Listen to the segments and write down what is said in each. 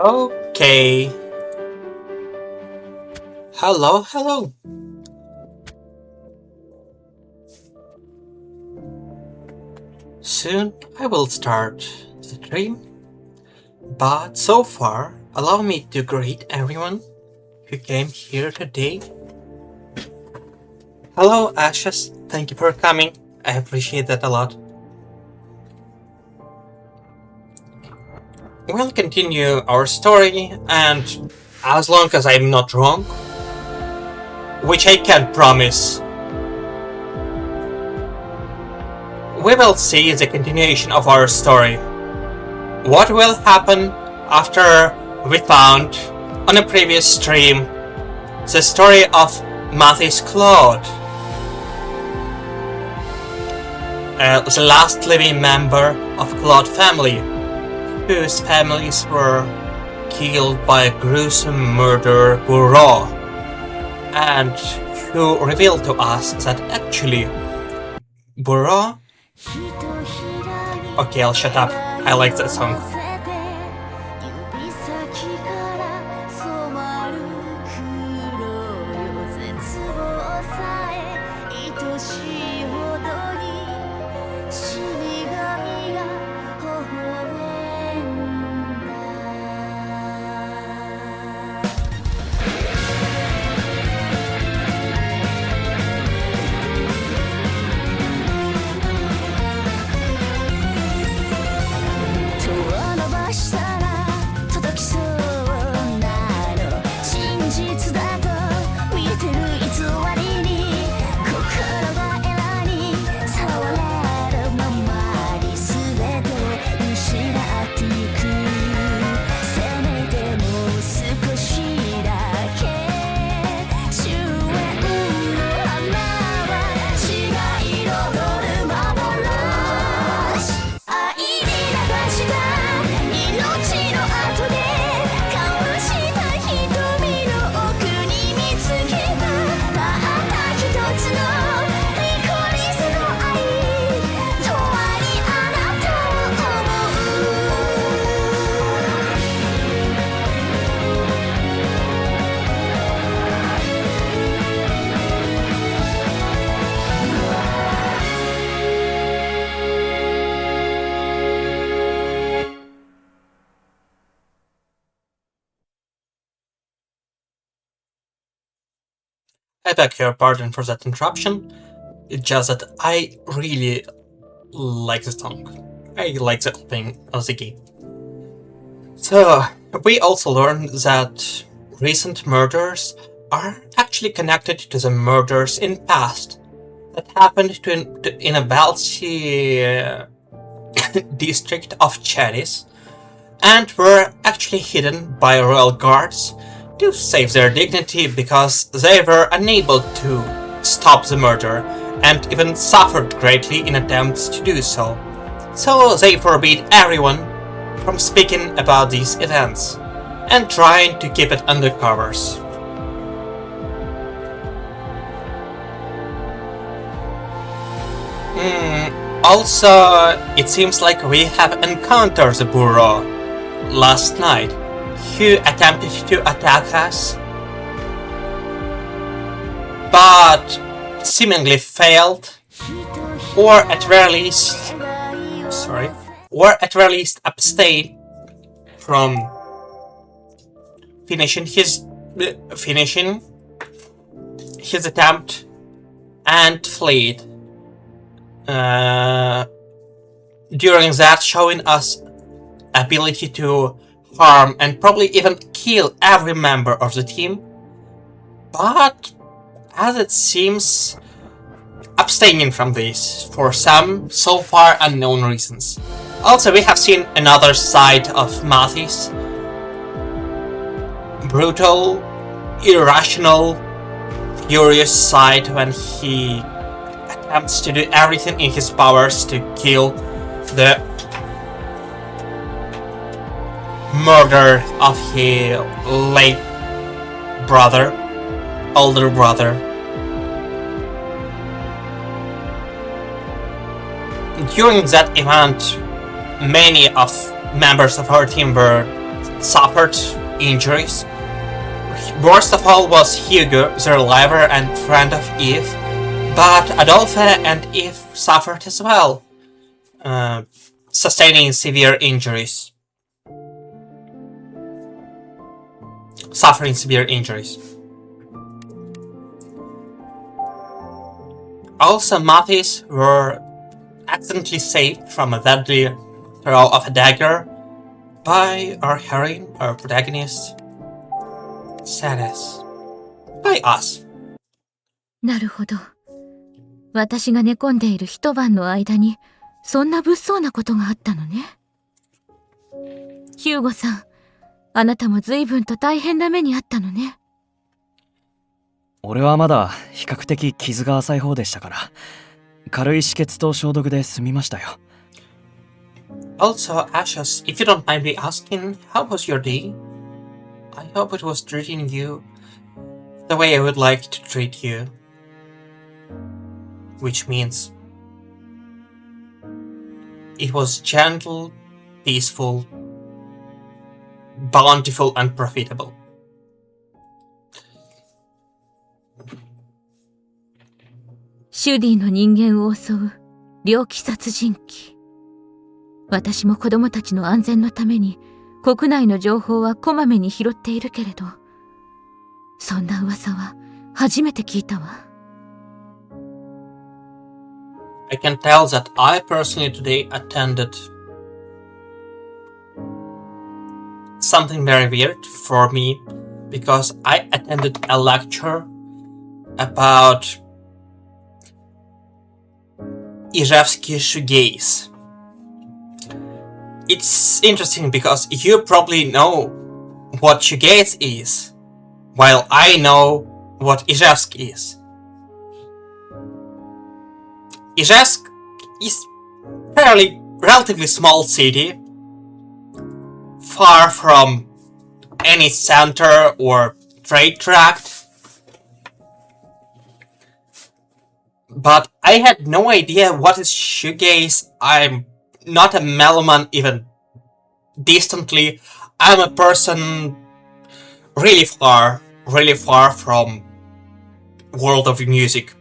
Okay. Hello, hello. Soon I will start the stream, but so far, allow me to greet everyone who came here today. Hello, Ashes. Thank you for coming. I appreciate that a lot. We'll continue our story, and as long as I'm not wrong, which I can't promise, we will see the continuation of our story. What will happen after we found on a previous stream the story of Mathis Claude, the last living member of Claude family, whose families were killed by a gruesome murderer Virche, and who revealed to us that actually Virche... Okay, I'll shut up. I like that song. I beg your pardon for that interruption. It's just that I really like the song. I like the opening of the game. So, we also learned that recent murders are actually connected to the murders in past that happened in a wealthy district of Chalice, and were actually hidden by royal guards to save their dignity because they were unable to stop the murder and even suffered greatly in attempts to do so. So they forbid everyone from speaking about these events and trying to keep it under covers. Also, it seems like we have encountered the Bureau last night, who attempted to attack us, but seemingly failed, or at very least, abstained from finishing his attempt and fled. During that, showing us ability to harm and probably even kill every member of the team, but as it seems, abstaining from this for some so far unknown reasons. Also, we have seen another side of Mathis. Brutal, irrational, furious side when he attempts to do everything in his powers to kill the murder of his late brother, older brother. During that event, many of members of her team were suffered injuries. Worst of all was Hugo, their lover and friend of Eve, but Adolphe and Eve suffered as well, sustaining severe injuries. Suffering severe injuries. Also, Mathis were accidentally saved from a deadly throw of a dagger by our heroine, our protagonist, Ceres. By us. なるほど。私が寝込んでいる一晩の間に、そんな物騒なことがあったのね。ヒューゴさん、あなたも随分と大変な目にあったのね。俺はまだ比較的傷が浅い方でしたから、軽い止血と消毒で済みましたよ。Also, Ashes, if you don't mind me asking, how was your day? I hope it was treating you the way I would like to treat you. Which means it was gentle, peaceful, bountiful, and profitable. Shudi の人間を襲う猟奇殺人鬼。私も子供たちの安全のために国内の情報はこまめに拾っているけれど、そんな噂は初めて聞いたわ。I can tell that I personally today attended something very weird for me because I attended a lecture about Ijevsky shoegaze. It's interesting because you probably know what shoegaze is, while I know what Ijevsk is. Ijevsk is a relatively small city, far from any center or trade tract. But I had no idea what is shoegaze. I'm not a meloman even distantly. I'm a person really far from world of music.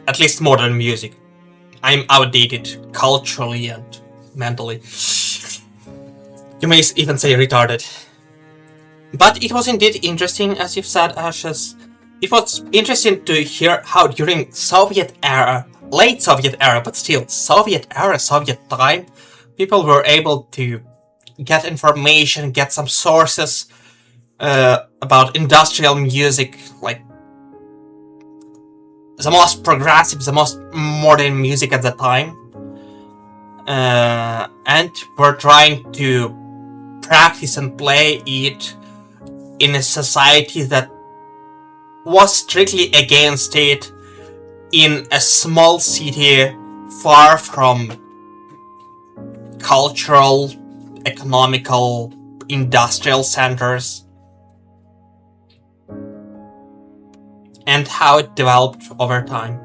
At least modern music. I'm outdated culturally and mentally. You may even say retarded. But it was indeed interesting, as you've said, Ashes. It was interesting to hear how during Soviet era, late Soviet era, but still Soviet era, Soviet time, people were able to get information, get some sources about industrial music, like the most progressive, the most modern music at the time. And were trying to practice and play it in a society that was strictly against it, in a small city far from cultural, economical, industrial centers, and how it developed over time.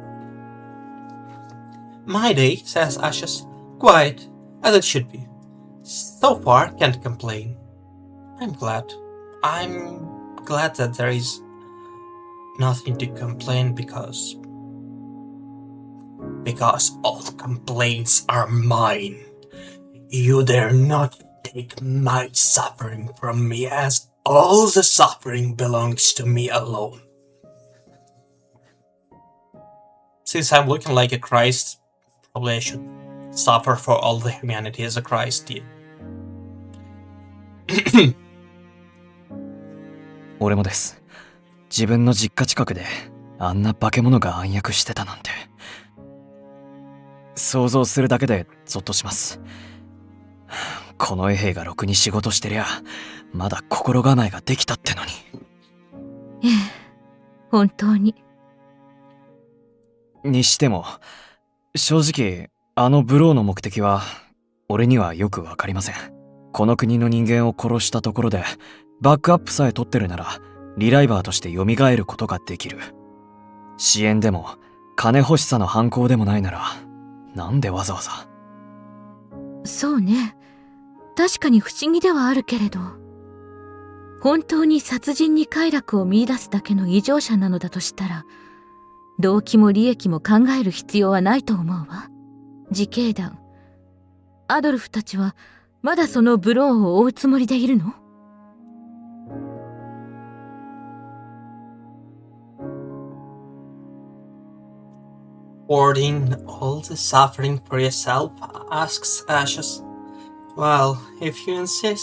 My day, says Ashes, quiet, as it should be. So far, can't complain. I'm glad that there is nothing to complain because all complaints are mine. You dare not take my suffering from me, as all the suffering belongs to me alone. Since I'm looking like a Christ, probably I should suffer for all the humanity as a Christ did. 俺もです。自分の実家近くであんな化け物が暗躍してたなんて。想像するだけでゾッとします。この衛兵がろくに仕事してりゃ、まだ心構えができたってのに。ええ、本当に。にしても、正直、あのブローの目的は、俺にはよくわかりません。この国の人間を殺したところで、バックアップさえ取ってるなら、リライバーとして蘇ることができる。支援でも金欲しさの犯行でもないなら、なんでわざわざ。そうね。確かに不思議ではあるけれど、本当に殺人に快楽を見出すだけの異常者なのだとしたら、動機も利益も考える必要はないと思うわ。自警団、アドルフたちはまだそのブローを追うつもりでいるの？Hoarding all the suffering for yourself? Asks Ashes. Well, if you insist,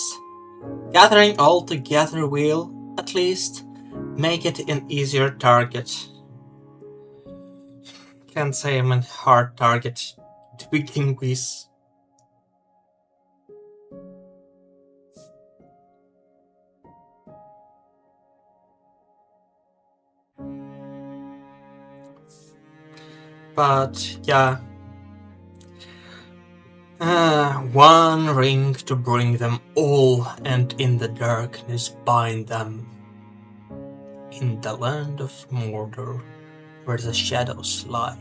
gathering all together will, at least, make it an easier target. Can't say I'm a hard target to begin with. But yeah, one ring to bring them all, and in the darkness bind them. In the land of Mordor, where the shadows lie.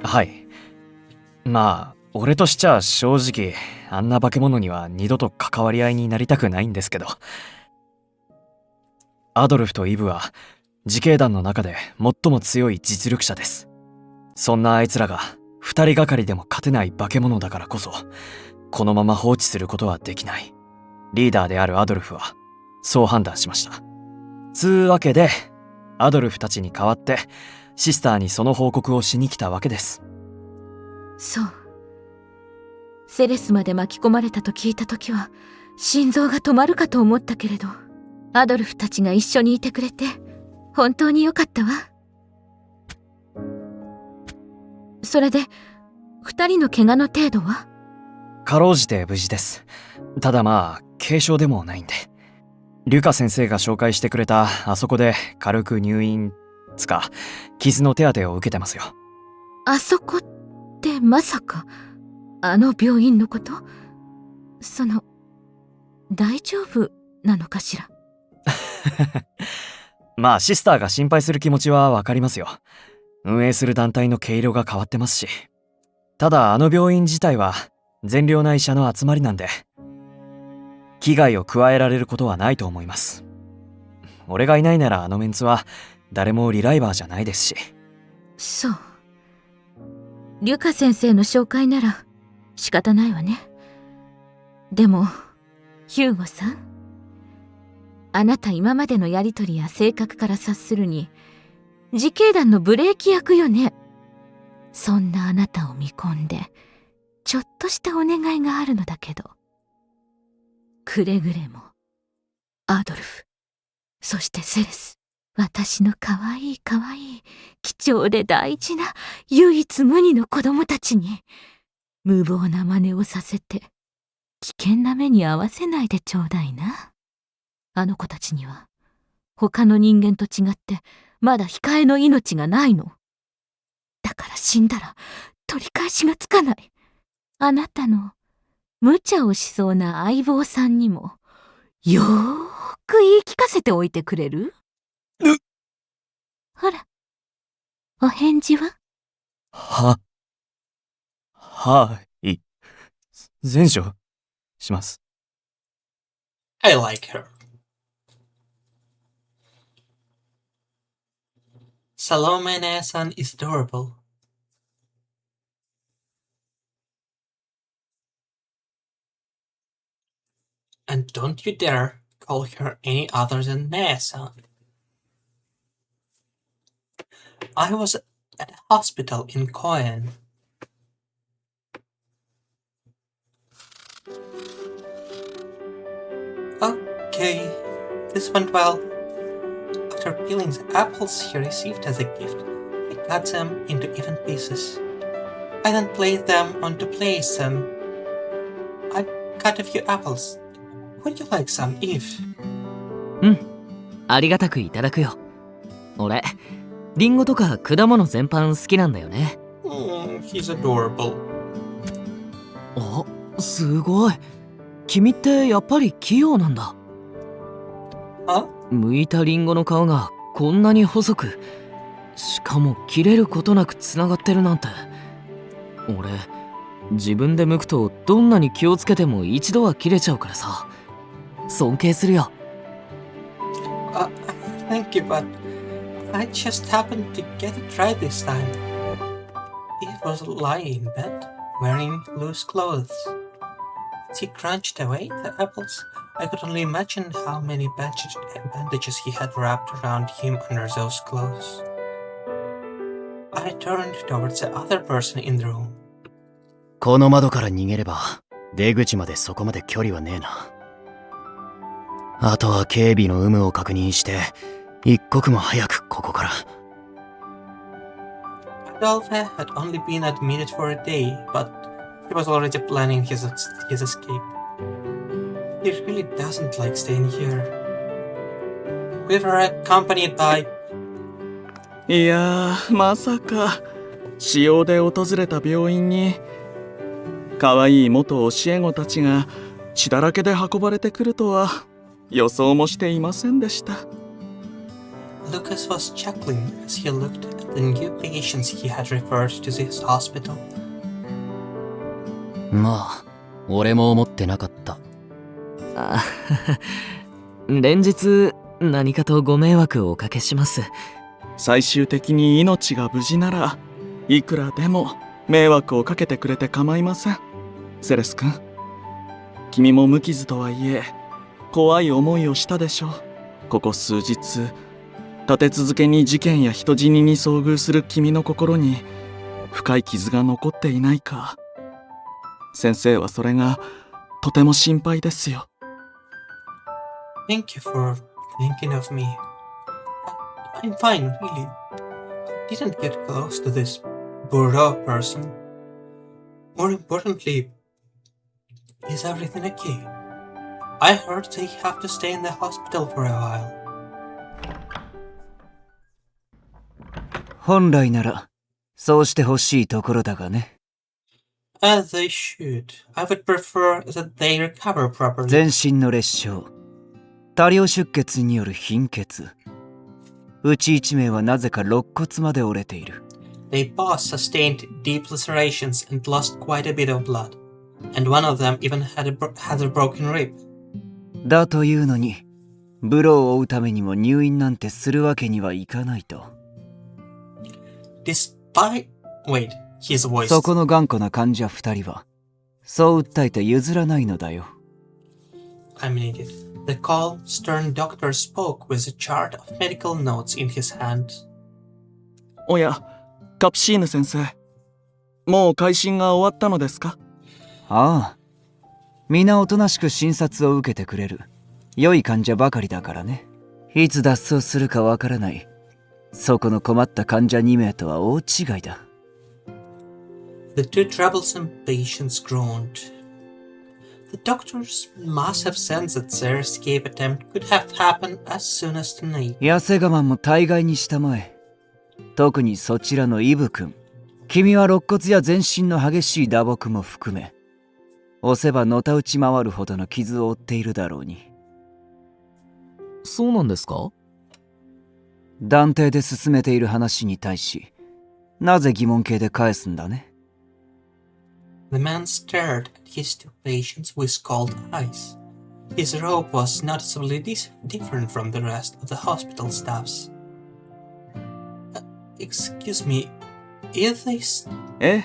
はい。まあ、俺としちゃ正直、あんな化け物には二度と関わり合いになりたくないんですけど。アドルフとイブは、自警団の中で最も強い実力者です。そんなあいつらが、二人がかりでも勝てない化け物だからこそ、このまま放置することはできない。リーダーであるアドルフは、そう判断しました。つうわけで、アドルフたちに代わって、シスターにその報告をしに来たわけです。そう。セレスまで巻き込まれたと聞いたときは、心臓が止まるかと思ったけれど、アドルフたちが一緒にいてくれて、本当によかったわ。それで、二人の怪我の程度は？かろうじて無事です。ただまあ、軽傷でもないんで。リュカ先生が紹介してくれたあそこで軽く入院つか、傷の手当てを受けてますよ。あそこってまさか、あの病院のこと？大丈夫なのかしら？まあ、シスターが心配する気持ちはわかりますよ。運営する団体の毛色が変わってますし。ただ、あの病院自体は善良な医者の集まりなんで、危害を加えられることはないと思います。俺がいないならあのメンツは誰もリライバーじゃないですし。そう。リュカ先生の紹介なら仕方ないわね。でも、ヒューゴさん、あなた今までのやりとりや性格から察するに、自警団のブレーキ役よね。そんなあなたを見込んで、ちょっとしたお願いがあるのだけど。くれぐれも、アドルフ、そしてセレス、私のかわいいかわいい、貴重で大事な唯一無二の子供たちに、無謀な真似をさせて、危険な目に遭わせないでちょうだいな。あの子たちには、他の人間と違って、まだ控えの命がないの。だから死んだら、取り返しがつかない。あなたの、無茶をしそうな相棒さんにも、よーく言い聞かせておいてくれる？ほら、お返事は？はい。善処します。I like her. Salome Nesan is adorable. And don't you dare call her any other than Nesan. I was at a hospital in Coen. Okay, this went well. After peeling the apples he received as a gift, I cut them into even pieces. I then placed them on to place them. I cut a few apples. Would you like some, Eve? うん、ありがたくいただくよ。俺、リンゴとか果物全般好きなんだよね。He's adorable. あ、すごい。君ってやっぱり器用なんだ。Huh? 剥いたリンゴの皮がこんなに細く、しかも切れることなくつながってるなんて。俺自分で剥くとどんなに気をつけても一度は切れちゃうからさ、尊敬するよ。Thank you, but I just happened to get it right this time. He was lying in bed, wearing loose clothes. As he crunched away the apples, I could only imagine how many bandages he had wrapped around him under those clothes. I turned towards the other person in the room. この窓から逃げれば出口までそこまで距離はねえな。あとは警備の有無を確認して一刻も早くここから。Adolphe had only been admitted for a day, but he was already planning his escape. He really doesn't like staying here. We were accompanied by... いやー、まさか私用で訪れた病院に可愛い元教え子たちが血だらけで運ばれてくるとは予想もしていませんでした。Lucas was chuckling as he looked at the new patients he had referred to this hospital. まあ俺も思ってなかった。あ連日何かとご迷惑をおかけします。最終的に命が無事ならいくらでも迷惑をかけてくれて構いません。セレス君、君も無傷とはいえ怖い思いをしたでしょう。ここ数日立て続けに事件や人死にに遭遇する君の心に深い傷が残っていないか。先生はそれがとても心配ですよ。Thank you for thinking of me. I'm fine, really. I didn't get close to this Bureau person. More importantly, is everything okay? I heard they have to stay in the hospital for a while. 本来ならそうしてほしいところだがね。As they should. I would prefer that they recover properly. 全身の裂傷、多量出血による貧血、うち1名はなぜか肋骨まで折れている。They both sustained deep lacerations and lost quite a bit of blood, and one of them even had a broken rib. だというのに、ブローを負うためにも入院なんてするわけにはいかないと。Wait, his voice. そこの頑固な患者2人は、そう訴えて譲らないのだよ。I'm an idiot. The calm, stern doctor spoke with a chart of medical notes in his hand. おや、カプシーヌ先生、もう回診が終わったのですか？ああ、皆おとなしく診察を受けてくれる良い患者ばかりだからね。いつ脱走するかわからない、そこの困った患者2名とは大違いだ。The two troublesome patients groaned. The doctors must have sensed that their escape attempt could have happened as soon as tonight. 痩せ我慢も大概にしたまえ。特にそちらのイブ君、君は肋骨や全身の激しい打撲も含め、押せばのたうち回るほどの傷を負っているだろうに。そうなんですか？断定で進めている話に対し、なぜ疑問形で返すんだね。The man stared at his two patients with cold eyes. His robe was noticeably different from the rest of the hospital staffs. Excuse me, is this... ええ、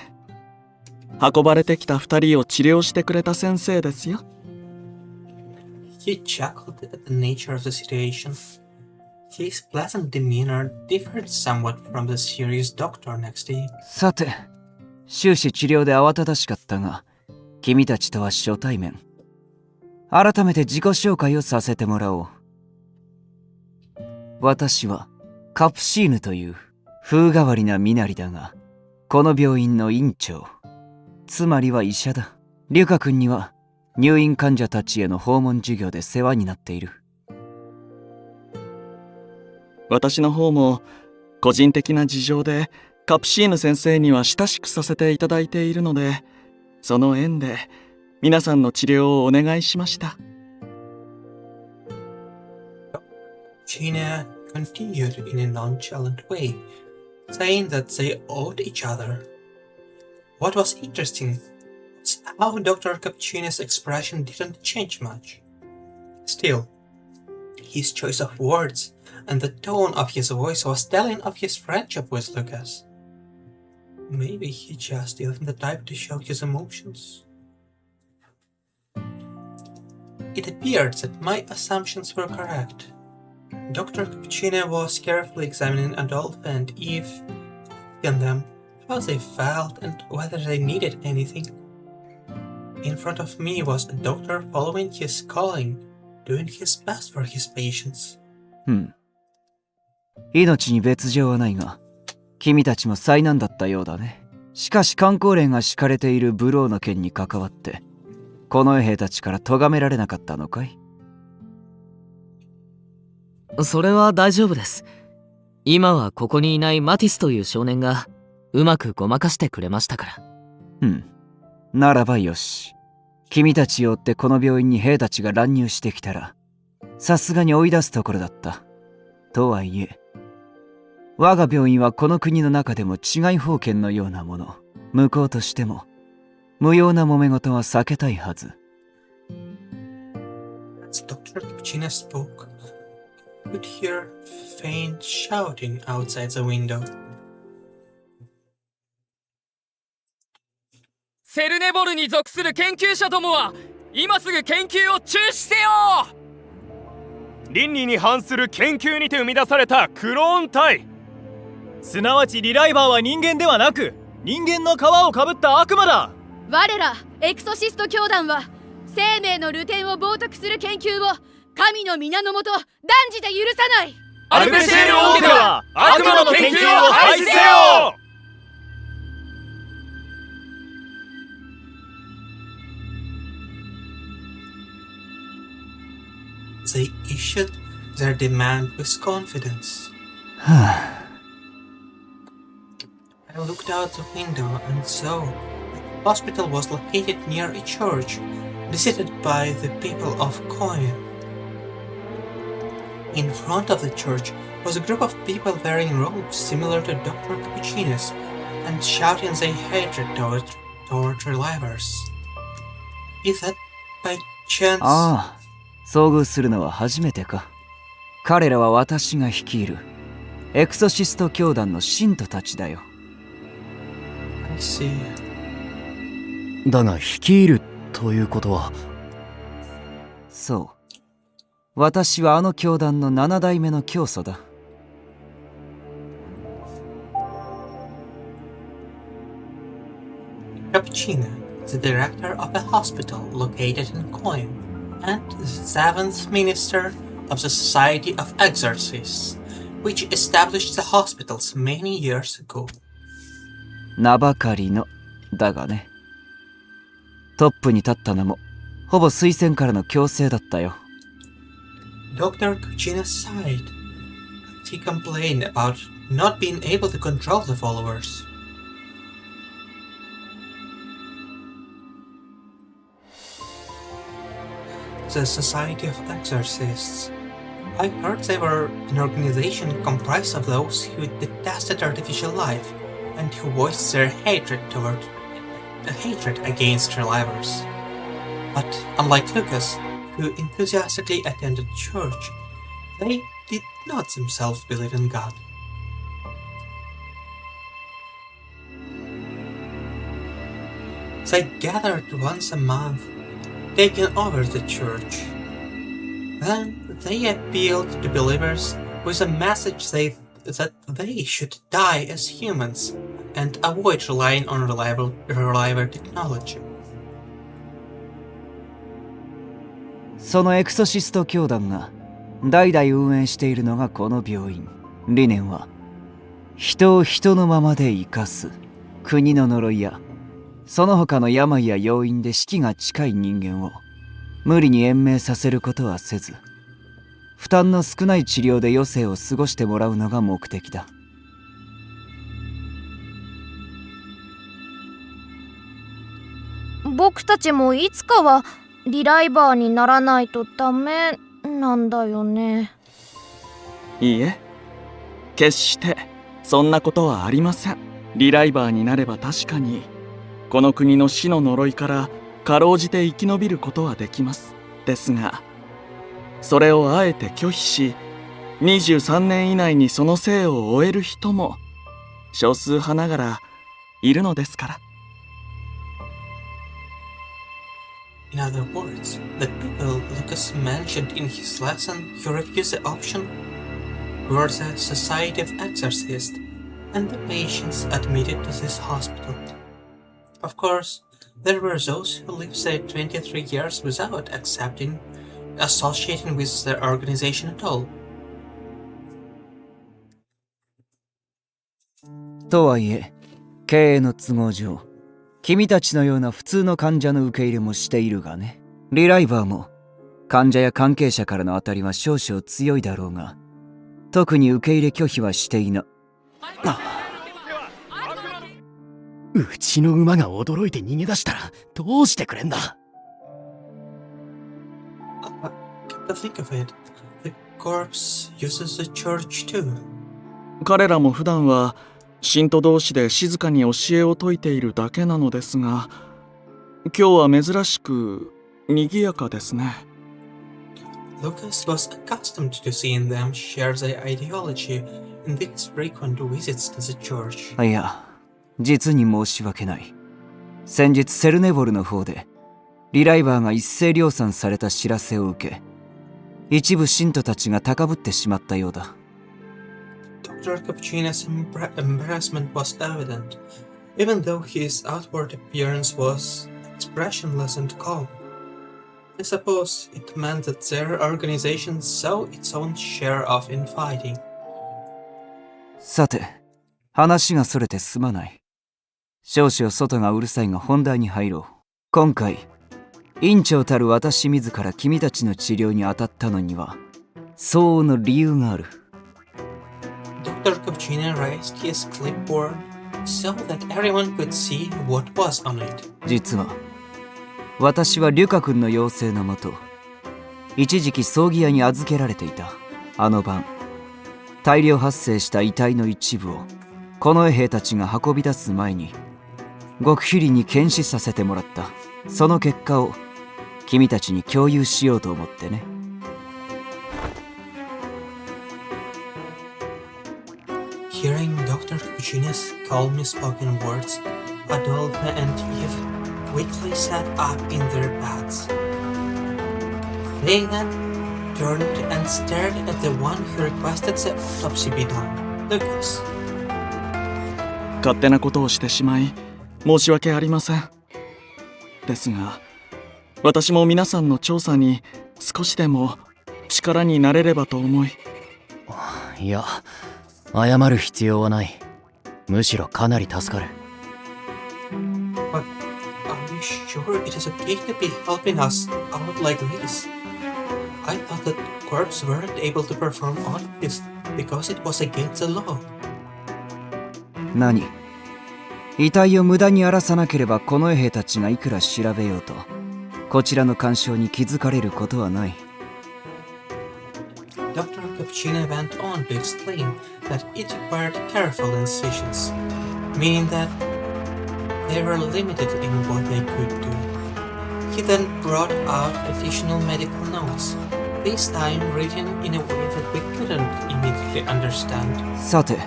運ばれてきた2人を治療してくれた先生ですよ。He chuckled at the nature of the situation. His pleasant demeanor differed somewhat from the serious doctor next to him. さて、終始治療で慌ただしかったが、君たちとは初対面。改めて自己紹介をさせてもらおう。私はカプシーヌという風変わりな身なりだが、この病院の院長、つまりは医者だ。リュカ君には入院患者たちへの訪問授業で世話になっている。私の方も個人的な事情でカプシーヌ先生には親しくさせていただいているので、その縁で皆さんの治療をお願いしました。Cappuccino continued in a nonchalant way, saying that they owed each other. What was interesting was how Dr. Cappuccino's expression didn't change much. Still, his choice of words and the tone of his voice was telling of his friendship with Lucas. Maybe he just isn't the type to show his emotions. It appeared that my assumptions were correct. Dr. Cappuccino was carefully examining Adolphe and Eve, asking them how they felt and whether they needed anything. In front of me was a doctor following his calling, doing his best for his patients. 命に別状はないが、君たちも災難だったようだね。しかし箝口令が敷かれているブローの件に関わって、近衛兵たちから咎められなかったのかい？それは大丈夫です。今はここにいないマティスという少年がうまくごまかしてくれましたから。ならばよし。君たちを追ってこの病院に兵たちが乱入してきたら、さすがに追い出すところだった。とはいえ、我が病院はこの国の中でも治外法権のようなもの。向こうとしても、無用な揉め事は避けたいはず。As Dr. Cappuccino spoke, I could hear faint shouting outside the window. セルネボルに属する研究者どもは今すぐ研究を中止せよ。倫理に反する研究にて生み出されたクローン体、すなわちリライバーは人間ではなく人間の皮をかぶった悪魔だ。我らエクソシスト教団は生命の流転を冒涜する研究を神の皆のもと断じて許さない。アルベシェール王家では悪魔の研究を廃止せよ。They issued their demand with confidence. I looked out the window and saw that the hospital was located near a church visited by the people of Coin. In front of the church was a group of people wearing robes similar to Dr. Cappuccino's and shouting their hatred toward relievers. Is that by chance? ああ、遭遇するのは初めてか。彼らは私が率いるエクソシスト教団の信徒たちだよ。I see. だが率いるということは、そう。私はあの教団の7代目の教祖だ。Cappuccino, the director of a hospital located in Coin, and the 7th minister of the Society of Exorcists, which established the hospitals many years ago. 名ばかりの、だがね。トップに立ったのも、ほぼ推薦からの強制だったよ。Dr. Cappuccino sighed. He complained about not being able to control the followers. The Society of Exorcists. I heard they were an organization comprised of those who detested artificial life and who voiced their hatred against relievers. But unlike Lucas, who enthusiastically attended church, they did not themselves believe in God. They gathered once a month, taking over the church. Then they appealed to believers with a message that they should die as humans and avoid relying on reliable technology. そのエクソシスト教団が代々運営しているのがこの病院。理念は人を人のままで生かす。国の呪いやその他の病や要因で死期が近い人間を無理に延命させることはせず、負担の少ない治療で余生を過ごしてもらうのが目的だ。僕たちもいつかはリライバーにならないとダメなんだよね。いいえ、決してそんなことはありません。リライバーになれば確かにこの国の死の呪いからかろうじて生き延びることはできます。ですがそれをあえて拒否し23年以内にその生を終える人も少数派ながらいるのですから。In other words, the people Lucas mentioned in his lesson who refused the option were the Society of Exorcists and the patients admitted to this hospital. Of course, there were those who lived their 23 years without associating with the organization at all. とはいえ、経営の都合上、君たちのような普通の患者の受け入れもしているがね。リライバーも患者や関係者からの当たりは少々強いだろうが、特に受け入れ拒否はしていな。うちの馬が驚いて逃げ出したらどうしてくれんだ。Come to think of it, the corpse uses the church too. 彼らも普段は信徒同士で静かに教えを説いているだけなのですが、今日は珍しく賑やかですね。Lucas was accustomed to seeing them share their ideology in these frequent visits to the church. いや、実に申し訳ない。先日セルネボルの方でリライバーが一斉量産された知らせを受け、一部信徒たちが高ぶってしまったようだ。Dr. Cappuccino's embarrassment was evident, even though his outward appearance was expressionless and calm. I suppose it meant that their organization saw its own share of infighting. さて、話がそれてすまない。少々外がうるさいが本題に入ろう。今回、院長たる私自ら君たちの治療に当たったのには、相応の理由がある。Dr. Cappuccino raised his clipboard so that everyone could see what was on it. 実は、私はリュカ君の要請のもと、一時期葬儀屋に預けられていた。あの晩、大量発生した遺体の一部を近衛兵たちが運び出す前に、極秘裏に検視させてもらった。その結果を君たちに共有しようと思ってね。Hearing Dr. Cappuccino's calmly spoken words, Adolphe and Eve quickly sat up in their beds. They then turned and stared at the one who requested the autopsy be done, Lucas. 勝手なことをしてしまい申し訳ありません。ですが私も皆さんの調査に少しでも力になれればと思い。いや、謝る必要はない。むしろかなり助かる。But are you sure it is okay to be helping us out like this? I thought that corps weren't able to perform autopsies because it was against the law. 何？遺体を無駄に荒らさなければ近衛兵たちがいくら調べようと、こちらの干渉に気づかれることはない。Dr. Cappuccino went on to explain that it required careful incisions, meaning that they were limited in what they could do. He then brought out additional medical notes, this time written in a way that we couldn't immediately understand. さて、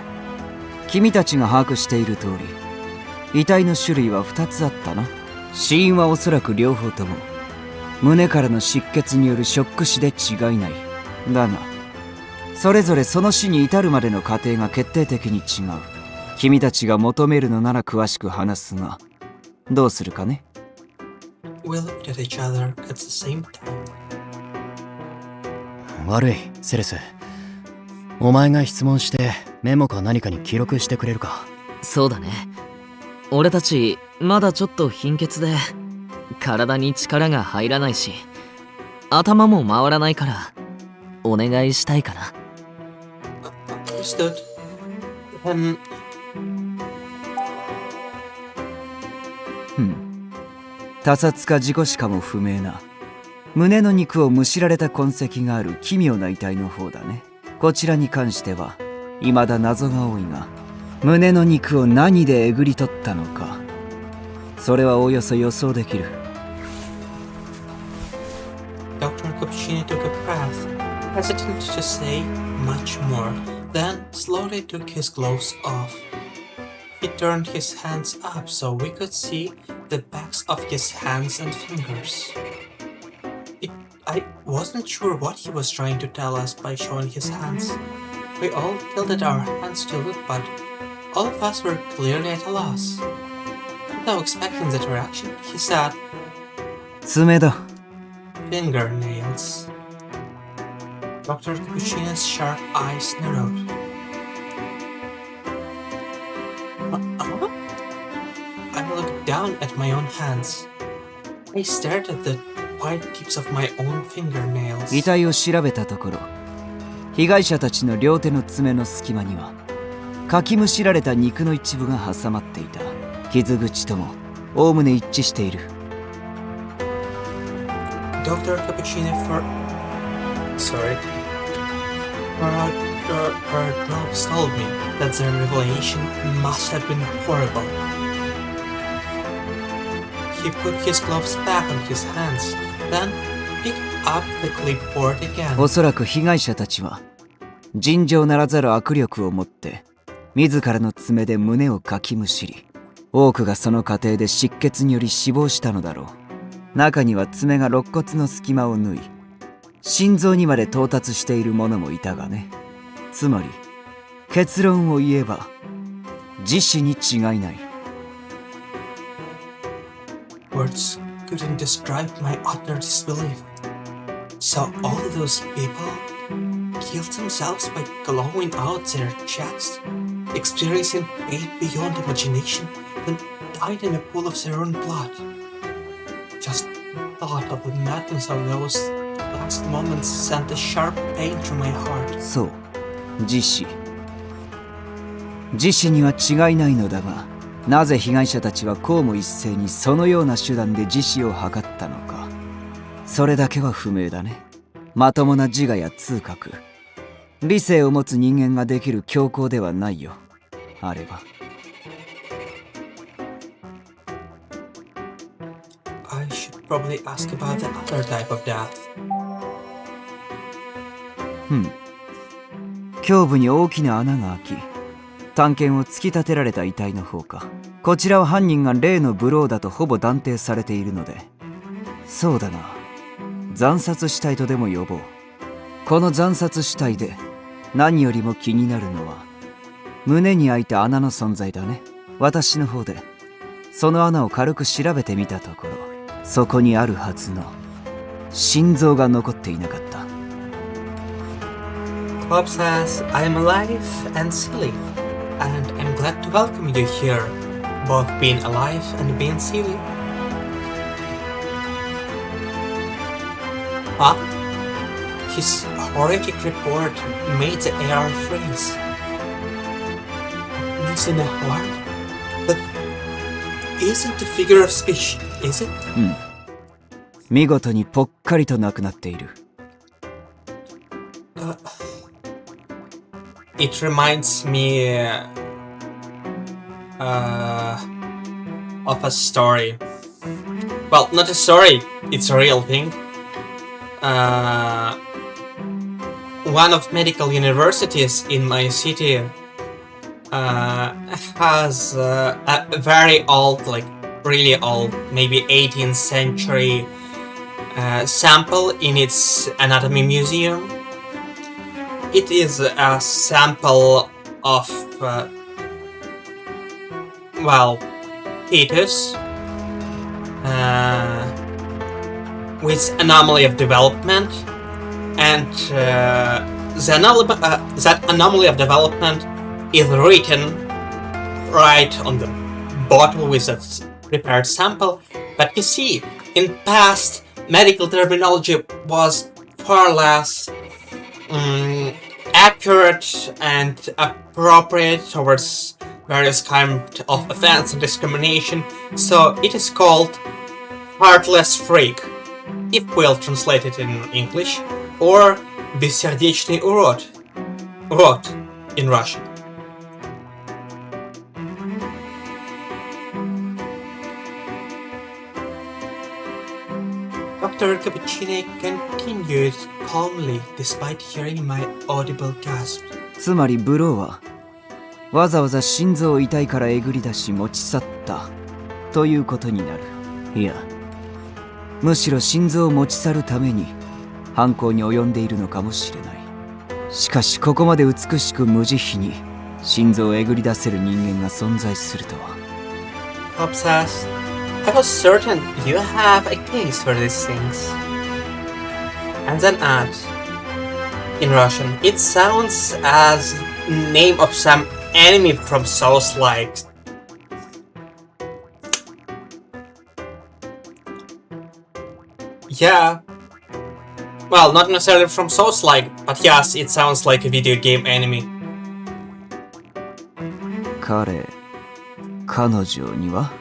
君たちが把握している通り、遺体の種類は2つあったな。死因はおそらく両方とも胸からの出血によるショック死で違いない。だがそれぞれその死に至るまでの過程が決定的に違う。君たちが求めるのなら詳しく話すが、どうするかね。 We looked at each other at the same time. 悪い、セレス。お前が質問してメモか何かに記録してくれるか。そうだね。俺たちまだちょっと貧血で体に力が入らないし、頭も回らないからお願いしたいかな。Understood. Then 他殺か事故死かも不明な胸の肉をむしられた痕跡がある奇妙な遺体の方だね。こちらに関しては未だ謎が多いが、胸の肉を何でえぐり取ったのか、それはおおよそ予想できる。 Dr. Cappuccino took a breath, hesitant to say much more, then slowly took his gloves off. He turned his hands up so we could see the backs of his hands and fingers. I wasn't sure what he was trying to tell us by showing his hands. We all tilted our hands to look, but all of us were clearly at a loss. Without expecting that reaction, he said, 爪だ。 fingernails. Dr. Cappuccino's sharp eyes narrowed. I looked down at my own hands. I stared at the white tips of my own fingernails. 遺体を調べたところ、被害者たちの両手の爪の隙間にはかきむしられた肉の一部が挟まっていた。傷口ともおおむね一致している。 Dr. Cappuccino her gloves told me that the revelation must have been horrible. He put his gloves back on his hands, then picked up the clipboard again. おそらく被害者たちは尋常ならざる握力を持って自らの爪で胸をかきむしり、多くがその過程で失血により死亡したのだろう。中には爪が肋骨の隙間を縫い、心臓にまで到達している者もいたがね。つまり結論を言えば自死に違いない。 Words couldn't describe my utter disbelief. So all those people killed themselves by glowing out their chests, experiencing pain beyond imagination, then died in a pool of their own blood. Just the thought of the madness of those last moments sent a sharp pain through my heart. そう、自死。自死には違いないのだが、なぜ被害者たちはこうも一斉にそのような手段で自死を図ったのか、それだけは不明だね。まともな自我や痛覚、理性を持つ人間ができる強行ではないよ、あれば。 I should probably ask about the other type of death. 胸部に大きな穴が開き、探検を突き立てられた遺体の方か。こちらは犯人が例のブローだとほぼ断定されているので、そうだな、惨殺死体とでも呼ぼう。この惨殺死体で何よりも気になるのは胸に開いた穴の存在だね。私の方でその穴を軽く調べてみたところ、そこにあるはずの心臓が残っていなかった。 Club says I'm alive and silly, and I'm glad to welcome you here, both being alive and being silly. Huh? His horrific report made the air freeze. Missing a heart? That isn't a figure of speech, is it? 見事にぽっかりとなくなっている。It reminds me of a story. Well, not a story, it's a real thing. One of medical universities in my city has a very old, like really old, maybe 18th century sample in its anatomy museum. It is a sample of, fetus with anomaly of development, and that anomaly of development is written right on the bottle with a prepared sample. But you see, in past, medical terminology was far less accurate and appropriate towards various kinds of offense and discrimination, so it is called heartless freak, if we'll translate it in English, or бессердечный урод. What? In Russian. Dr. Cappuccini continued calmly despite hearing my audible gasp. つまりブローはわざわざ心臓を遺体からえぐり出し持ち去ったということになる。いや、むしろ心臓を持ち去るために犯行に及んでいるのかもしれない。しかしここまで美しく無慈悲に心臓をえぐり出せる人間が存在するとは。Bob says, I was certain you have a case for these things. And then adds, in Russian, it sounds as name of some enemy from Souls-like. Yeah. Well, not necessarily from Souls-like, but yes, it sounds like a video game enemy. 彼女には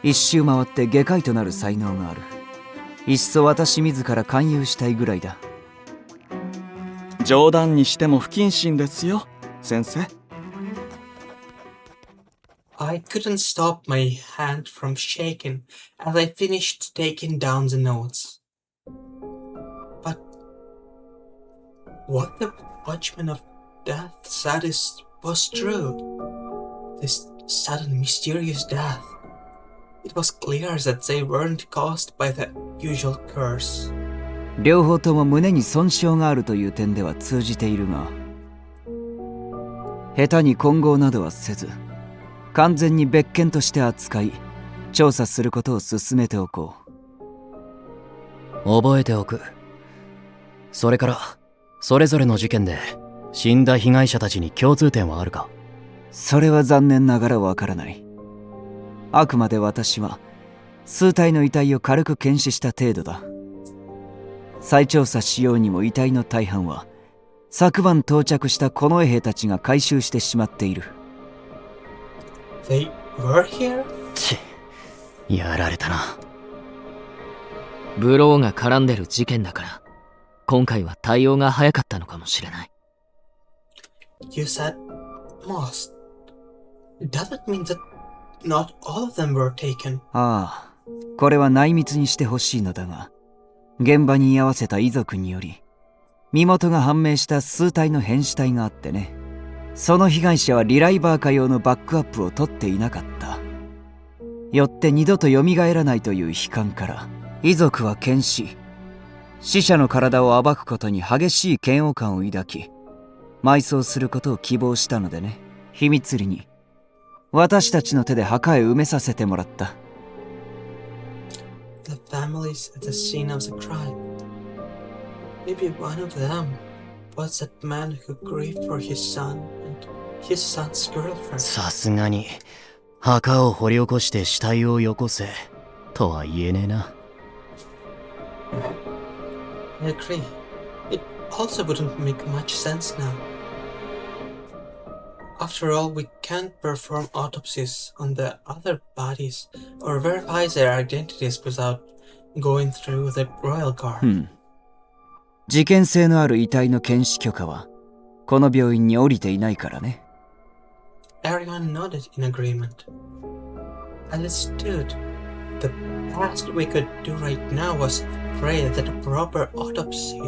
一周回って外科医となる才能がある。いっそ私自ら勧誘したいぐらいだ。冗談にしても不謹慎ですよ、先生。I couldn't stop my hand from shaking as I finished taking down the notes. But what the watchman of death said was true. This sudden mysterious death. It was clear that they weren't caused by the usual curse. 両方とも胸に損傷があるという点では通じているが、下手に混合などはせず、完全に別件として扱い、調査することを進めておこう。覚えておく。それから、それぞれの事件で死んだ被害者たちに共通点はあるか？それは残念ながらわからない。あくまで私は数体の遺体を軽く検視した程度だ。再調査しようにも遺体の大半は昨晩到着した近衛兵たちが回収してしまっている。They were here? ち、やられたな。ブローが絡んでる事件だから今回は対応が早かったのかもしれない。 You said most. Does it mean that not all of them were taken? ああ、これは内密にしてほしいのだが、現場に居合わせた遺族により身元が判明した数体の変死体があってね。その被害者はリライバー化用のバックアップを取っていなかった。よって二度と蘇らないという悲観から遺族は検視、死者の体を暴くことに激しい嫌悪感を抱き埋葬することを希望したのでね。秘密裏に私たちの手で墓へ埋めさせてもらった。 The families at the scene of the crime. Maybe one of them was that man who grieved for his son and his son's girlfriend. さすがに墓を掘り起こして死体をよこせとは言えねえな。I agree. It also wouldn't make much sense now. After all, we can't perform autopsies on the other bodies or verify their identities without going through the royal guard. 事件性のある遺体の検視許可はこの病院に降りていないからね。Everyone nodded in agreement. Understood. The best we could do right now was pray that a proper autopsy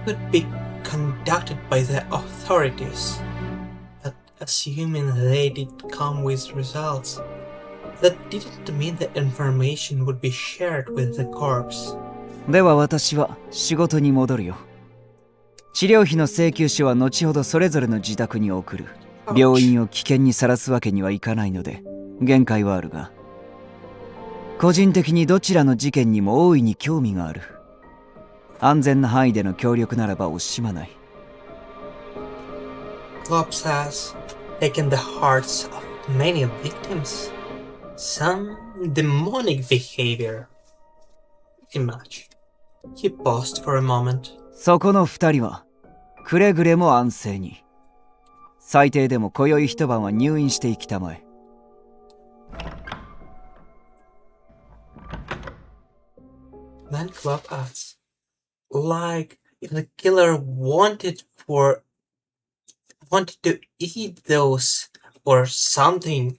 could be conducted by the authorities. But assuming they did come with results, that didn't mean the information would be shared with the corpse. では私は仕事に戻るよ。治療費の請求書は後ほどそれぞれの自宅に送る。病院を危険にさらすわけにはいかないので限界はあるが、個人的にどちらの事件にも大いに興味がある。安全な範囲での協力ならば惜しまない。 Klops has taken the hearts of many victims. Some demonic behavior. Imagine. He paused for a moment. そこの二人はくれぐれも安静に。最低でも今宵一晩は入院していきたまえ。Then Klopp adds, like if the killer wanted to eat those or something,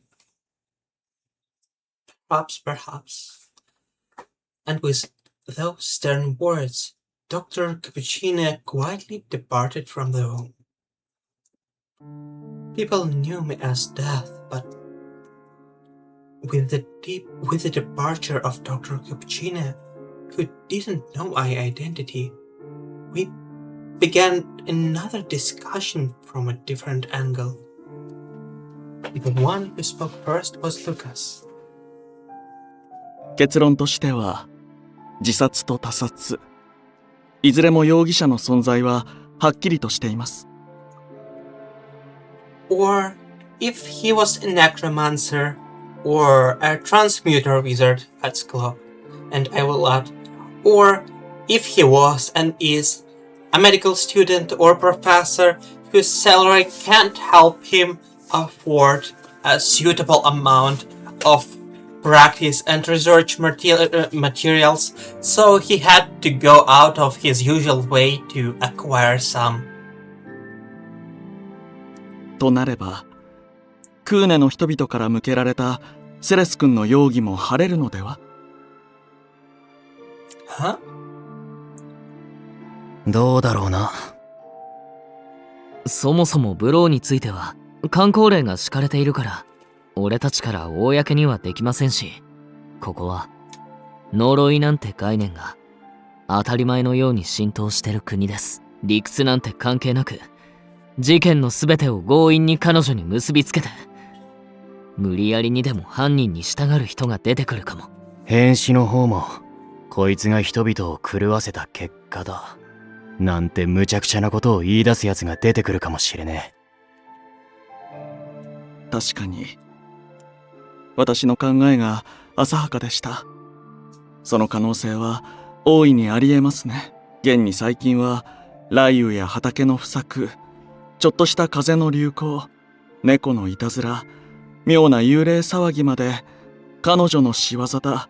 perhaps. And with those stern words, Dr. Cappuccino quietly departed from the room. People knew me as Death, but with the departure of Dr. Cappuccino, who didn't know my identity, we began another discussion from a different angle. The one who spoke first was Lucas. 結論としては自殺と他殺いずれも容疑者の存在ははっきりとしています。 Or if he was a necromancer or a transmuter wizard at school, and I will add, or if he was and is a medical student or professor whose salary can't help him afford a suitable amount of practice and research materials, so he had to go out of his usual way to acquire some. となればクーネの人々から向けられたセレス君の容疑も晴れるのでは？ Huh? どうだろうな。そもそもブローについては箝口令が敷かれているから俺たちから公にはできませんし、ここは呪いなんて概念が当たり前のように浸透してる国です。理屈なんて関係なく事件の全てを強引に彼女に結びつけて無理やりにでも犯人に従う人が出てくるかも。変死の方もこいつが人々を狂わせた結果だなんて無茶苦茶なことを言い出すやつが出てくるかもしれねえ。確かに私の考えが浅はかでした。その可能性は大いにありえますね。現に最近は雷雨や畑の不作、ちょっとした風の流行、猫のいたずら、妙な幽霊騒ぎまで彼女の仕業だ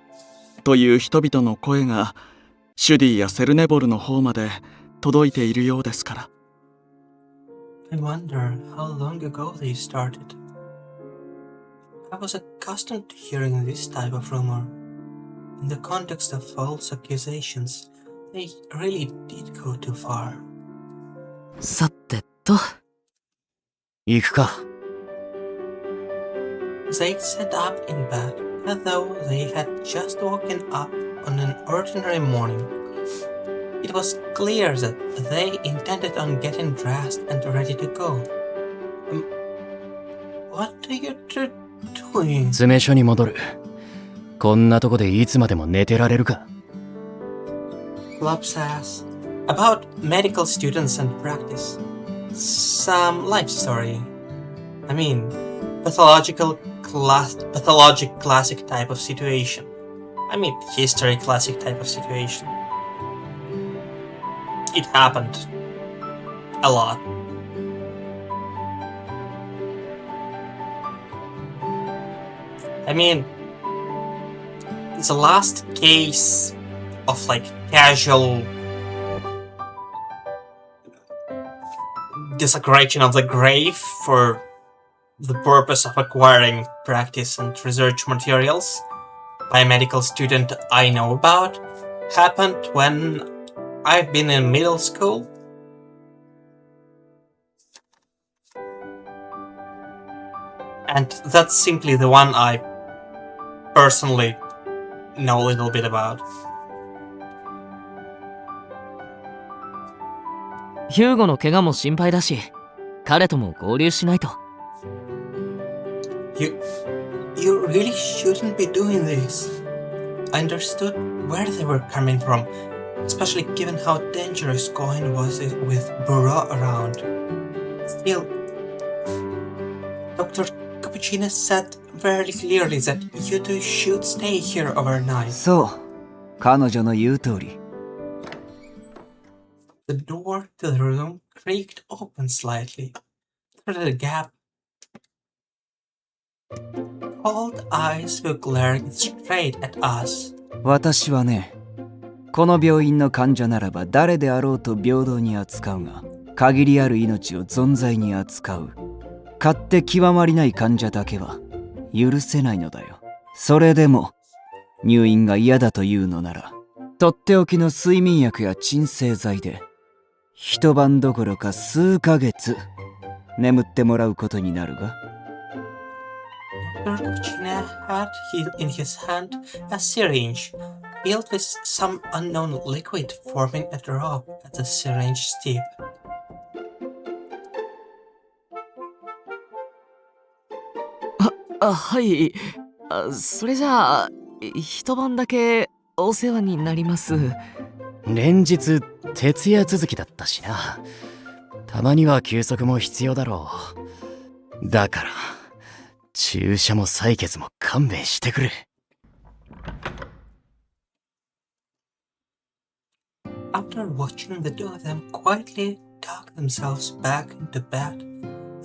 という人々の声がシュディやセルネボルの方まで届いているようですから。 I wonder how long ago they started. I was accustomed to hearing this type of rumor. In the context of false accusations, they really did go too far. さてと。行くか。They sat up in bed as though they had just woken up on an ordinary morning. It was clear that they intended on getting dressed and ready to go. What are you two doing? 詰め所に戻る。こんなとこでいつまでも寝てられるか。Club says about medical students and practice. Some life story. I mean, pathologic classic type of situation. I mean, history classic type of situation. It happened a lot. I mean, it's the last case of like casual desecration of the grave for the purpose of acquiring practice and research materials by a medical student I know about happened when I've been in middle school. And that's simply the one I personally know a little bit about. ヒューゴの怪我も心配だし、彼とも合流しないと。You really shouldn't be doing this. I understood where they were coming from, especially given how dangerous going was with Burrow around. Still, Dr. Cappuccino said very clearly that you two should stay here overnight. そう、彼女の言う通り。The door to the room creaked open slightly. Through the gap, cold eyes were glaring straight at us. 私はね、この病院の患者ならば誰であろうと平等に扱うが、限りある命を存在に扱う勝手極まりない患者だけは許せないのだよ。それでも入院が嫌だというのなら、とっておきの睡眠薬や鎮静剤で一晩どころか数ヶ月眠ってもらうことになるが。Dr. Virche had in his hand a syringe filled with some unknown liquid, forming a drop at the syringe tip. はい。それじゃあ一晩だけお世話になります。連日徹夜続きだったしな。たまには休息も必要だろう。だから注射も採血も勘弁してくれ。After watching the two of them quietly tuck themselves back into bed,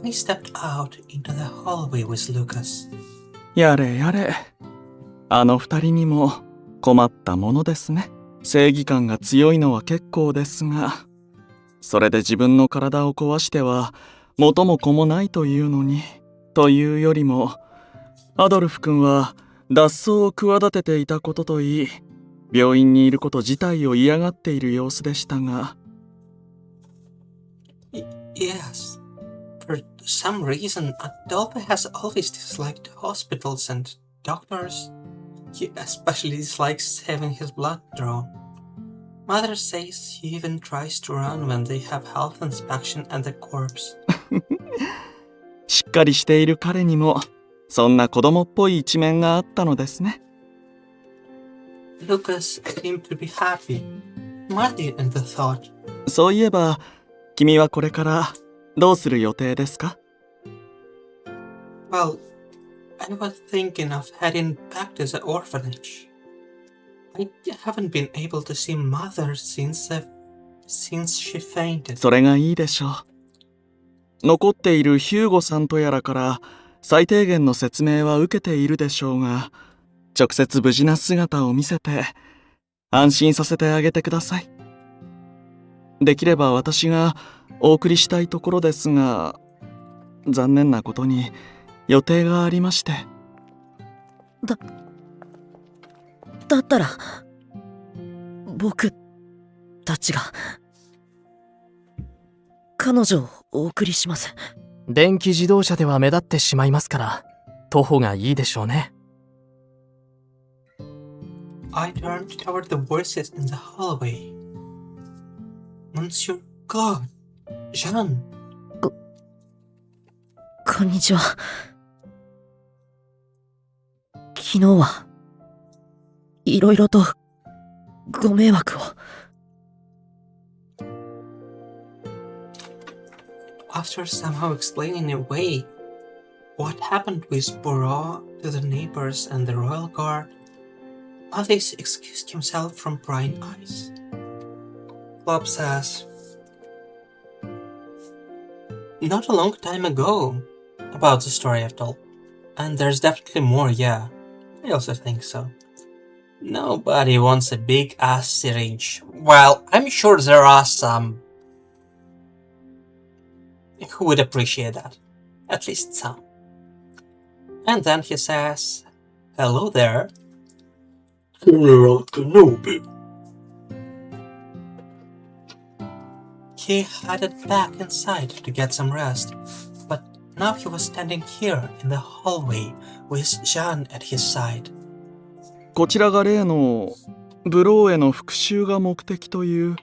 I stepped out into the hallway with Lucas. やれやれ。あの二人にも困ったものですね。正義感が強いのは結構ですが、それで自分の体を壊しては元も子もないというのに。というよりも、アドルフ君は脱走を企てていたことといい、病院にいること自体を嫌がっている様子でしたが。Yes. For some reason, Adolfo has always disliked hospitals and doctors. He especially dislikes having his blood drawn. Mother says he even tries to run when they have health inspection at the corpse. しっかりしている彼にもそんな子供っぽい一面があったのですね。Lucas seemed to be happy, smiling in the thought. そういえば、君はこれからどうする予定ですか？ Well, I was thinking of heading back to the orphanage. I haven't been able to see Mother since she fainted. それがいいでしょう。残っているヒューゴさんとやらから最低限の説明は受けているでしょうが、直接無事な姿を見せて安心させてあげてください。できれば私がお送りしたいところですが、残念なことに予定がありまして。だったら僕たちが彼女をお送りします。電気自動車では目立ってしまいますから徒歩がいいでしょうね。I turned toward the voices in the hallway. Monsieur Claude, Jean. こんにちは。昨日はいろいろとご迷惑を。After somehow explaining away what happened with Bourreau to the neighbors and the royal guard, Others excused himself from prying eyes. Bob says, not a long time ago, about the story I've told. And there's definitely more, yeah. I also think so. Nobody wants a big-ass syringe. Well, I'm sure there are some who would appreciate that. At least some. And then he says, hello there. General Kenobi. He headed back inside to get some rest, but now he was standing here in the hallway with Jean at his side. こちらが例のブローへの復讐が目的という。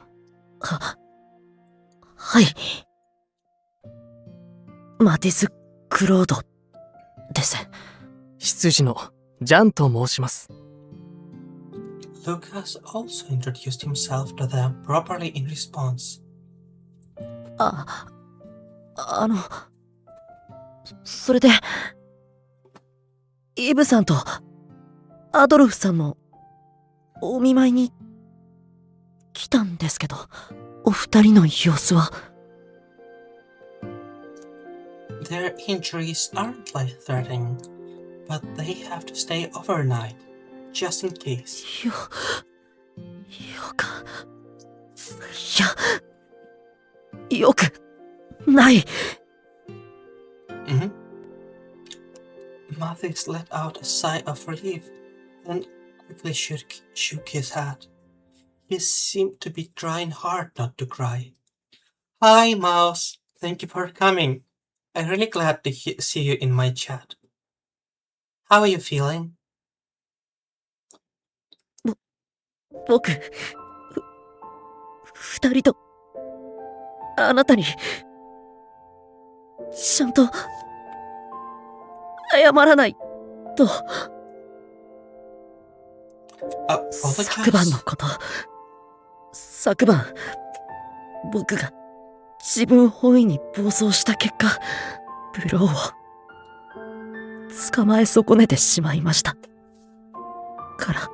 はい。マティス・クロードです。執事のジャンと申します。Lucas also introduced himself to them properly in response. それでイブさんとアドルフさんのお見舞いに来たんですけど、お二人の様子は。Their injuries aren't life-threatening, but they have to stay overnight, just in case. よか。いや、よくない。Mathis let out a sigh of relief, then quickly shook his head. He seemed to be trying hard not to cry. Hi, Mouse. Thank you for coming. I'm really glad to see you in my chat. How are you feeling? 僕、二人と、あなたに、ちゃんと、謝らないと。昨晩のこと、昨晩、僕が自分本位に暴走した結果、ブローを捕まえ損ねてしまいました。から。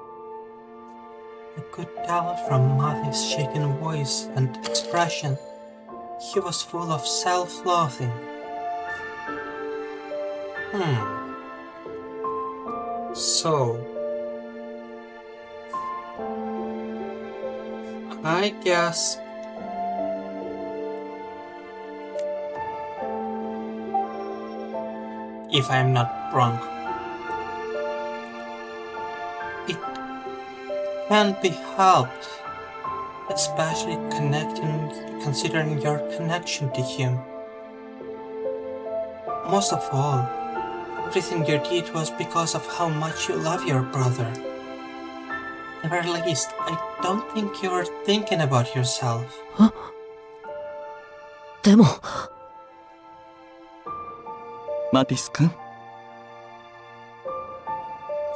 I could tell from Mathis' shaken voice and expression, he was full of self-loathing. So, I guess if I'm not wrong, it can't be helped, especially considering your connection to him. Most of all, everything you did was because of how much you love your brother. At the very least, I don't think you were thinking about yourself. でも、マティス君。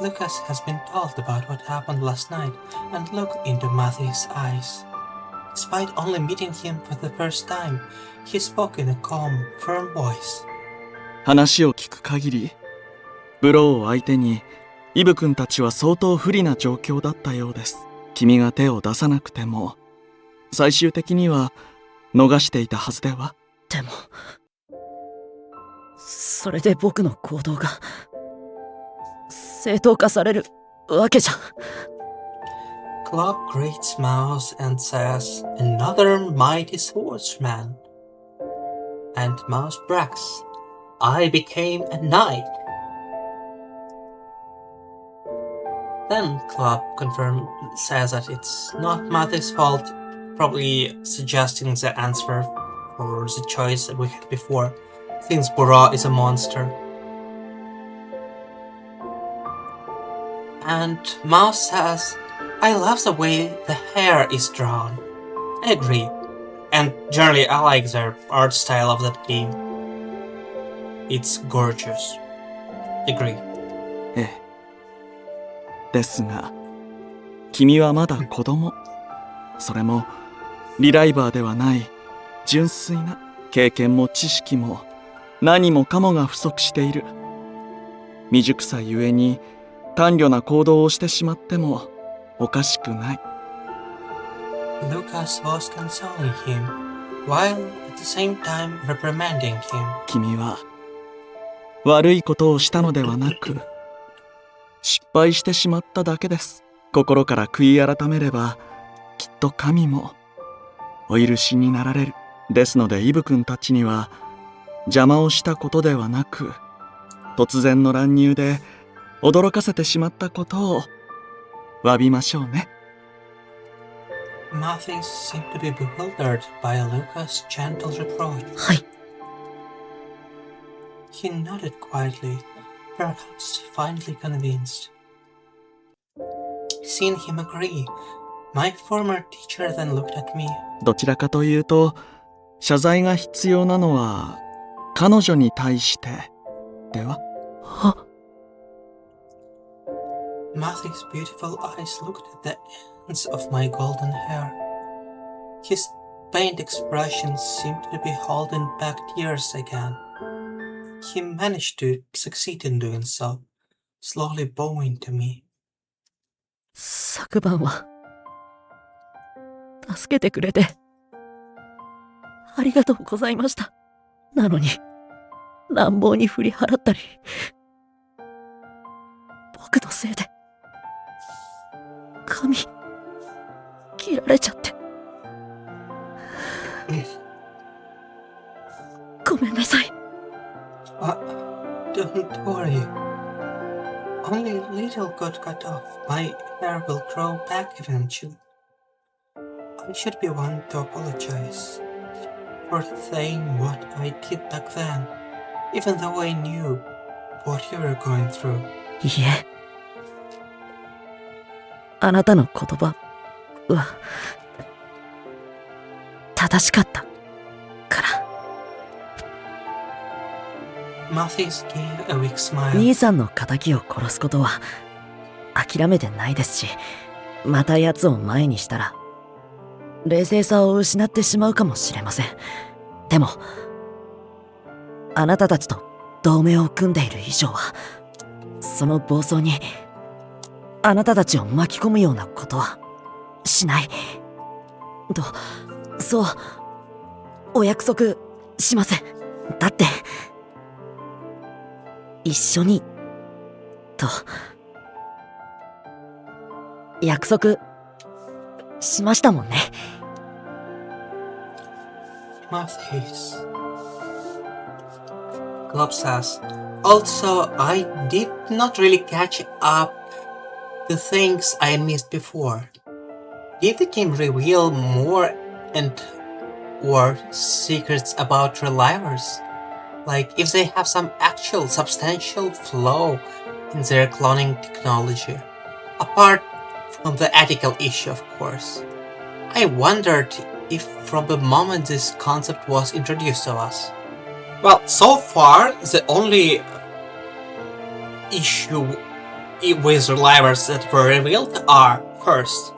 Lucas has been told about what happened last night and looked into Matthew's eyes. Despite only meeting him for the first time, he spoke in a calm, firm voice. 話を聞く限り、ブローを相手にイブ君たちは相当不利な状況だったようです。君が手を出さなくても、最終的には逃していたはずでは。でも、それで僕の行動が正当化されるわけじゃ。Club greets Mouse and says, "Another mighty swordsman." And Mouse brags, "I became a knight." Then Club says that it's not Matthew's fault, probably suggesting the answer for the choice that we had before. Thinks Bora is a monster. And Mouse says, "I love the way the hair is drawn." I agree. And generally I like the art style of that game. It's gorgeous. Agree. ええ。ですが、君はまだ子供。それもリライバーではない純粋な経験も知識も何もかもが不足している。未熟さゆえに単慮な行動をしてしまってもおかしくない。Lucas was consoling him, while at the same time reprimanding him. 君は悪いことをしたのではなく、失敗してしまっただけです。心から悔い改めれば、きっと神もお許しになられる。ですのでイブ君たちには邪魔をしたことではなく、突然の乱入で驚かせてしまったことを詫びましょうね。Mathis seemed to be bewildered by Lucas' gentle reproach. はい。He nodded quietly, perhaps finally convinced. Seeing him agree, my former teacher then looked at me. どちらかというと、謝罪が必要なのは彼女に対してでは？は？ Matthew's beautiful eyes looked at the ends of my golden hair. His pained expression seemed to be holding back tears again. He managed to succeed in doing so, slowly bowing to me. 昨晩は助けてくれてありがとうございました。なのに乱暴に振り払ったり、僕のせいで神、気切られちゃって。ごめんなさい。Don't worry. Only a little got cut off. My hair will grow back eventually. I should be one to apologize for saying what I did back then, even though I knew what you were going through. いいえ。あなたの言葉は正しかったから。Mathis gave a weak smile. 兄さんの仇を殺すことは諦めてないですし、また奴を前にしたら冷静さを失ってしまうかもしれません。でもあなたたちと同盟を組んでいる以上は、その暴走にあなたたちを巻き込むようなことはしないと、そうお約束します。だって一緒にと約束しましたもんね。Mathis. Glob says, also, I did not really catch up to things I missed before. Did the game reveal more and or secrets about Relivers? Like, if they have some actual substantial flaw in their cloning technology. Apart from the ethical issue, of course. I wondered if from the moment this concept was introduced to us. Well, so far, the only issue with Relivers that were revealed are, first,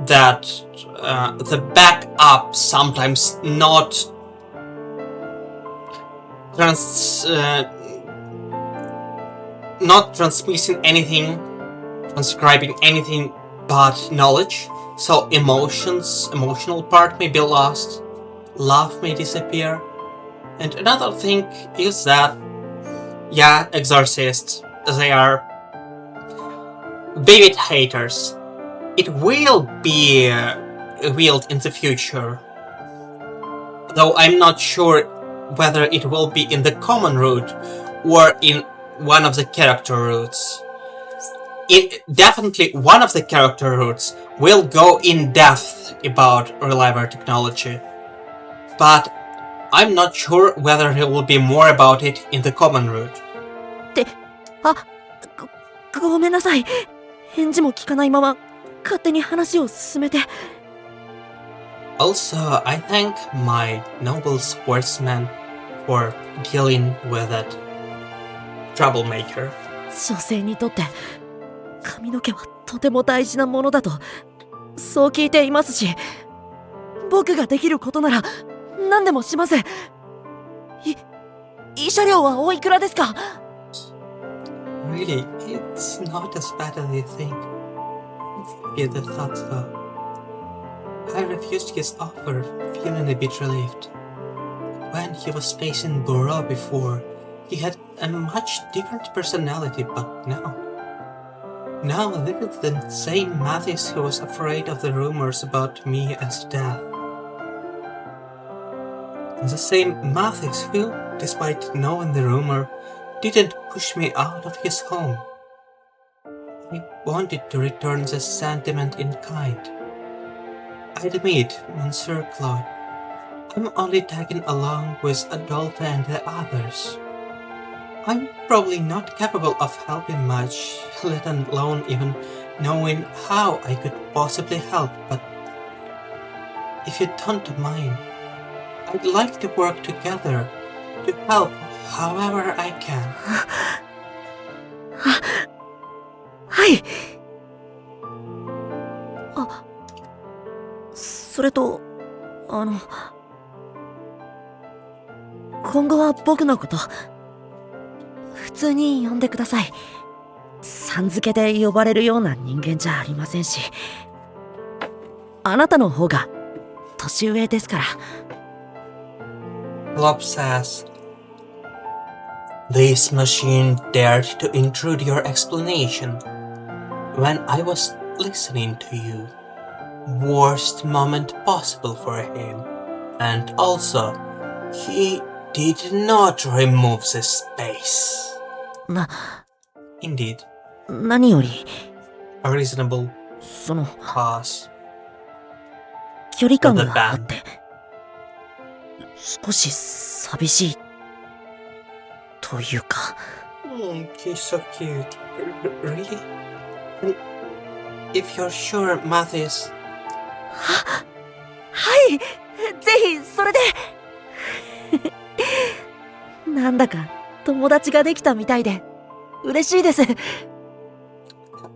that the backup sometimes not transmitting anything, transcribing anything but knowledge. So emotional part may be lost, love may disappear. And another thing is that, yeah, exorcists, they are vivid haters. It will be revealed in the future, though I'm not sure whether it will be in the common route or in one of the character routes. Definitely one of the character routes will go in depth about Reliver technology, but I'm not sure whether there will be more about it in the common route. ごめんなさい。返事も聞かないまま勝手に話を進めて。Also, I thank my noble sportsman for dealing with that troublemaker. 女性にとって髪の毛はとても大事なものだとそう聞いていますし、僕ができることなら何でもします。慰謝料はおいくらですか？ Really, it's not as bad as you think. Peter thought so. I refused his offer, feeling a bit relieved. When he was facing Burrow before, he had a much different personality, but now this is the same Mathis who was afraid of the rumors about me as death. The same Mathis who, despite knowing the rumor, didn't push me out of his home. I wanted to return the sentiment in kind. I admit, Monsieur Claude, I'm only tagging along with Adolphe and the others. I'm probably not capable of helping much, let alone even knowing how I could possibly help, but if you don't mind, I'd like to work together to help however I can. はい。それと今後は僕のこと普通に呼んでください。さん付けで呼ばれるような人間じゃありませんし、あなたの方が年上ですから。Glob says, this machine dared to intrude your explanation when I was listening to you. worst moment possible for him. And also, he did not remove the space. Indeed, 何より a reasonable その cause 距離 for 感 the があっ ban. て少し寂しいというか He's so cute. Really? If you're sure, Mathis. はいぜひそれでなんだか友達ができたみたいで嬉しいです The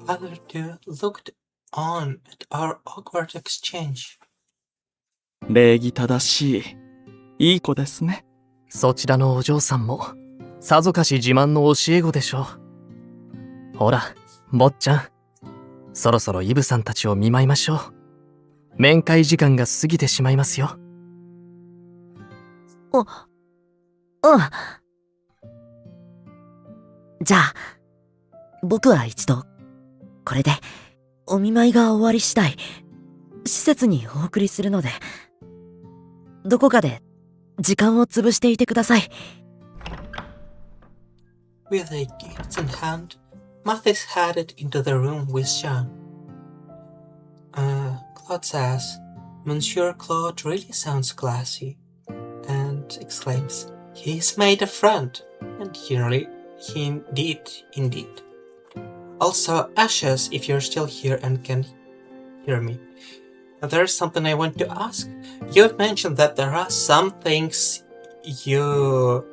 other two looked on at our awkward exchange. 礼儀正しいいい子ですね。そちらのお嬢さんもさぞかし自慢の教え子でしょう。ほら坊ちゃん、そろそろイブさんたちを見舞いましょう。面会時間が過ぎてしまいますよ。うんじゃあ僕は一度これでお見舞いが終わり次第施設にお送りするのでどこかで時間を潰していてください With a gift in hand, Mathis headed into the room with Jean. Claude says, Monsieur Claude really sounds classy, and exclaims, he's made a friend, and he indeed. Also, Ashes, if you're still here and can hear me. There's something I want to ask. You've mentioned that there are some things you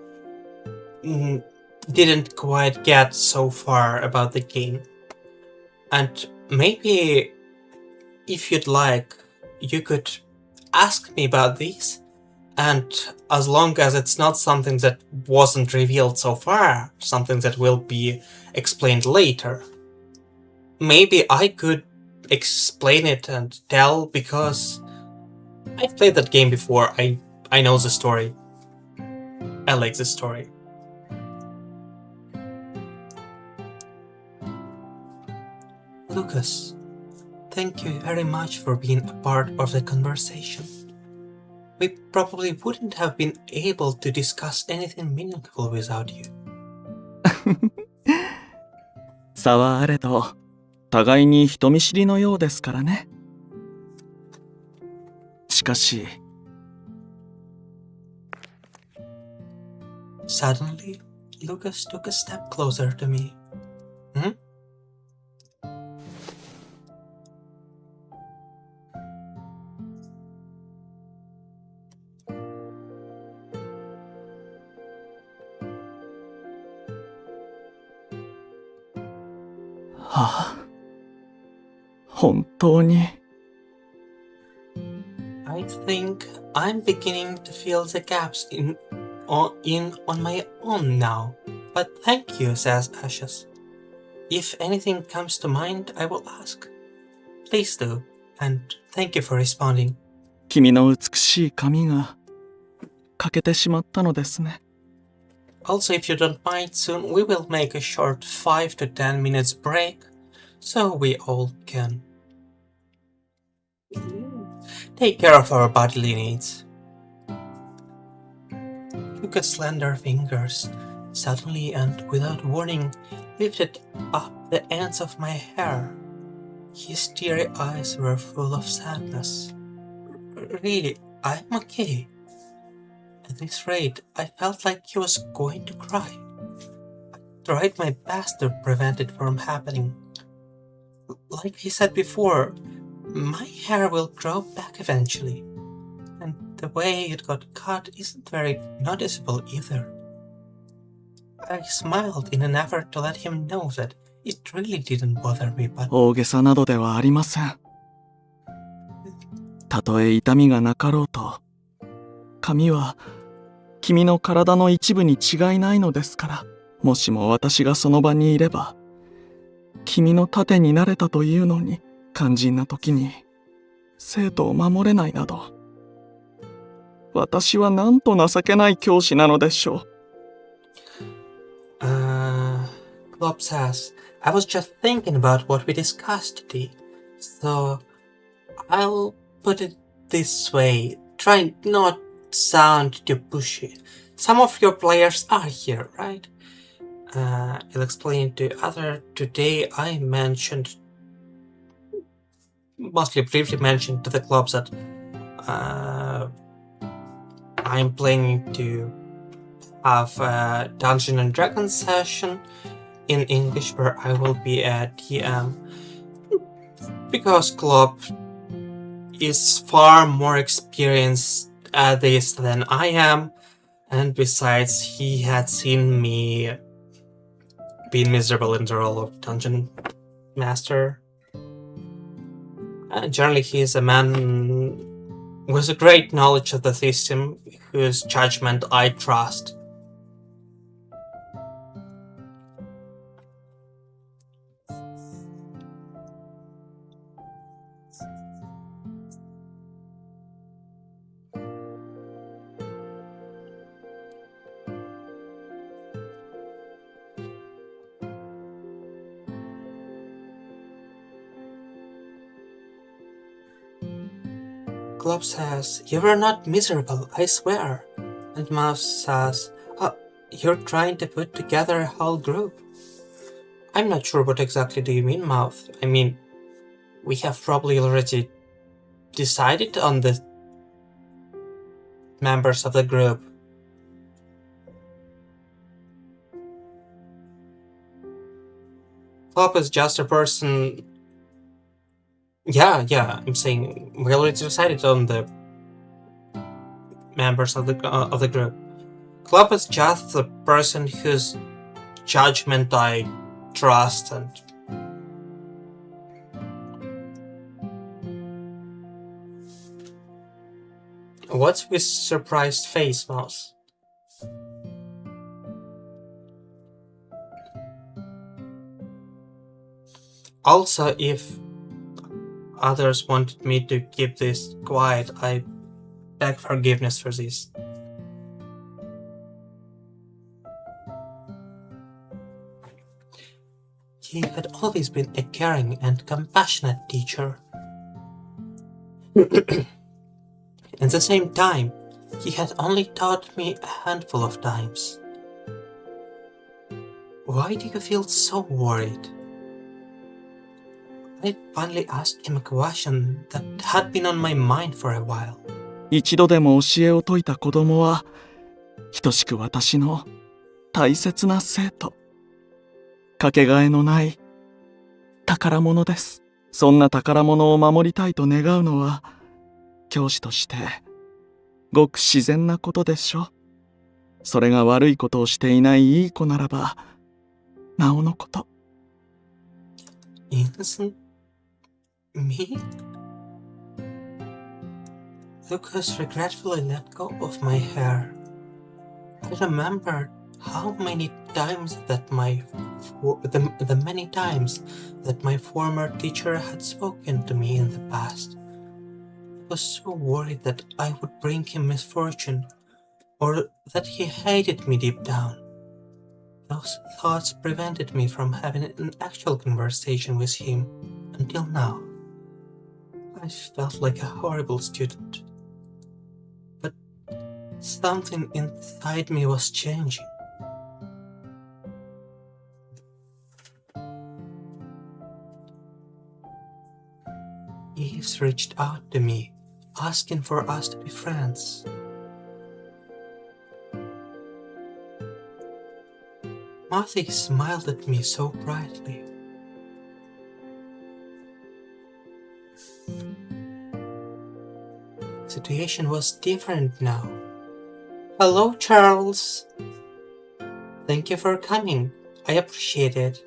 didn't quite get so far about the game. And maybe, if you'd like, you could ask me about these. And as long as it's not something that wasn't revealed so far, something that will be explained later, maybe I could explain it and tell, because I've played that game before. I know the story. I like the story. Lucas, thank you very much for being a part of the conversation. We probably wouldn't have been able to discuss anything meaningful without you. 差はあれど、互いに人見知りのようですからね。しかし、Suddenly, Lucas took a step closer to me. Hmm? I think I'm beginning to feel the gaps in on my own now. But thank you, says Ashes. If anything comes to mind, I will ask. Please do, and thank you for responding. 君の美しい髪が欠けてしまったのですね。Also, if you don't mind, soon we will make a short 5 to 10 minutes break, so we all can take care of our bodily needs. Lucas' slender fingers suddenly and without warning lifted up the ends of my hair. His teary eyes were full of sadness. Really, I'm okay. At this rate, I felt like he was going to cry. I tried my best to prevent it from happening. Like he said before, my hair will grow back eventually, and the way it got cut isn't very noticeable either. I smiled in an effort to let him know that it really didn't bother me, but 大げさなどではありません。たとえ痛みがなかろうと、髪は君の体の一部に違いないのですから、もしも私がその場にいれば、君の盾になれたというのに、肝心な時に生徒を守れないなど、私はなんと情けない教師なのでしょう。Klopp says, I was just thinking about what we discussed today. So, I'll put it this way. Try not sound too pushy. Some of your players are here, right? I'll explain to other. Today I mentioned, mostly briefly mentioned to the clubs that I'm planning to have a Dungeon and Dragons session in English where I will be a DM. Because Club is far more experienced at this than I am, and besides, he had seen me being miserable in the role of Dungeon Master. Generally, he is a man with a great knowledge of the system, whose judgment I trust. Club says, "You were not miserable, I swear." And Mouse says, "Oh, you're trying to put together a whole group." I'm not sure what exactly do you mean, Mouth. I mean, we have probably already decided on the members of the group. Club is just a person. Yeah, I'm saying we already decided on the members of the group. Club is just the person whose judgment I trust, and what's with surprised face, Mouse? Also, if others wanted me to keep this quiet, I beg forgiveness for this. He had always been a caring and compassionate teacher. At the same time, he had only taught me a handful of times. Why do you feel so worried? I finally asked him a question that had been on my mind for a while. 一度でも教えを説いた子供は等しく私の大切な生徒。かけがえのない宝物です。そんな宝物を守りたいと願うのは教師としてごく自然なことでしょ。それが悪いことをしていないいい子ならばなおのこと。Innocent? Me? Lucas regretfully let go of my hair. I remembered how many times that the many times that my former teacher had spoken to me in the past. I was so worried that I would bring him misfortune, or that he hated me deep down. Those thoughts prevented me from having an actual conversation with him until now. I felt like a horrible student. But something inside me was changing. Eves reached out to me, asking for us to be friends. Marthy smiled at me so brightly. The situation was different now. Hello, Charles. Thank you for coming. I appreciate it.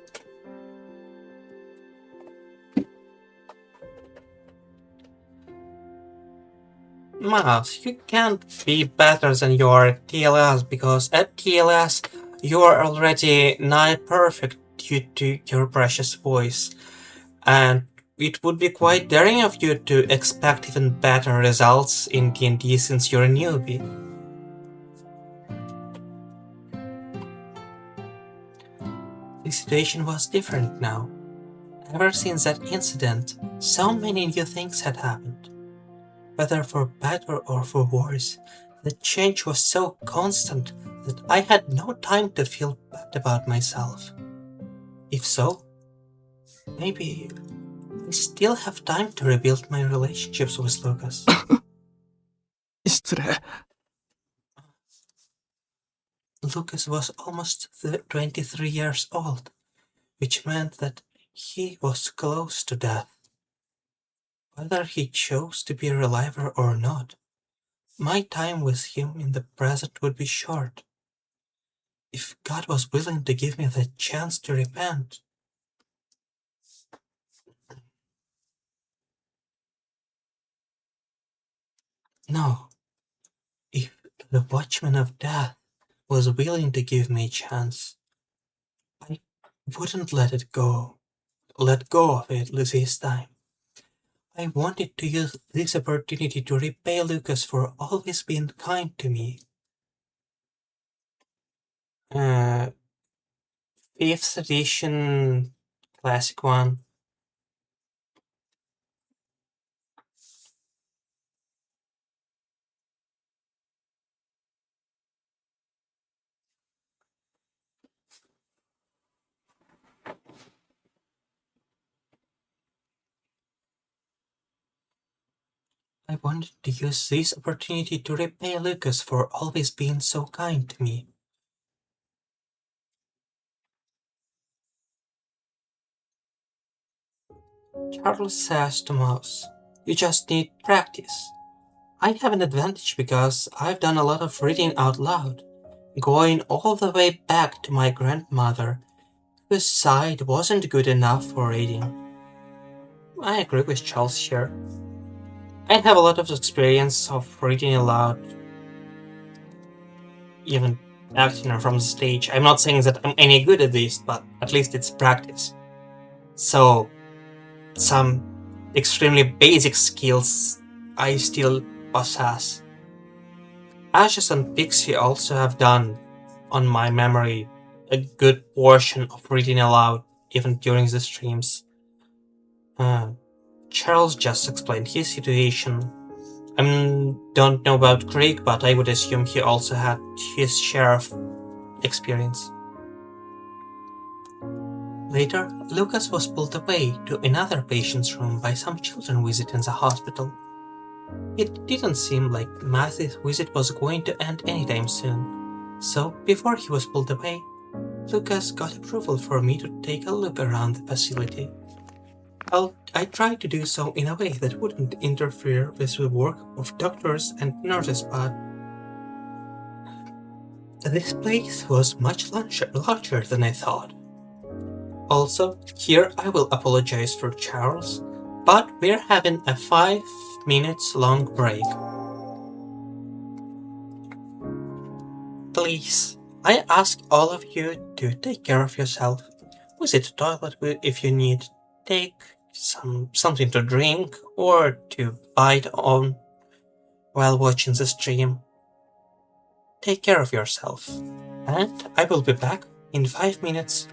Mouse, you can't be better than your TLS, because at TLS you are already nigh perfect due to your precious voice, and it would be quite daring of you to expect even better results in D&D since you're a newbie. The situation was different now, Ever since that incident, so many new things had happened. Whether for better or for worse, the change was so constant that I had no time to feel bad about myself. If so, maybe I still have time to rebuild my relationships with Lucas. 失礼。Lucas was almost 23 years old, which meant that he was close to death. Whether he chose to be alive or not, my time with him in the present would be short. If God was willing to give me the chance to repent. No, if the Watchman of Death was willing to give me a chance, I wouldn't let go of it this time. I wanted to use this opportunity to repay Lucas for always being kind to me. 5th edition classic one. I wanted to use this opportunity to repay Lucas for always being so kind to me. Charles says to Mouse, "You just need practice." I have an advantage because I've done a lot of reading out loud, going all the way back to my grandmother, whose side wasn't good enough for reading. I agree with Charles here. I have a lot of experience of reading aloud, even acting from the stage. I'm not saying that I'm any good at this, but at least it's practice. So, some extremely basic skills I still possess. Ashes and Pixie also have done, on my memory, a good portion of reading aloud, even during the streams. Charles just explained his situation. I don't know about Craig, but I would assume he also had his share of experience. Later, Lucas was pulled away to another patient's room by some children visiting the hospital. It didn't seem like Matthew's visit was going to end anytime soon, so before he was pulled away, Lucas got approval for me to take a look around the facility. I tried to do so in a way that wouldn't interfere with the work of doctors and nurses, but this place was much larger than I thought. Also, here I will apologize for Charles, but we're having a 5 minutes long break. Please, I ask all of you to take care of yourself. Visit the toilet if you need. Take something to drink or to bite on while watching the stream. Take care of yourself. And I will be back in 5 minutes.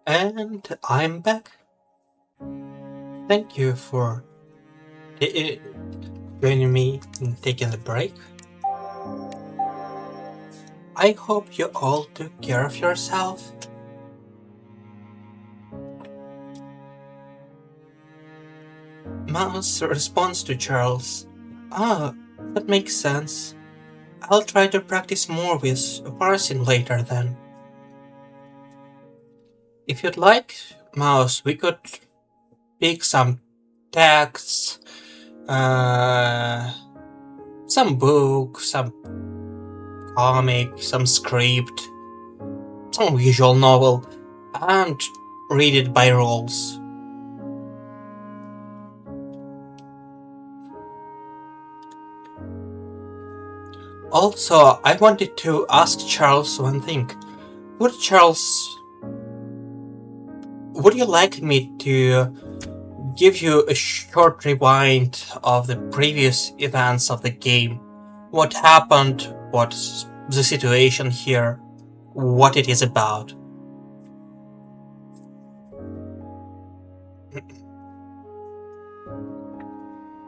And I'm back. Thank you for joining me in taking the break. I hope you all took care of yourself. Mouse responds to Charles. Ah, that makes sense. I'll try to practice more with parsing later then. If you'd like, Mouse, we could pick some texts, some book, some comic, some script, some visual novel, and read it by rules. Also, I wanted to ask Charles one thing. Would you like me to give you a short rewind of the previous events of the game? What happened, what's the situation here, what it is about?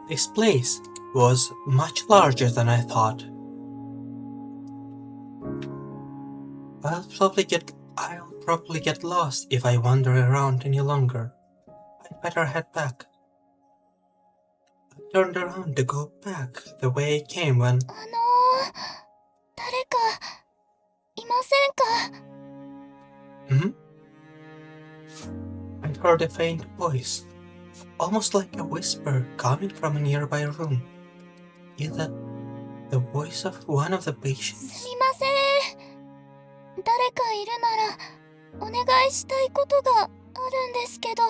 This place was much larger than I thought. I'll probably get lost if I wander around any longer. I'd better head back. I turned around to go back the way I came when... 誰かいませんか? I heard a faint voice, almost like a whisper coming from a nearby room. Is that the voice of one of the patients? すみません。誰かいるならお願いしたいことがあるんですけど。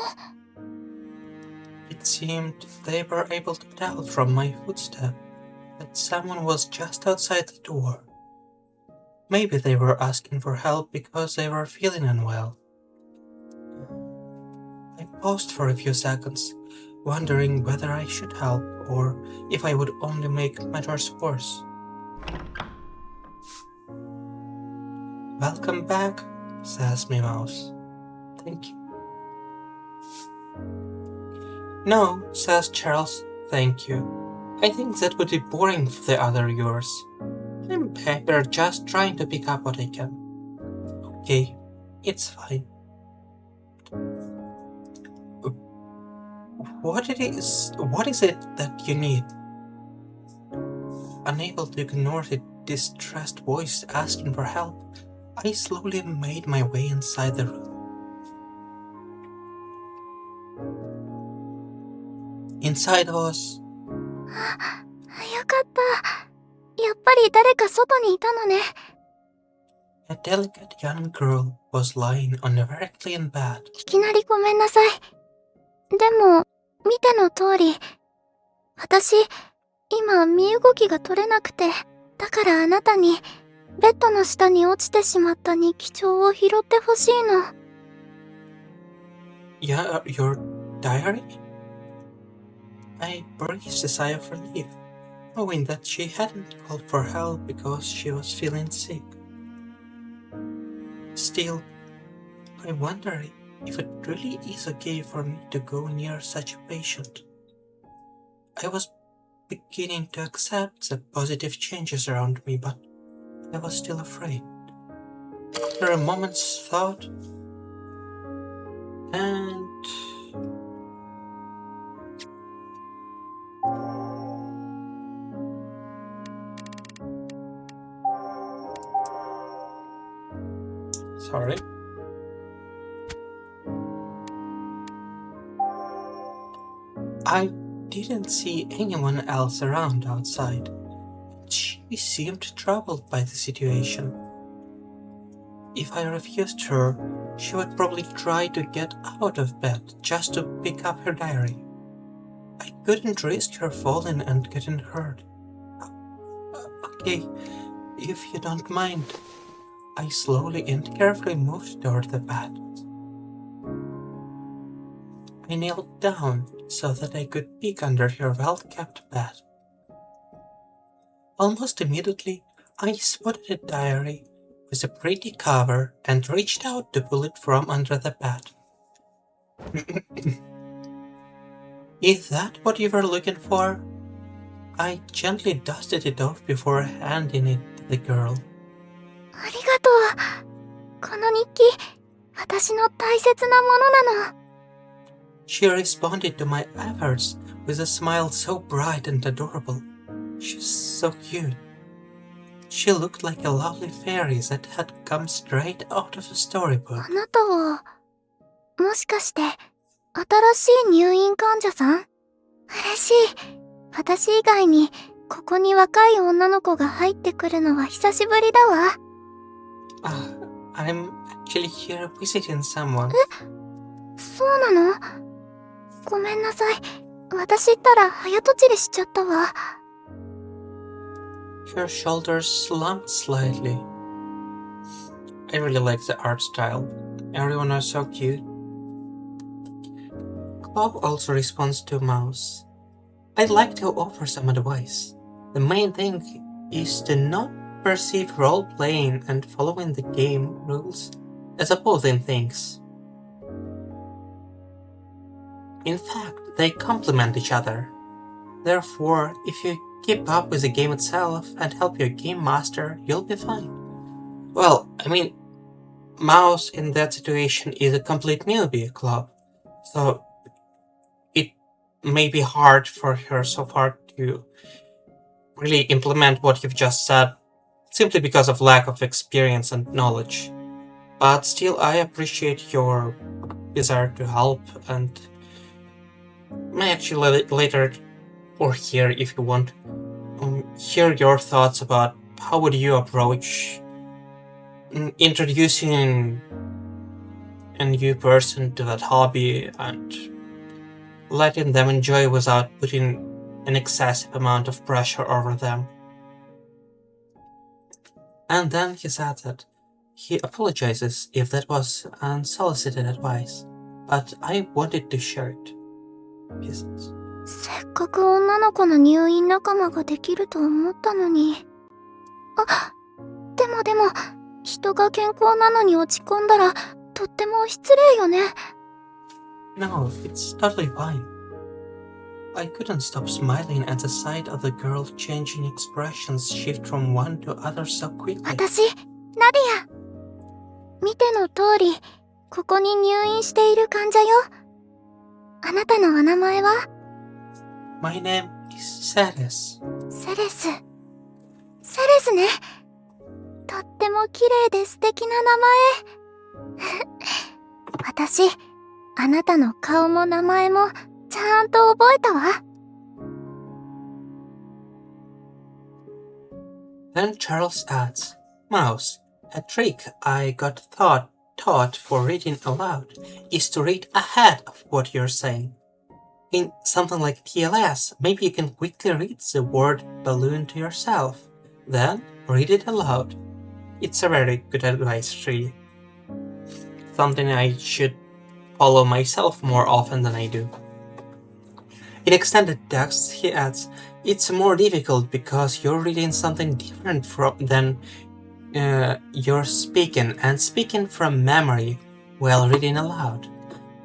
It seemed they were able to tell from my footstep that someone was just outside the door. Maybe they were asking for help because they were feeling unwell. I paused for a few seconds, wondering whether I should help or if I would only make matters worse. Welcome back, says my mouse. Thank you. No, says Charles, thank you. I think that would be boring for the other viewers. I'm here just trying to pick up what I can. Okay, it's fine. What is it that you need? Unable to ignore the distressed voice asking for help, I slowly made my way inside the room. Inside was... よかった。やっぱり誰か外にいたのね。A delicate young girl was lying on a very clean bed. いきなりごめんなさい。でも、見ての通り、私、今身動きが取れなくて、だからあなたに、ベッドの下に落ちてしまった日記帳を拾ってほしいの。Yeah, your diary? I breathed a sigh of relief, knowing that she hadn't called for help because she was feeling sick. Still, I wonder if it really is okay for me to go near such a patient. I was beginning to accept the positive changes around me, but I was still afraid. After a moment's thought, and... Sorry. I didn't see anyone else around outside. She seemed troubled by the situation. If I refused her, she would probably try to get out of bed just to pick up her diary. I couldn't risk her falling and getting hurt. Okay, if you don't mind. I slowly and carefully moved toward the bed. I knelt down so that I could peek under her well-kept bed. Almost immediately, I spotted a diary with a pretty cover and reached out to pull it from under the bed. Is that what you were looking for? I gently dusted it off before handing it to the girl. ありがとう。この日記、私の大切なものなの。She responded to my efforts with a smile so bright and adorable. She's so cute. She looked like a lovely fairy that had come straight out of a storybook. あなたは、もしかして、新しい入院患者さん？嬉しい。私以外に、ここに若い女の子が入ってくるのは久しぶりだわ。I'm actually here visiting someone. そうなの？ごめんなさい。私ったら早とちりしちゃったわ。Her shoulders slumped slightly. I really like the art style. Everyone is so cute. Bob also responds to Mouse. I'd like to offer some advice. The main thing is to not perceive role-playing and following the game rules as opposing things. In fact, they complement each other. Therefore, if you keep up with the game itself and help your game master, you'll be fine. Well, I mean, Mouse in that situation is a complete newbie club, so it may be hard for her so far to really implement what you've just said, simply because of lack of experience and knowledge. But still, I appreciate your desire to help, and may actually later, or here if you want, hear your thoughts about how would you approach introducing a new person to that hobby and letting them enjoy without putting an excessive amount of pressure over them. And then he said that he apologizes if that was unsolicited advice, but I wanted to share it. He says. せっかく女の子の入院仲間ができると思ったのに。でも、人が健康なのに落ち込んだら、とっても失礼よね。No, it's totally fine. I couldn't stop smiling at the sight of the girl changing expressions shift from one to other so quickly. 私、ナディア。見ての通り、ここに入院している患者よ。あなたのお名前は？ My name is Ceres. セレス。セレスね。とっても綺麗で素敵な名前。私、あなたの顔も名前もちゃんと覚えたわ。Then Charles adds, Mouse, a trick I got taught for reading aloud is to read ahead of what you're saying. In something like TLS, maybe you can quickly read the word balloon to yourself, then read it aloud. It's a very good advice, really. Something I should follow myself more often than I do. In extended texts, he adds, it's more difficult because you're reading something different than you're speaking, and speaking from memory while reading aloud.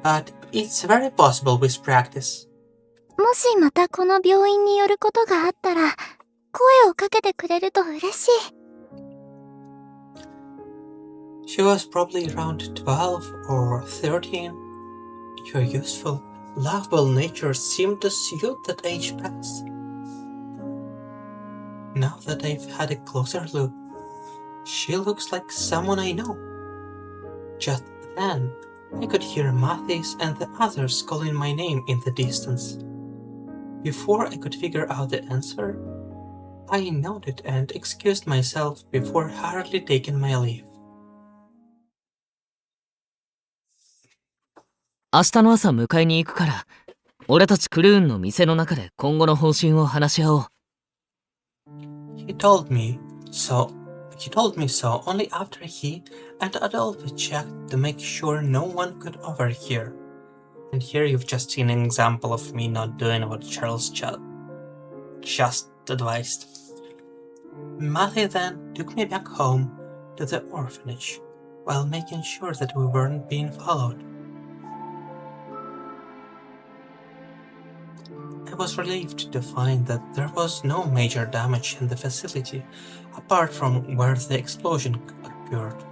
But it's very possible with practice. もしまたこの病院に寄ることがあったら、声をかけてくれると嬉しい。She was probably around 12 or 13. Your useful, lovable nature seemed to suit that age pass. Now that I've had a closer look, she looks like someone I know. Just then, I could hear Mathis and the others calling my name in the distance. Before I could figure out the answer, I nodded and excused myself before hurriedly taking my leave. 明日の朝迎えに行くから、俺たちクルーンの店の中で今後の方針を話し合おう。He told me, so he told me so only after he and Adolphe checked to make sure no one could overhear. And here you've just seen an example of me not doing what Charles just advised. Matthew then took me back home to the orphanage, while making sure that we weren't being followed. I was relieved to find that there was no major damage in the facility, apart from where the explosion occurred.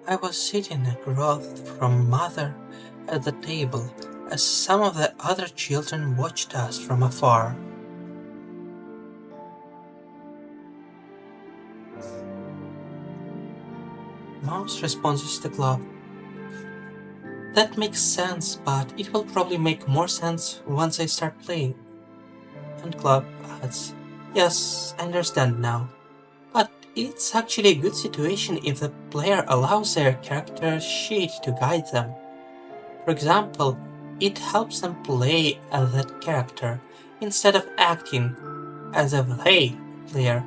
I was sitting across from Mother at the table as some of the other children watched us from afar. Mouse responses to Club. That makes sense, but it will probably make more sense once I start playing. And Club adds, yes, I understand now. But it's actually a good situation if the player allows their character sheet to guide them. For example, it helps them play as that character instead of acting as if they, player,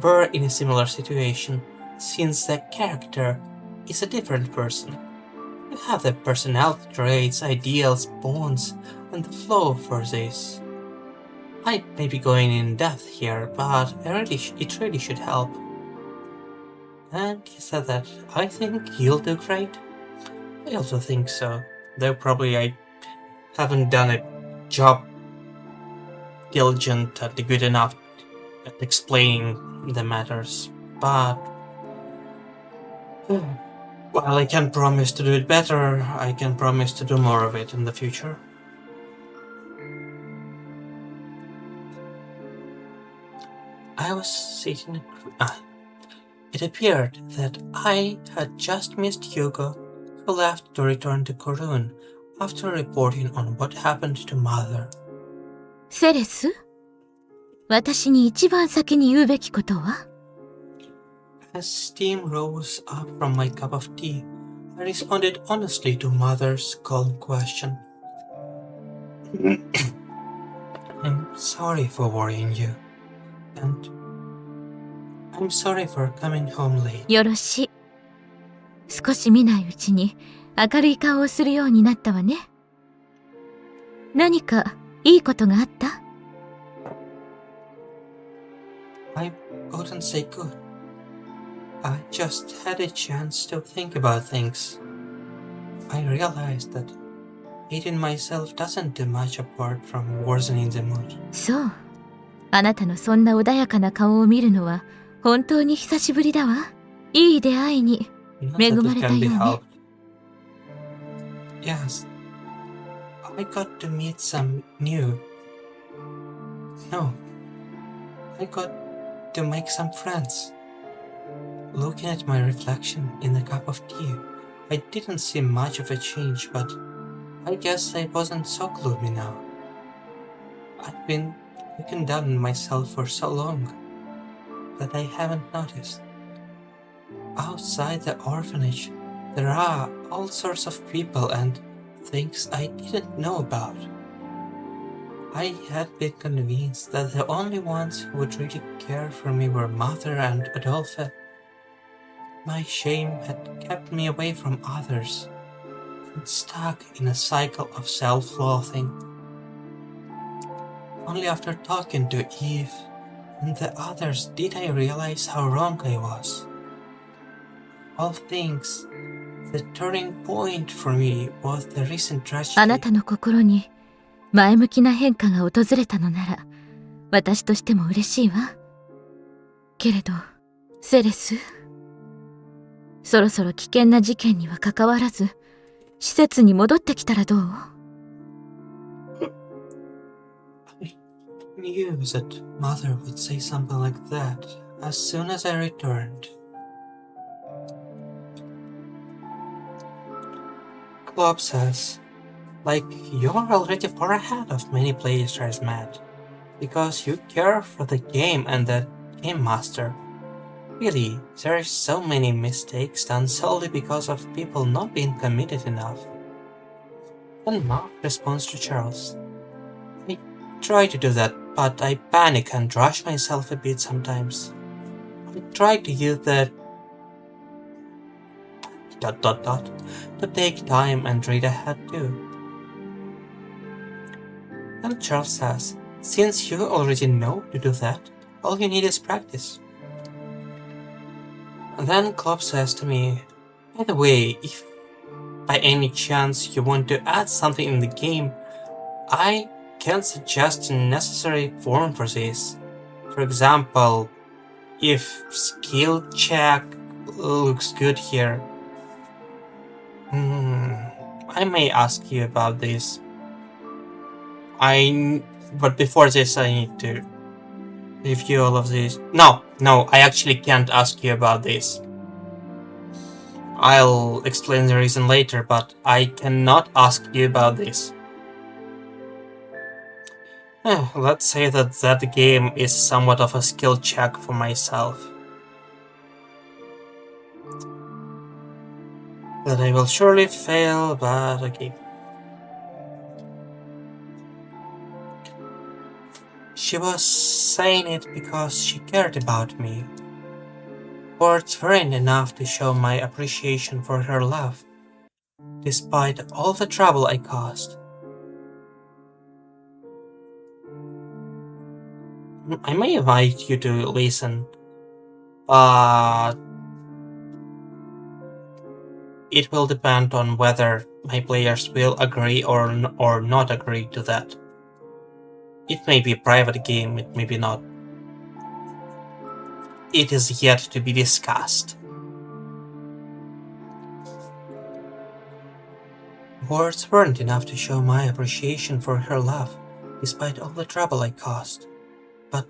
were in a similar situation, since the character is a different person. You have the personality traits, ideals, bonds, and the flow for this. I may be going in depth here, but it really should help. And he said that, I think you'll do great. I also think so, though probably I haven't done a job diligent and good enough at explaining the matters, but while I can promise to do it better, I can promise to do more of it in the future. I was sitting. It appeared that I had just missed Hugo, who left to return to Korun after reporting on what happened to Mother. セレス？私に一番先に言うべきことは？ As steam rose up from my cup of tea, I responded honestly to Mother's calm question. I'm sorry for worrying you, and I'm sorry for coming home late. よろしい。少し見ないうちに明るい顔をするようになったわね。何かいいことがあった？ I wouldn't say good. I just had a chance to think about things. I realized that hating myself doesn't do much apart from worsening the mood. そう。あなたのそんな穏やかな顔を見るのは本当に久しぶりだわ。いい出会いに恵まれたようね。Yes, I got to meet some new. No, I got to make some friends. Looking at my reflection in the cup of tea, I didn't see much of a change, but I guess I wasn't so gloomy now. I've been looking down on myself for so long that I haven't noticed. Outside the orphanage, there are all sorts of people and things I didn't know about. I had been convinced that the only ones who would really care for me were Mother and Adolphe. My shame had kept me away from others and stuck in a cycle of self-loathing. Only after talking to Eve and the others did I realize how wrong I was. All things, the turning point for me was the recent tragedy. あなたの心に前向きな変化が訪れたのなら私としても嬉しいわ。けれど、セレス、そろそろ危険な事件には関わらず施設に戻ってきたらどう？ I knew that Mother would say something like that as soon as I returned. Club says, like you're already far ahead of many players, Matt, because you care for the game and the game master. Really, there are so many mistakes done solely because of people not being committed enough. And Mark responds to Charles, I try to do that, but I panic and rush myself a bit sometimes. I try to use the ... to take time and read ahead too. And Charles says, since you already know to do that, all you need is practice. And then Klopp says to me, by the way, if by any chance you want to add something in the game, I can suggest a necessary form for this. For example, if skill check looks good here, I may ask you about this. But before this I need to review all of this. No, I actually can't ask you about this. I'll explain the reason later, but I cannot ask you about this. Let's say that game is somewhat of a skill check for myself. That I will surely fail, but okay. She was saying it because she cared about me. Words weren't enough to show my appreciation for her love, despite all the trouble I caused. I may invite you to listen, but it will depend on whether my players will agree or not agree to that. It may be a private game, it may be not. It is yet to be discussed. Words weren't enough to show my appreciation for her love, despite all the trouble I caused. But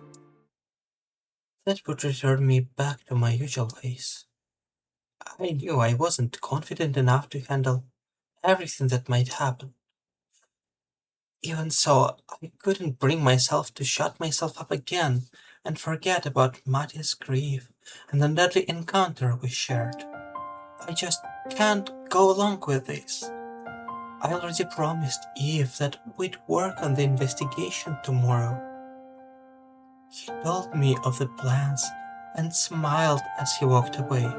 that would return me back to my usual ways. I knew I wasn't confident enough to handle everything that might happen. Even so, I couldn't bring myself to shut myself up again and forget about Matty's grief and the deadly encounter we shared. I just can't go along with this. I already promised Eve that we'd work on the investigation tomorrow. He told me of the plans and smiled as he walked away.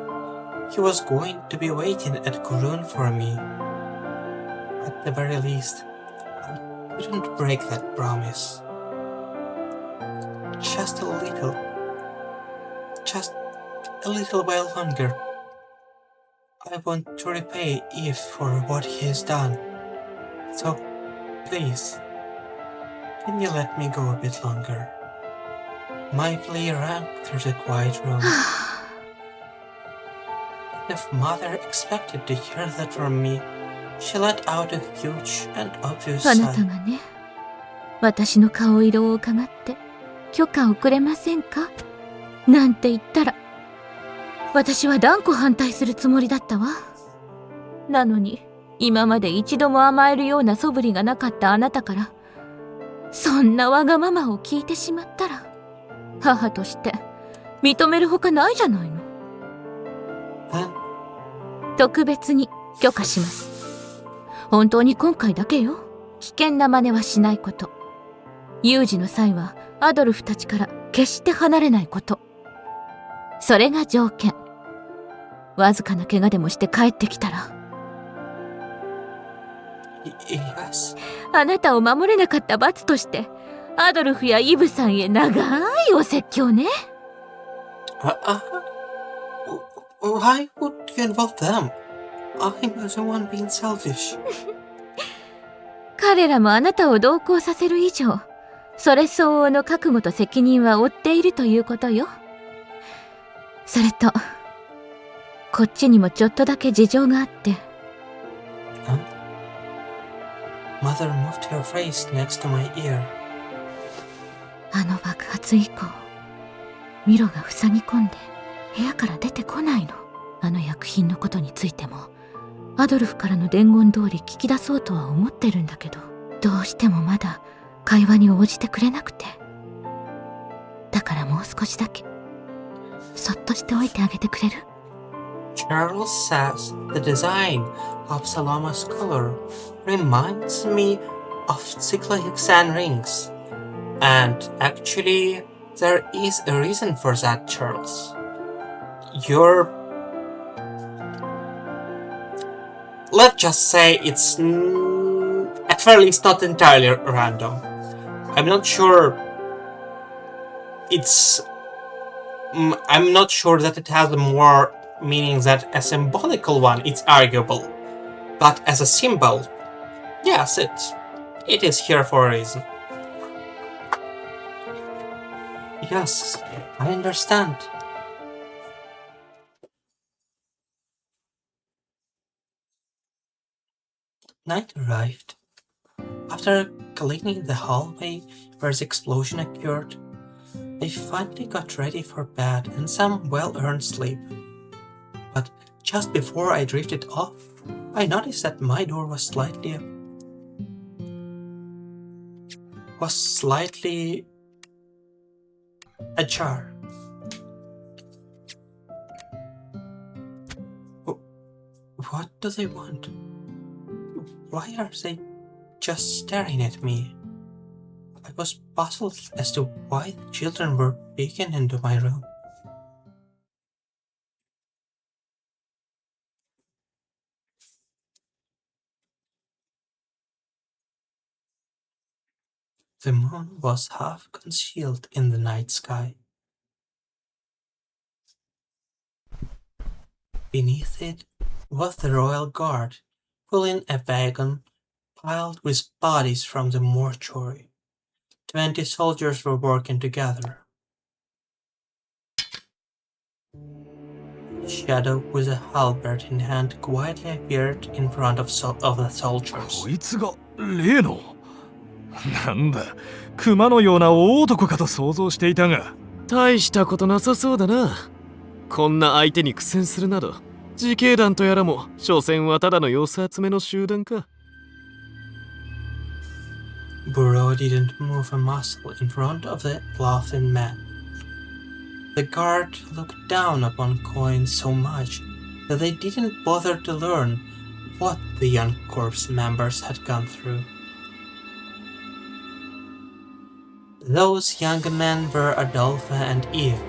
He was going to be waiting at Gurun for me. At the very least, I couldn't break that promise. Just a little while longer. I want to repay Eve for what he has done. So, please, can you let me go a bit longer? My plea rang through the quiet room. If Mother expected to hear that from me, she let out a huge and obvious あなた sigh. がね、私の顔色を伺って許可をくれませんかなんて言ったら、私は断固反対するつもりだったわ。なのに、今まで一度も甘えるような素振りがなかったあなたから、そんなわがままを聞いてしまったら、母として認めるほかないじゃないの。特別に許可します。本当に今回だけよ。危険な真似はしないこと。有事の際はアドルフたちから決して離れないこと。それが条件。わずかな怪我でもして帰ってきたら。Yes. あなたを守れなかった罰として、アドルフやイブさんへ長いお説教ね。Why would you involve them? I'm the one being selfish. 彼らもあなたを同行させる以上、それ相応の覚悟と責任は負っているということよ。それと、こっちにもちょっとだけ事情があって。Mother moved her face next to my ear. あの爆発以降、ミロが塞ぎ込んで部屋から出てこないの。あの薬品のことについても、アドルフからの伝言通り聞き出そうとは思ってるんだけど、どうしてもまだ会話に応じてくれなくて。だからもう少しだけ、そっとしておいてあげてくれる？ Charles says the design of Saloma's collar reminds me of cyclohexane rings, And actually, there is a reason for that, Charles. You're... Let's just say it's... at very least not entirely random. I'm not sure... I'm not sure that it has more meaning than a symbolical one. It's arguable. But as a symbol, yes, it is here for a reason. Yes, I understand. Night arrived. After cleaning the hallway where the explosion occurred, I finally got ready for bed and some well-earned sleep. But just before I drifted off, I noticed that my door was slightly ajar. What do they want? Why are they just staring at me? I was puzzled as to why the children were peeking into my room. The moon was half concealed in the night sky. Beneath it was the royal guard, pulling a wagon piled with bodies from the mortuary. 20 soldiers were working together. A shadow with a halberd in hand quietly appeared in front of the soldiers. こいつが例のなんだ熊のような大男かと想像していたが大したことなさそうだな。こんな相手に苦戦するなど自警団とやらも所詮はただの様子集めの集団か。Burrow didn't move a muscle in front of the laughing man. The guard looked down upon coins so much that they didn't bother to learn what the young corps members had gone through. Those young men were Adolphe and Eve,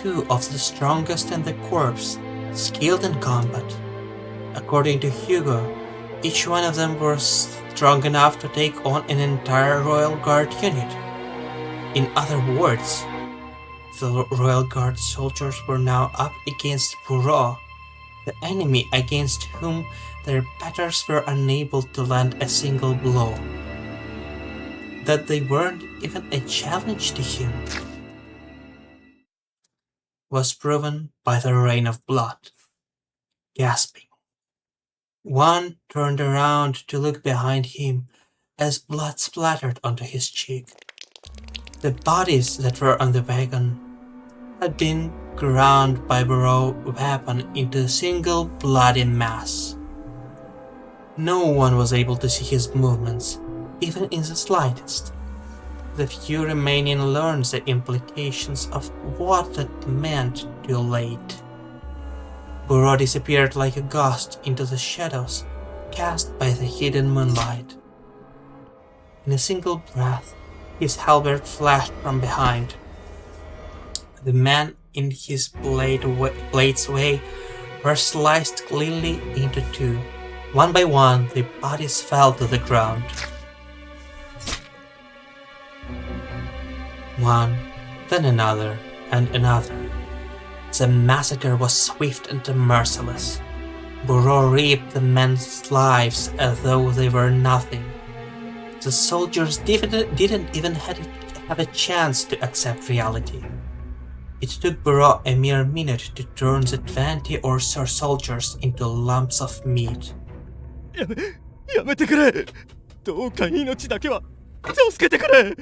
two of the strongest in the corps, skilled in combat. According to Hugo, each one of them was strong enough to take on an entire Royal Guard unit. In other words, the Royal Guard soldiers were now up against Burrow, the enemy against whom their betters were unable to land a single blow. That they weren't even a challenge to him was proven by the rain of blood. Gasping, one turned around to look behind him as blood splattered onto his cheek. The bodies that were on the wagon had been ground by Burrow's weapon into a single bloody mass. No one was able to see his movements, even in the slightest. The few remaining learned the implications of what that meant too late. Burrow disappeared like a ghost into the shadows cast by the hidden moonlight. In a single breath, his halberd flashed from behind. The men in his blade's way were sliced cleanly into two. One by one, the bodies fell to the ground. One, then another, and another. The massacre was swift and merciless. Burrow reaped the men's lives as though they were nothing. The soldiers didn't even have a chance to accept reality. It took Burrow a mere minute to turn the 20 or so soldiers into lumps of meat. やめてくれどうか命だけは助けてくれ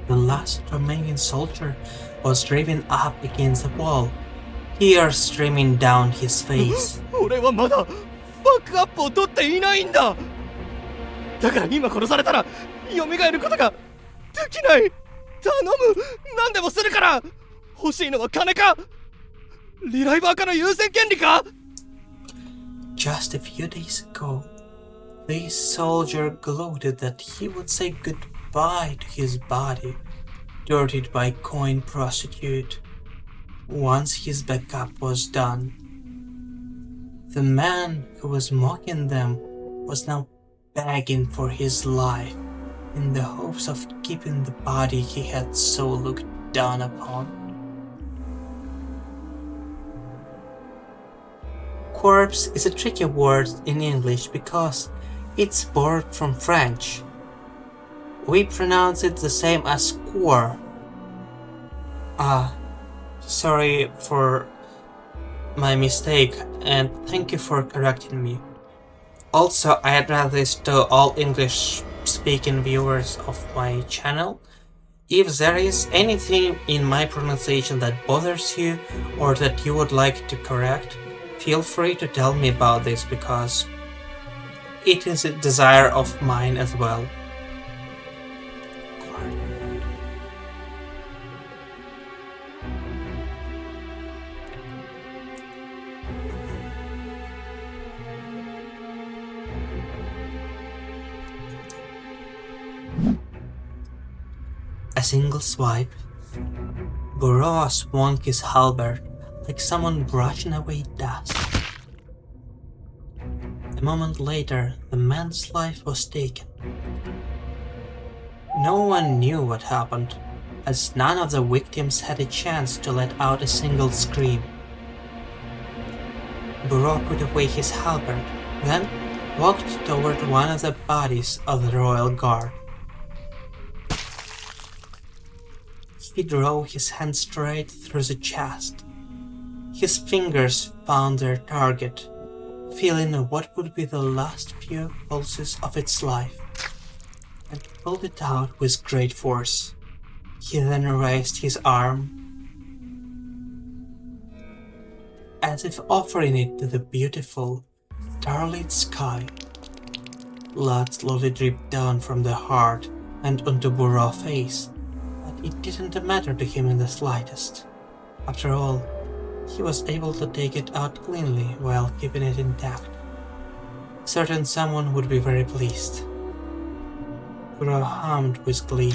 The last remaining soldier was driven up against the wall, tears streaming down his face. 俺はまだバックアップを取っていないんだだから今殺されたら蘇ることができない頼む何でもするから欲しいのは金かリライバー化の優先権利か Just a few days ago, this soldier gloated that he would say goodbye to his body, dirtied by coin prostitute. Once his backup was done, the man who was mocking them was now begging for his life in the hopes of keeping the body he had so looked down upon. Corpse is a tricky word in English because it's borrowed from French. We pronounce it the same as core. Sorry for my mistake and thank you for correcting me. Also, I address this to all English-speaking viewers of my channel. If there is anything in my pronunciation that bothers you or that you would like to correct, feel free to tell me about this because it is a desire of mine as well. A single swipe. Burrough swung his halberd like someone brushing away dust. A moment later, the man's life was taken. No one knew what happened, as none of the victims had a chance to let out a single scream. Burrough put away his halberd, then walked toward one of the bodies of the royal guard. He drove his hand straight through the chest. His fingers found their target, feeling what would be the last few pulses of its life, and pulled it out with great force. He then raised his arm, as if offering it to the beautiful, starlit sky. Blood slowly dripped down from the heart and onto Burrough's face. It didn't matter to him in the slightest. After all, he was able to take it out cleanly while keeping it intact. Certain someone would be very pleased. Burrough hummed with glee.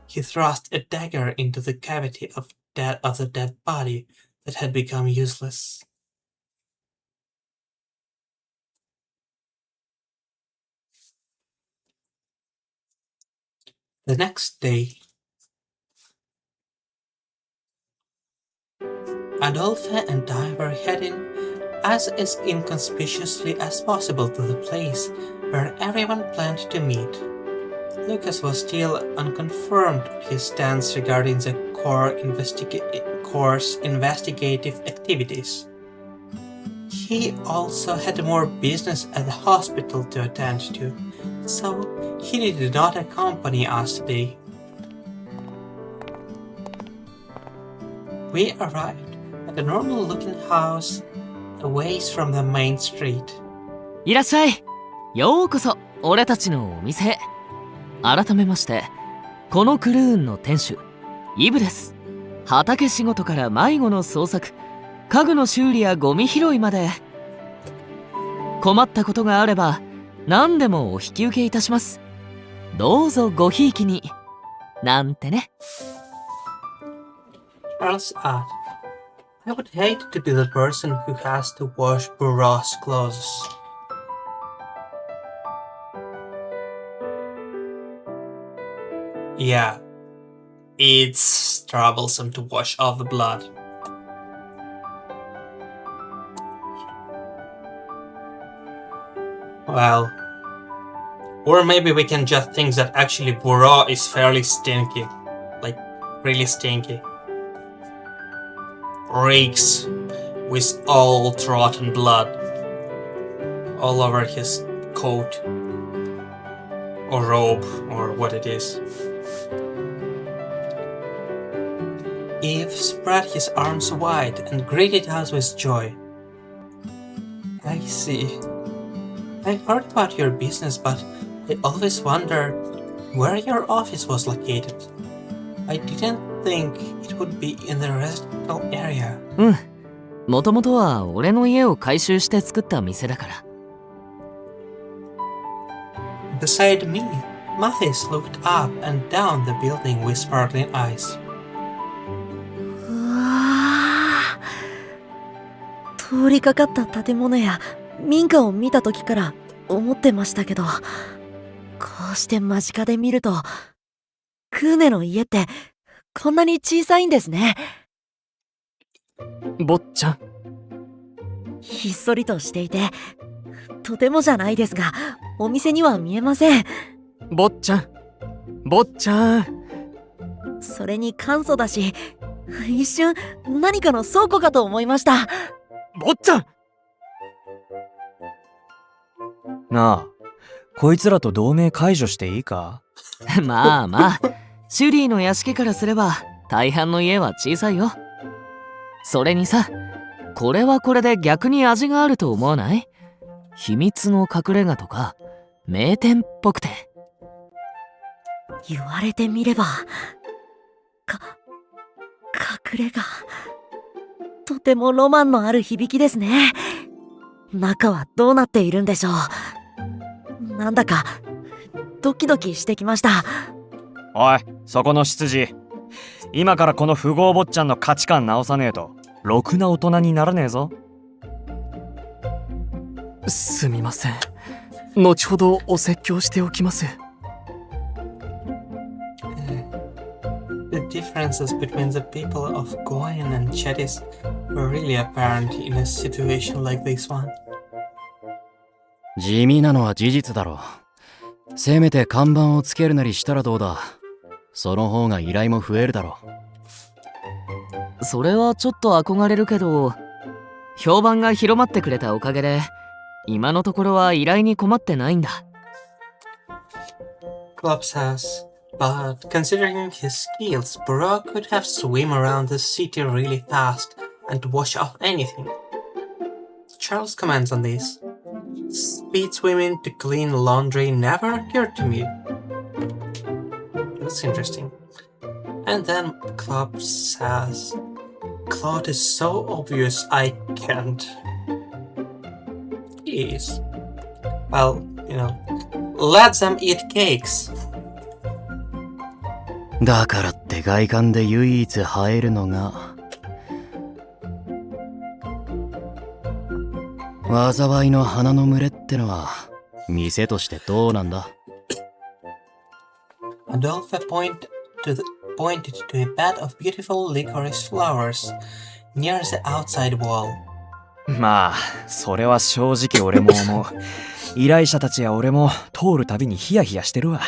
He thrust a dagger into the cavity of the dead body that had become useless. The next day, Adolphe and I were heading as inconspicuously as possible to the place where everyone planned to meet. Lucas was still unconfirmed on his stance regarding the Corps' investigative activities. He also had more business at the hospital to attend to, so he did not accompany us today. We arrived at a normal-looking house a ways from the main street. いらっしゃい。ようこそ俺たちのお店へ。改めまして、このクルーンの店主イブです。畑仕事から迷子の捜索、家具の修理やゴミ拾いまで、困ったことがあれば何でもお引き受けいたします。どうぞごひいきに。なんてね。Charles added, I would hate to be the person who has to wash Burrough's clothes. Yeah, it's troublesome to wash off the blood. Well, or maybe we can just think that actually Burrough is fairly stinky. Like, really stinky. Reeks with old rotten blood all over his coat or robe or what it is. Eve spread his arms wide and greeted us with joy. I see. I heard about your business, but I always wondered where your office was located. I didn't think it would be in the residential area. うん。もともとは俺の家を改修して作った店だから。Beside me, Mathis looked up and down the building with sparkling eyes. うわー、通りかかった建物や民家を見た時から思ってましたけど、こうして間近で見ると、クーネの家ってこんなに小さいんですね。坊ちゃん。ひっそりとしていて、とてもじゃないですが、お店には見えません。坊ちゃん。坊ちゃん。それに簡素だし、一瞬何かの倉庫かと思いました。坊ちゃん。なあ、こいつらと同盟解除していいか？まあまあ、シュリーの屋敷からすれば大半の家は小さいよ。それにさ、これはこれで逆に味があると思わない？秘密の隠れ家とか名店っぽくて。言われてみれば、隠れ家、とてもロマンのある響きですね。中はどうなっているんでしょう。なんだかドキドキしてきました。おい、そこの執事。今からこの富豪坊ちゃんの価値観直さねえと、ろくな大人にならねえぞ。すみません。後ほどお説教しておきます。The differences between the people of Goyen and Chetis were really apparent in a situation like this one. 地味なのは事実だろう。せめて看板をつけるなりしたらどうだ。その方が依頼も増えるだろう。それはちょっと憧れるけど、評判が広まってくれたおかげで今のところは依頼に困ってないんだ。Club says, but considering his skills, Brock could have swim around the city really fast and wash off anything. Charles comments on this. Speed swimming to clean laundry never occurred to me. That's interesting. And then Club says, Claude is so obvious I can't. He is. Well, you know, let them eat cakes. だからって外観で唯一映えるのが災いの花の群れってのは店としてどうなんだ？ Adolphe pointed to a bed of beautiful licorice flowers near the outside wall. まあ、それは正直俺も思う。依頼者たちや俺も通るたびにヒヤヒヤしてるわ。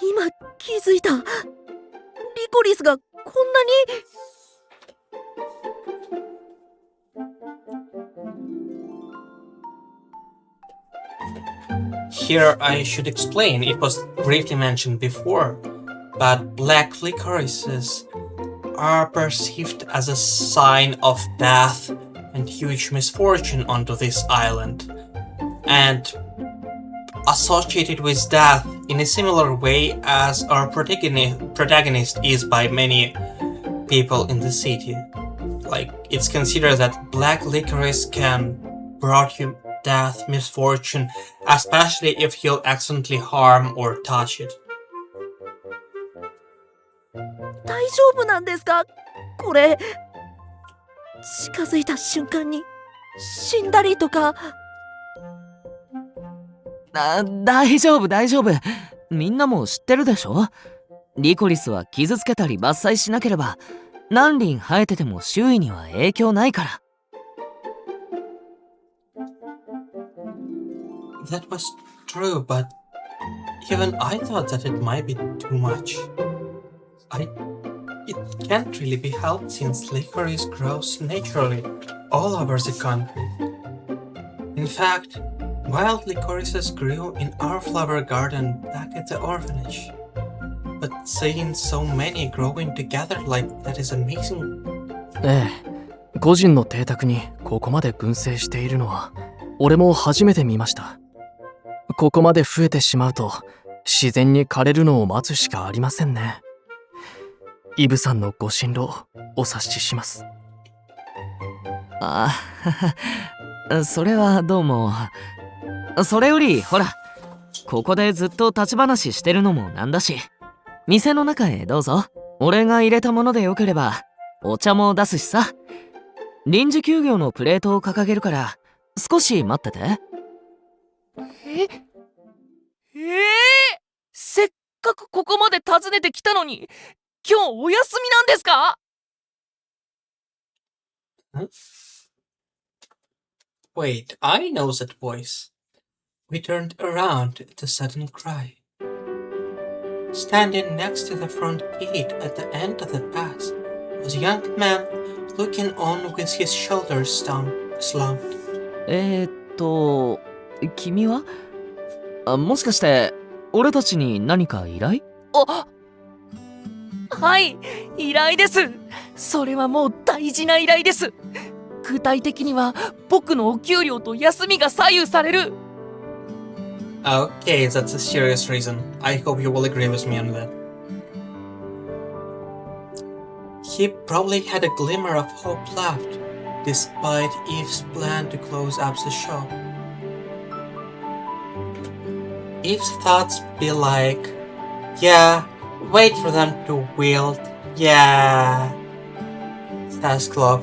今気づいた。リコリスがこんなに。Here I should explain, it was briefly mentioned before, but black licorices are perceived as a sign of death and huge misfortune onto this island, and associated with death in a similar way as our protagonist is by many people in the city. Like, it's considered that black licorice can brought you death, misfortune, especially if he'll accidentally harm or touch it. 大丈夫なんですか？これ近づいた瞬間に死んだりとか。大丈夫大丈夫。みんなも知ってるでしょ？リコリスは傷つけたり伐採しなければ何輪生えてても周囲には影響ないから。That was true, but even I thought that it might be too much. It can't really be helped since licorice grows naturally all over the country. In fact, wild licorices grew in our flower garden back at the orphanage. But seeing so many growing together like that is amazing. ええ、個人の邸宅にここまで群生しているのは俺も初めて見ました。ここまで増えてしまうと自然に枯れるのを待つしかありませんね。イブさんのご心労お察しします。ああ、それはどうも。それよりほら、ここでずっと立ち話してるのもなんだし、店の中へどうぞ。俺が入れたものでよければお茶も出すしさ。臨時休業のプレートを掲げるから少し待ってて。せっかくここまで訪ねてきたのに、今日お休みなんですか？ Wait, I know that voice. We turned around at a sudden cry. Standing next to the front gate at the end of the path was a young man looking on with his shoulders slumped. 君は？もしかして俺たちに何か依頼？はい、依頼です。それはもう大事な依頼です。具体的には僕のお給料と休みが左右される。Okay, that's a serious reason. I hope you will agree with me on that. He probably had a glimmer of hope left, despite Eve's plan to close up the shop. Eve's thoughts be like, yeah, wait for them to wield, yeah, Task Club.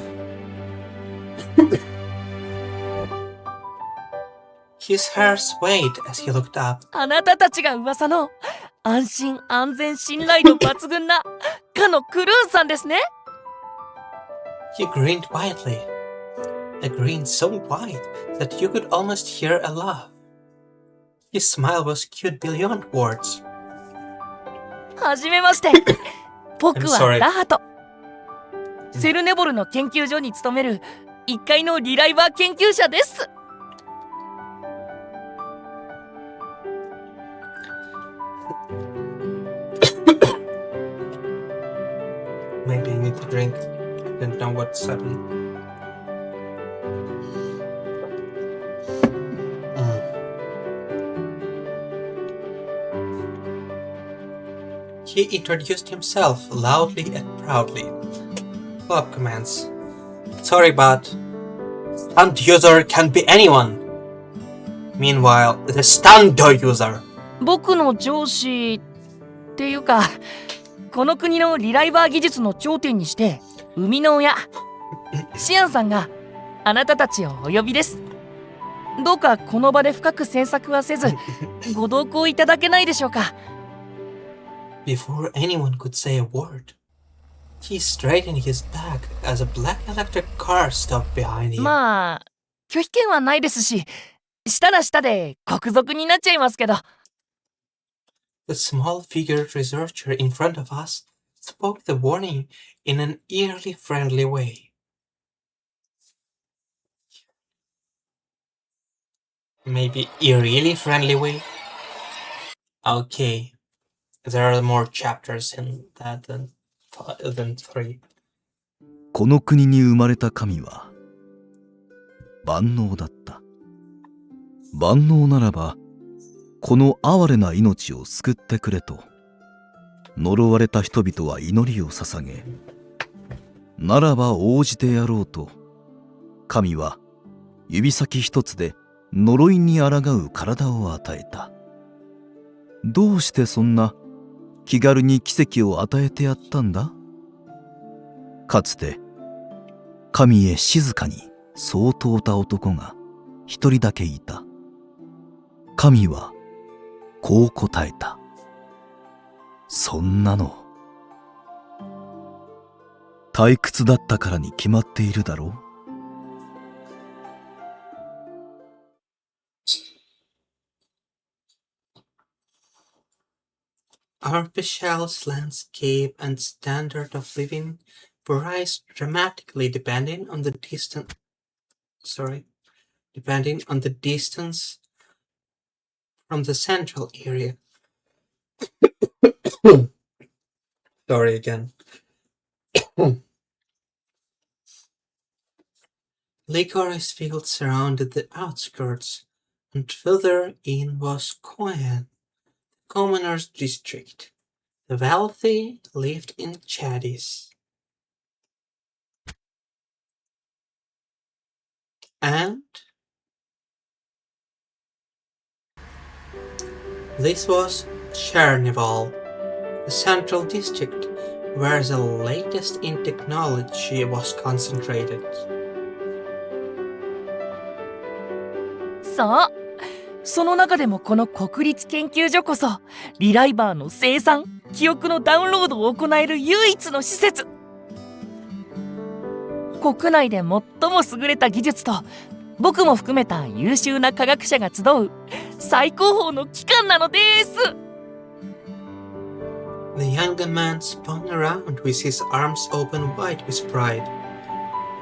His hair swayed as he looked up. あなたたちが噂の安心安全信頼度抜群なかのクルーンさんですね。He grinned widely. A grin so wide that you could almost hear a laugh. His smile was cute beyond words. はじめまして。僕 I'm は sorry. ラハト。セルネボルの研究所に勤める1階のリライバー研究者です。Maybe I need to drink. Don't know what's happening. He introduced himself loudly and proudly. Club commands. Sorry, but stunt user can be anyone. Meanwhile, the stunt user. 僕の上司っていうか、この国のリライバー技術の頂点にして生みの親シアンさんがあなたたちをお呼びです。どうかこの場で深く詮索はせずご同行いただけないでしょうか。Before anyone could say a word, he straightened his back as a black electric car stopped behind him. まあ拒否権はないですし、したらしたで国賊になっちゃいますけど。The small-figured researcher in front of us spoke the warning in an eerily friendly way. Maybe eerily friendly way? Okay. There are more chapters in that than 3. この国に生まれた神は万能だった。万能ならばこの哀れな命を救ってくれと呪われた人々は祈りを捧げ、ならば応じてやろうと神は指先一つで呪いに抗う体を与えた。どうしてそんな気軽に奇跡を与えてやったんだ？かつて神へ静かにそう問うた男が一人だけいた。神はこう答えた。そんなの退屈だったからに決まっているだろう。Artificial's landscape and standard of living varies dramatically depending on the distance. Depending on the distance from the central area. Sorry again. Licorice fields surrounded the outskirts, and further in was Coen, the commoner's district. The wealthy lived in Chadis. And This was Chernival, the central district where the latest in technology was concentrated. そう。その中でもこの国立研究所こそリライバーの生産、記憶のダウンロードを行える唯一の施設。国内で最も優れた技術と僕も含めた優秀な科学者が集う最高峰の機関なのです。The younger man spun around with his arms open wide with pride.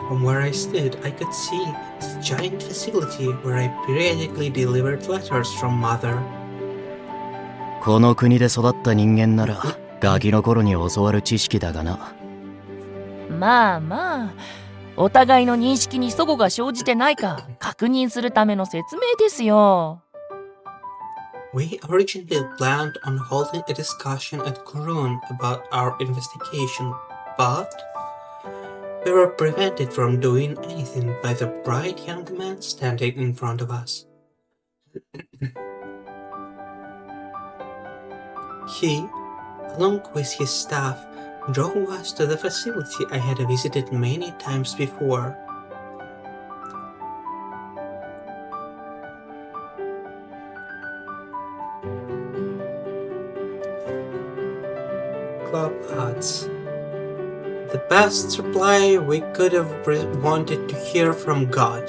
From where I stood, I could see the giant facility where I periodically delivered letters from mother. この国で育った人間ならガキの頃に教わる知識だがな。まあまあ、お互いの認識に齟齬が生じてないか確認するための説明ですよ。We originally planned on holding a discussion at Kurun about our investigation, but we were prevented from doing anything by the bright young man standing in front of us. He, along with his staff, drove us to the facility I had visited many times before. Club huts. The best reply we could have wanted to hear from God.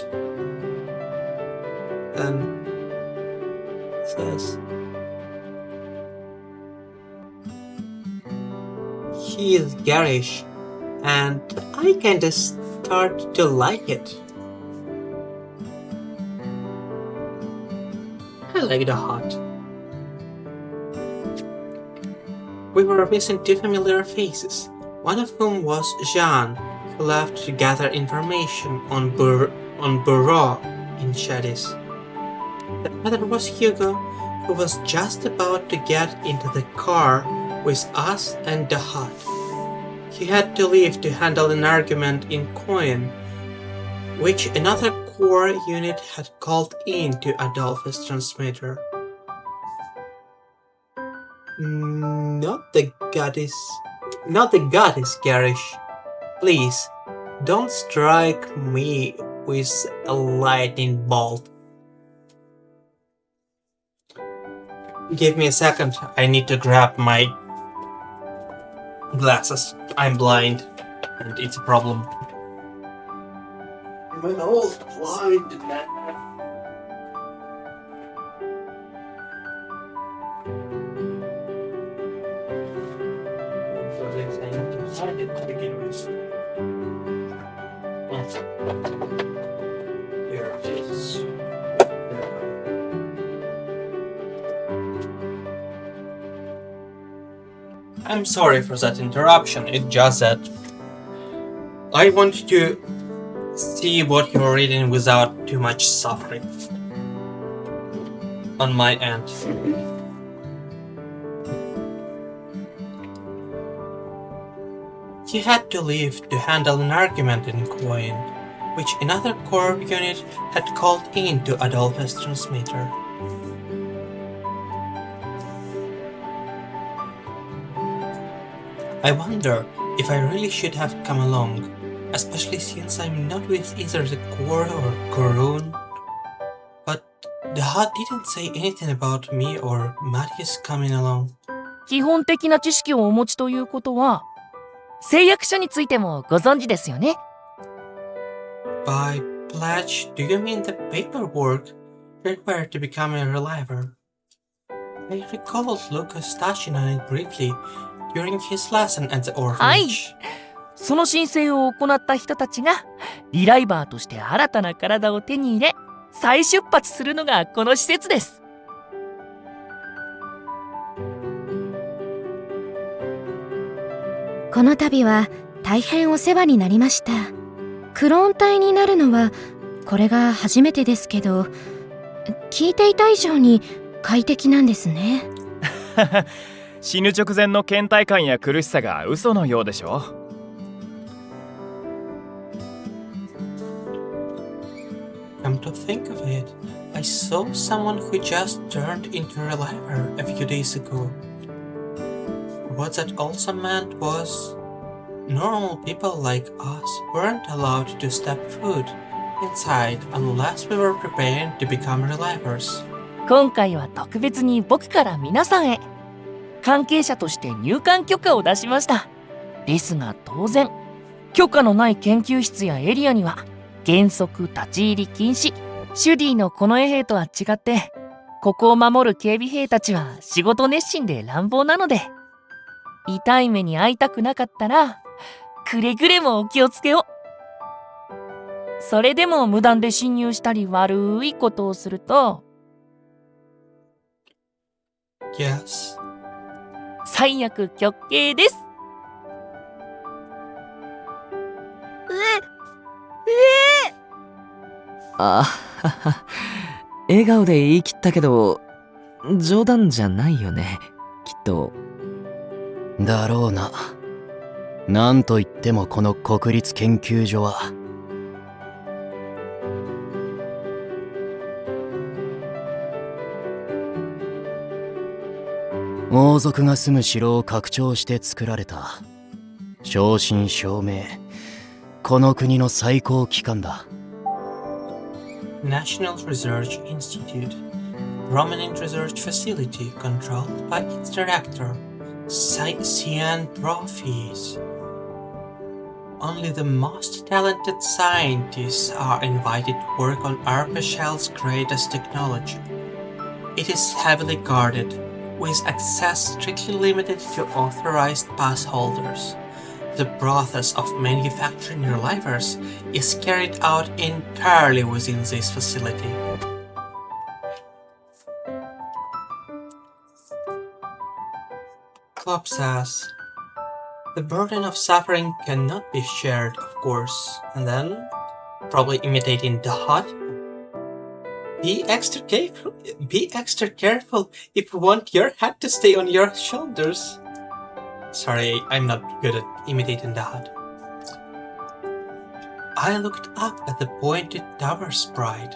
It says, he is garish, and I kinda start to like it. I like the hut. We were missing two familiar faces, one of whom was Jean, who left to gather information on Bureau in Chadis. The other was Hugo, who was just about to get into the car with us and the hut. He had to leave to handle an argument in Coin, which another core unit had called in to Adolphus transmitter. Not the goddess, Garish. Please, don't strike me with a lightning bolt. Give me a second, I need to grab my glasses. I'm blind, and it's a problem. I'm all blind now. There it is. I'm sorry for that interruption, it's just that I want to see what you're reading without too much suffering on my end. He had to leave to handle an argument in Coin, which another core unit had called in to Adolphus transmitter. I wonder if I really should have come along, especially since I'm not with either the core or Korun. But the hut didn't say anything about me or Matthias coming along. 基本的な知識をお持ちということは、誓約書についてもご存知ですよね。By pledge, do you mean the paperwork required to become a reliever? I recalled Lucas touching on it briefly during his lesson at the orphanage. はい。その申請を行った人たちがリライバーとして新たな体を手に入れ再出発するのがこの施設です。この度は大変お世話になりました。クローン体になるのはこれが初めてですけど、聞いていた以上に快適なんですね。死ぬ直前の倦怠感や苦しさが嘘のようでしょ。Come to think of it, I saw someone who just turned into a reliver a few days ago. What that also meant was normal people like us weren't allowed to step foot inside unless we were preparing to become relivers. 今回は特別に僕から皆さんへ関係者として入館許可を出しました。ですが当然許可のない研究室やエリアには原則立ち入り禁止。シュディの近衛兵とは違ってここを守る警備兵たちは仕事熱心で乱暴なので、痛い目に遭いたくなかったらくれぐれもお気をつけを。それでも無断で侵入したり悪いことをすると Yes. 最悪極刑です。あはは、笑顔で言い切ったけど冗談じゃないよね、きっと。だろうな。なんといってもこの国立研究所は王族が住む城を拡張して作られた正真正銘この国の最高機関だ。National Research Institute, prominent research facility controlled by its director, Cyan Trophies. Only the most talented scientists are invited to work on Arpachel's greatest technology. It is heavily guarded, with access strictly limited to authorized pass holders. The process of manufacturing relivers is carried out entirely within this facility. Klopp says, the burden of suffering cannot be shared, of course, and then, probably imitating Dot, be extra careful if you want your head to stay on your shoulders. Sorry, I'm not good at imitating that. I looked up at the pointed tower spire.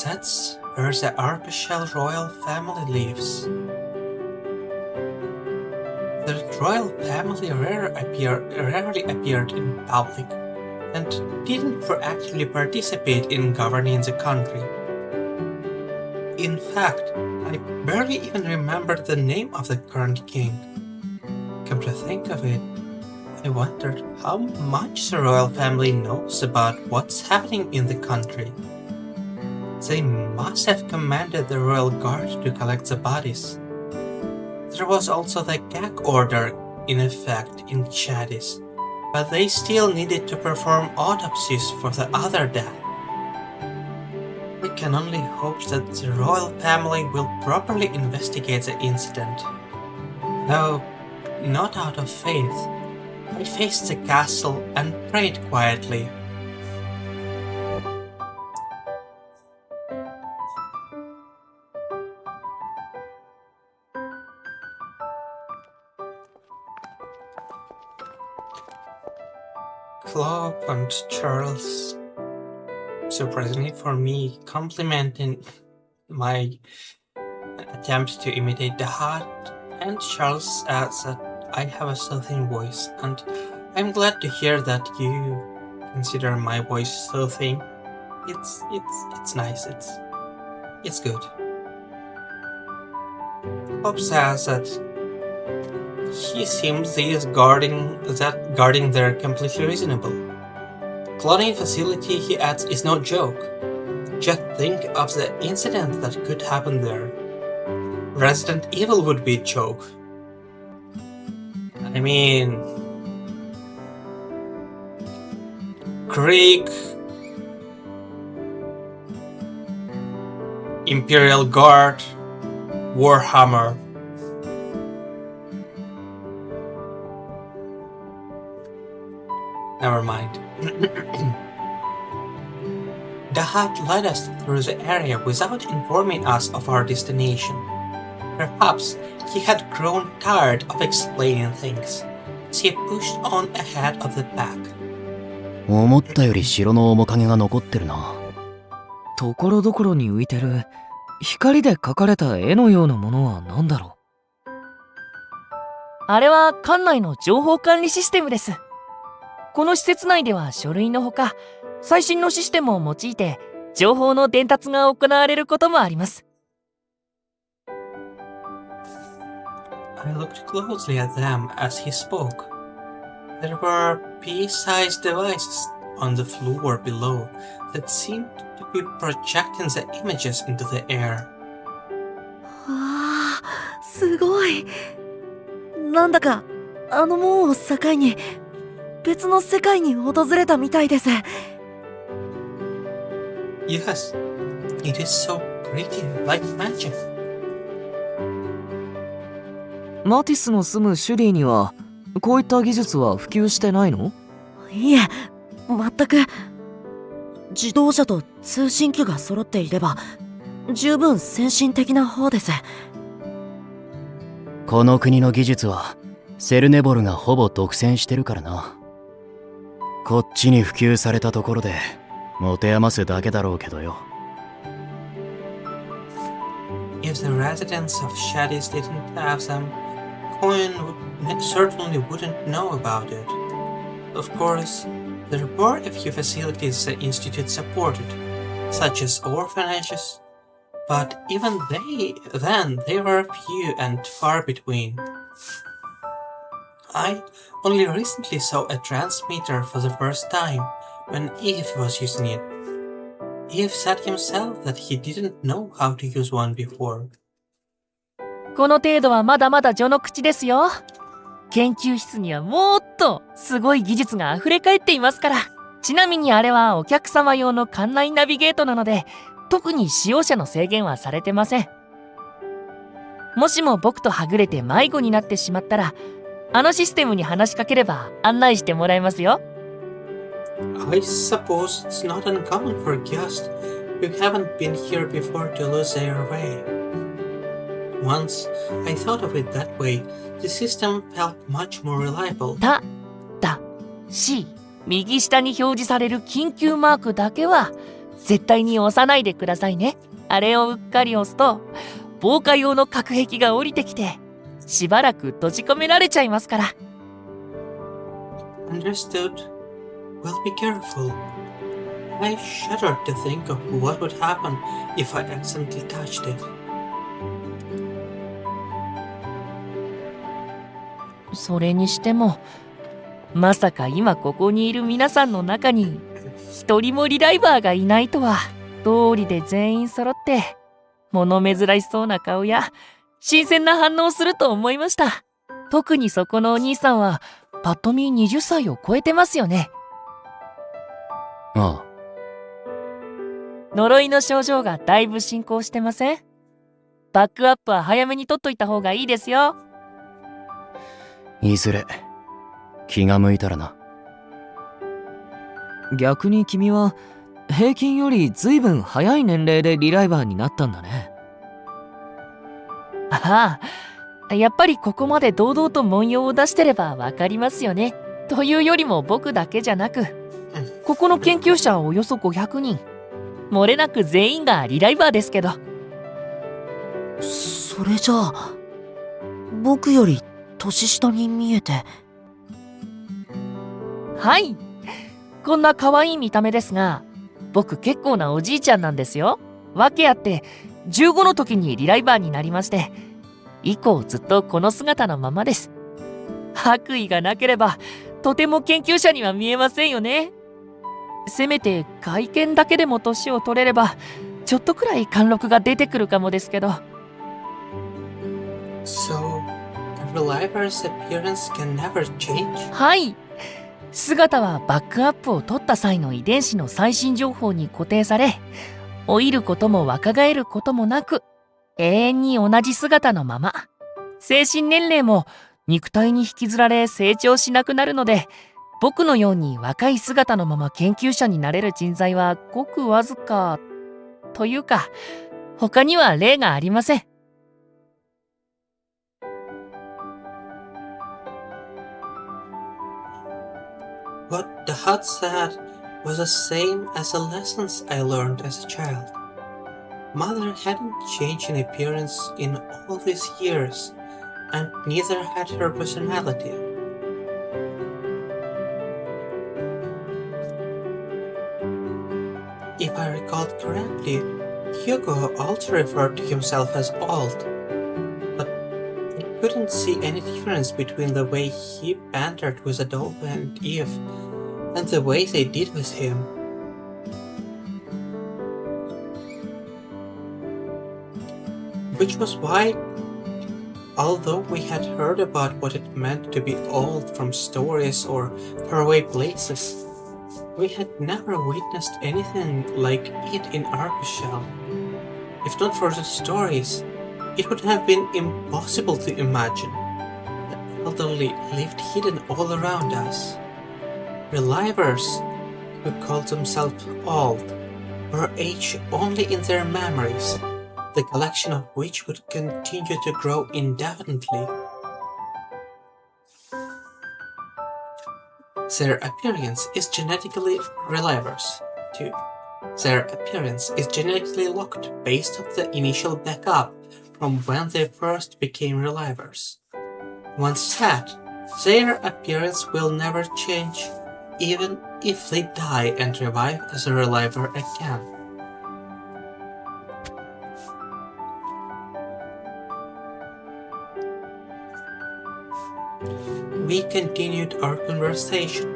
That's where the Arpachel royal family lives. The royal family rarely appeared in public and didn't actually participate in governing the country. In fact, I barely even remembered the name of the current king. Come to think of it, I wondered how much the royal family knows about what's happening in the country. They must have commanded the royal guard to collect the bodies. There was also the gag order in effect in Chadis, but they still needed to perform autopsies for the other dead. We can only hope that the royal family will properly investigate the incident. Though, not out of faith, I faced the castle and prayed quietly. Klopp and Charles, surprisingly for me, complimenting my attempt to imitate the heart, and Charles adds that I have a soothing voice, and I'm glad to hear that you consider my voice soothing. It's nice. It's good. Klopp says that he seems these guarding there completely reasonable. Cloning facility, he adds, is no joke. Just think of the incident that could happen there. Resident Evil would be a joke. I mean, Krieg, Imperial Guard, Warhammer. Never mind. Dahat led us through the area without informing us of our destination. Perhaps he had grown tired of explaining things, so he pushed on ahead of the pack. 思ったより城の面影が残ってるな。ところどころに浮いてる光で描かれた絵のようなものは何だろう。あれは館内の情報管理システムです。この施設内では書類のほか、最新のシステムを用いて情報の伝達が行われることもあります。I looked closely at them as he spoke. There were pea-sized devices on the floor below that seemed to be projecting the images into the air. わあ、すごい。なんだかあの門を境に別の世界に訪れたみたいです。Yes, it is so pretty, like magic. マティスの住むシュリーにはこういった技術は普及してないの？いえ、全く。自動車と通信機が揃っていれば十分先進的な方です。この国の技術はセルネボルがほぼ独占してるからな。こっちに普及されたところで持て余すだけだろうけどよ。If the residents of Shadis didn't have them, Coin certainly wouldn't know about it. Of course, there were a few facilities the Institute supported, such as orphanages, but even they were few and far between. I only recently saw a transmitter for the first time when Eve was using it. Eve said himself that he didn't know how to use one before. この程度はまだまだ序の口ですよ。研究室にはもっとすごい技術が溢れ返っていますから。ちなみにあれはお客様用の館内ナビゲートなので、特に使用者の制限はされてません。もしも僕とはぐれて迷子になってしまったら、あのシステムに話しかければ案内してもらえますよ。I suppose it's not uncommon for guests who haven't been here before to lose their way.Once I thought of it that way, the system felt much more reliable. た、だ、し、右下に表示される緊急マークだけは絶対に押さないでくださいね。あれをうっかり押すと防火用の隔壁が降りてきてしばらく閉じ込められちゃいますから。Understood. Well, be careful. I shudder to think of what would happen if I accidentally touched it.それにしてもまさか今ここにいる皆さんの中に一人もリライバーがいないとは。通りで全員揃って物珍しそうな顔や新鮮な反応をすると思いました。特にそこのお兄さんはパッと見20歳を超えてますよね。ああ。呪いの症状がだいぶ進行してません？バックアップは早めに取っといた方がいいですよ。いずれ気が向いたらな。逆に君は平均より随分早い年齢でリライバーになったんだね。ああ、やっぱりここまで堂々と文様を出してればわかりますよね。というよりも僕だけじゃなく、ここの研究者およそ500人、漏れなく全員がリライバーですけど。それじゃあ僕より年下に見えて。はい、こんな可愛い見た目ですが、僕結構なおじいちゃんなんですよ。訳あって15の時にリライバーになりまして、以降ずっとこの姿のままです。悪意がなければとても研究者には見えませんよね。せめて外見だけでも年を取れればちょっとくらい貫禄が出てくるかもですけど。So, the reliver's appearance can never change? はい、姿はバックアップを取った際の遺伝子の最新情報に固定され、老いることも若返ることもなく永遠に同じ姿のまま、精神年齢も肉体に引きずられ成長しなくなるので、僕のように若い姿のまま研究者になれる人材はごくわずかというか、他には例がありません。What the hut said was the same as the lessons I learned as a child. Mother hadn't changed in appearance in all these years, and neither had her personality. If I recalled correctly, Hugo also referred to himself as old, but I couldn't see any difference between the way he bantered with Adolfo and Eve and the way they did with him. Which was why, although we had heard about what it meant to be old from stories or faraway places, we had never witnessed anything like it in Arbushel. If not for the stories, it would have been impossible to imagine. The elderly lived hidden all around us. Relivers, who called themselves old, were aged only in their memories, the collection of which would continue to grow indefinitely. Their appearance is genetically relivers, too. Their appearance is genetically locked based on the initial backup from when they first became relivers. Once set, their appearance will never change, even if they die and revive as a reliver again. We continued our conversation,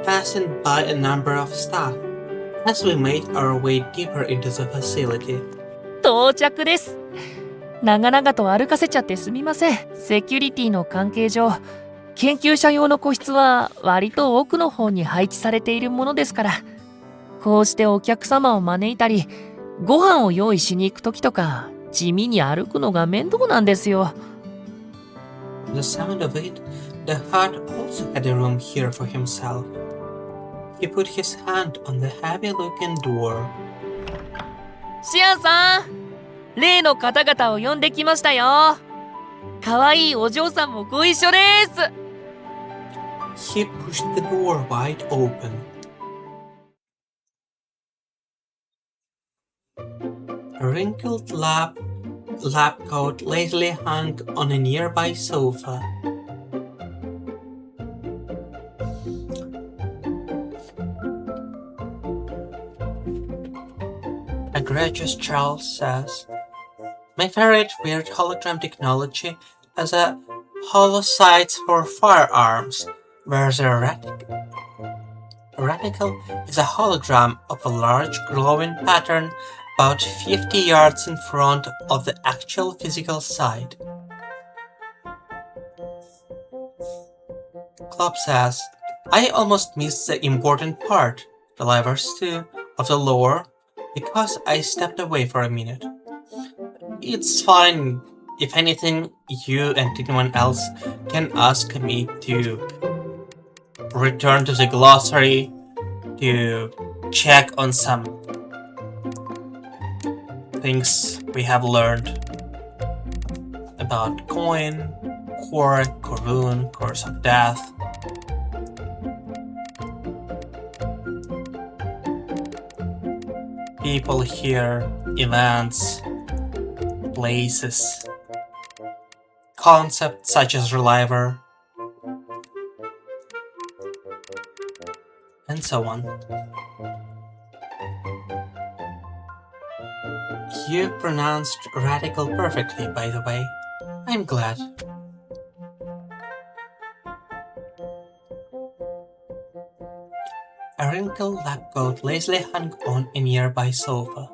passing by a number of staff, as we made our way deeper into the facility. 到着です。長々と歩かせちゃってすみません。セキュリティの関係上、研究者用の個室は割と奥の方に配置されているものですから、こうしてお客様を招いたり、ご飯を用意しに行く時とか、地味に歩くのが面倒なんですよ。The sound of it, the hut also had a room here for himself. He put his hand on the heavy-looking door. シアンさん、例の方々を呼んできましたよ。かわいいお嬢さんもご一緒です。He pushed the door wide open. A wrinkled lab coat lazily hung on a nearby sofa. A gracious Charles says, "My favorite weird hologram technology is a hollow sights for firearms, where the reticle is a hologram of a large glowing pattern about 50 yards in front of the actual physical sight." Klopp says, "I almost missed the important part, the levers too, of the lore, because I stepped away for a minute. It's fine. If anything, you and anyone else can ask me to return to the glossary to check on some things we have learned about coin, quark, Korun, course of death. People here, events, places, concepts such as reliver, and so on. You pronounced radical perfectly, by the way. I'm glad. A wrinkled lab coat lazily hung on a nearby sofa.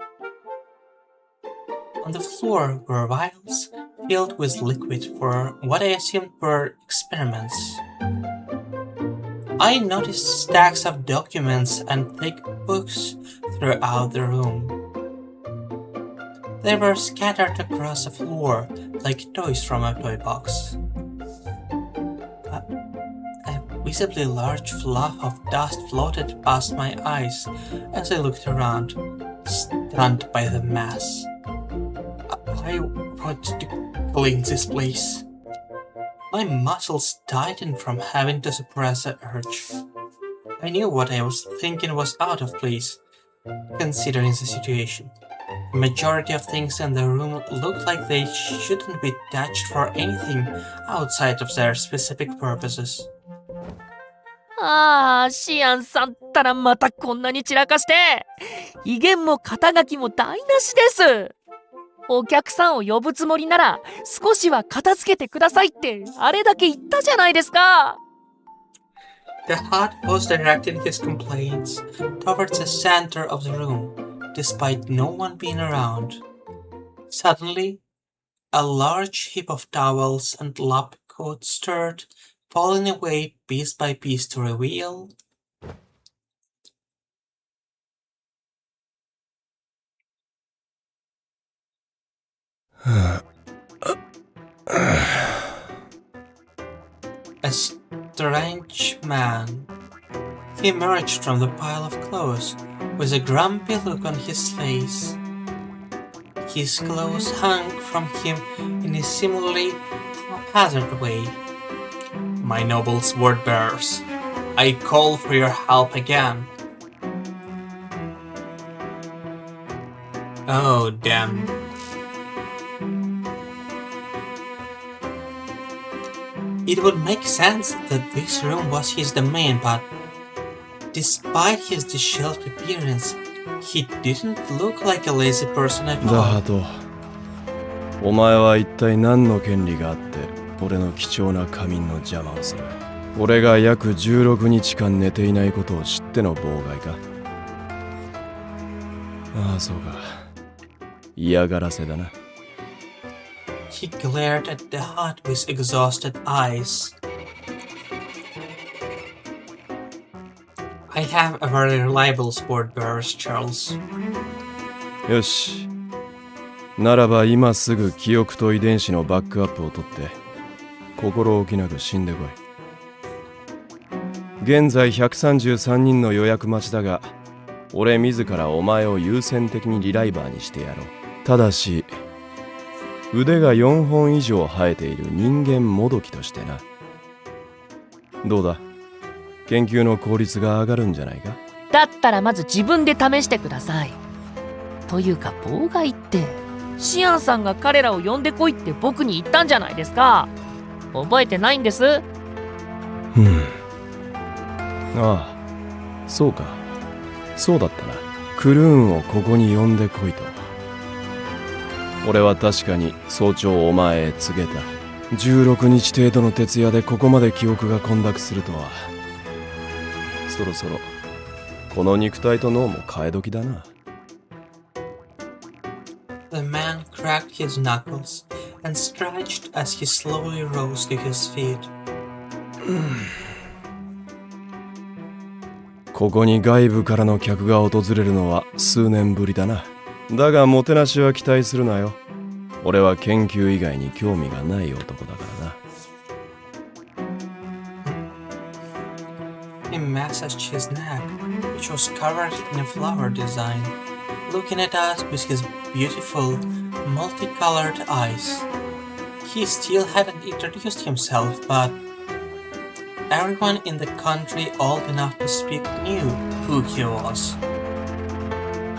On the floor were vials filled with liquid for what I assumed were experiments. I noticed stacks of documents and thick books throughout the room. They were scattered across the floor like toys from a toy box. A visibly large fluff of dust floated past my eyes as I looked around, stunned by the mass. I want to clean this place. My muscles tightened from having to suppress the urge. I knew what I was thinking was out of place, considering the situation. The majority of things in the room looked like they shouldn't be touched for anything outside of their specific purposes. ああ、シアンさんったらまたこんなに散らかして。威厳も肩書きも台無しです。お客さんを呼ぶつもりなら少しは片付けてくださいってあれだけ言ったじゃないですか。The hut was directing his complaints towards the center of the room, despite no one being around. Suddenly, a large heap of towels and lab coats stirred, falling away piece by piece to reveal a strange man. He emerged from the pile of clothes with a grumpy look on his face. His clothes hung from him in a similarly haphazard way. My noble sword bearers, I call for your help again. Oh, damn. It would make sense that this room was his domain, but despite his disheveled appearance, he didn't look like a lazy person at だ all. ハト、お前は一体何の権利があって俺の貴重な仮眠の邪魔をする。俺が約16日間寝ていないことを知っての妨害か。ああ、そうか。嫌がらせだな。He glared at the hut with exhausted eyes. I have a very reliable sword bearer, Charles. よし。ならば今すぐ記憶と遺伝子のバックアップを取って心置きなく死んでこい。現在133人の予約待ちだが、俺自らお前を優先的にリライバーにしてやろう。ただし腕が4本以上生えている人間もどきとしてな。どうだ、研究の効率が上がるんじゃないか。だったらまず自分で試してください。というか妨害ってシアンさんが彼らを呼んでこいって僕に言ったんじゃないですか。覚えてないんです。ああ、そうか。そうだったな。クルーンをここに呼んでこいと。俺は確かに早朝お前へ告げた。16日程度の徹夜でここまで記憶が混濁するとは。そろそろこの肉体と脳も替え時だな。The man cracked his knuckles and stretched as he slowly rose to his feet. ここに外部からの客が訪れるのは数年ぶりだな。だがもてなしは期待するなよ。俺は研究以外に興味がない男だからな。He massaged his neck, which was covered in a flower design, looking at us with his beautiful, multicolored eyes. He still hadn't introduced himself, but everyone in the country old enough to speak knew who he was.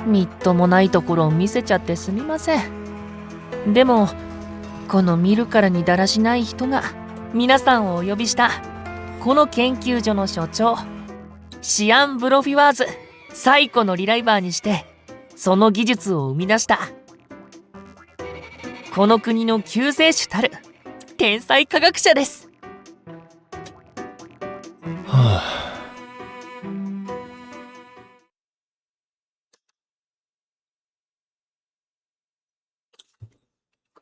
みっともないところを見せちゃってすみません。でもこの見るからにだらしない人が皆さんをお呼びしたこの研究所の所長シアン・ブロフィワーズ最古のリライバーにしてその技術を生み出したこの国の救世主たる天才科学者です。はあ。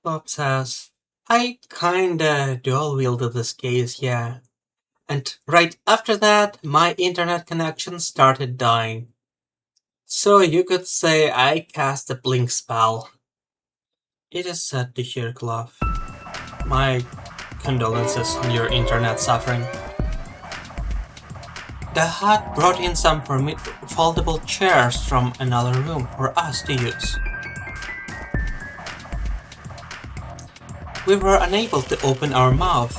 Bob says, I kinda dual-wielded this case, yeah. And right after that, my internet connection started dying. So you could say I cast a blink spell. It is sad to hear, Glove. My condolences on your internet suffering. The hut brought in some foldable chairs from another room for us to use. We were unable to open our mouth,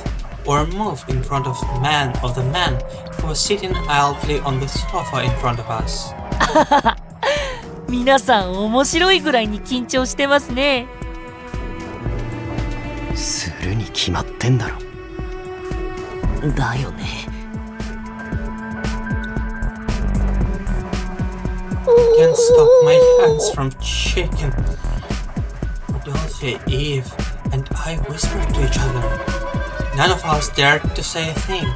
or move in front of the man who was sitting idly on the sofa in front of us. 皆さん面白いぐらいに緊張してますね。するに決まってんだろ。だよね。I can't stop my hands from shaking. Adolphe, Eve, and I whispered to each other. None of us dared to say a thing.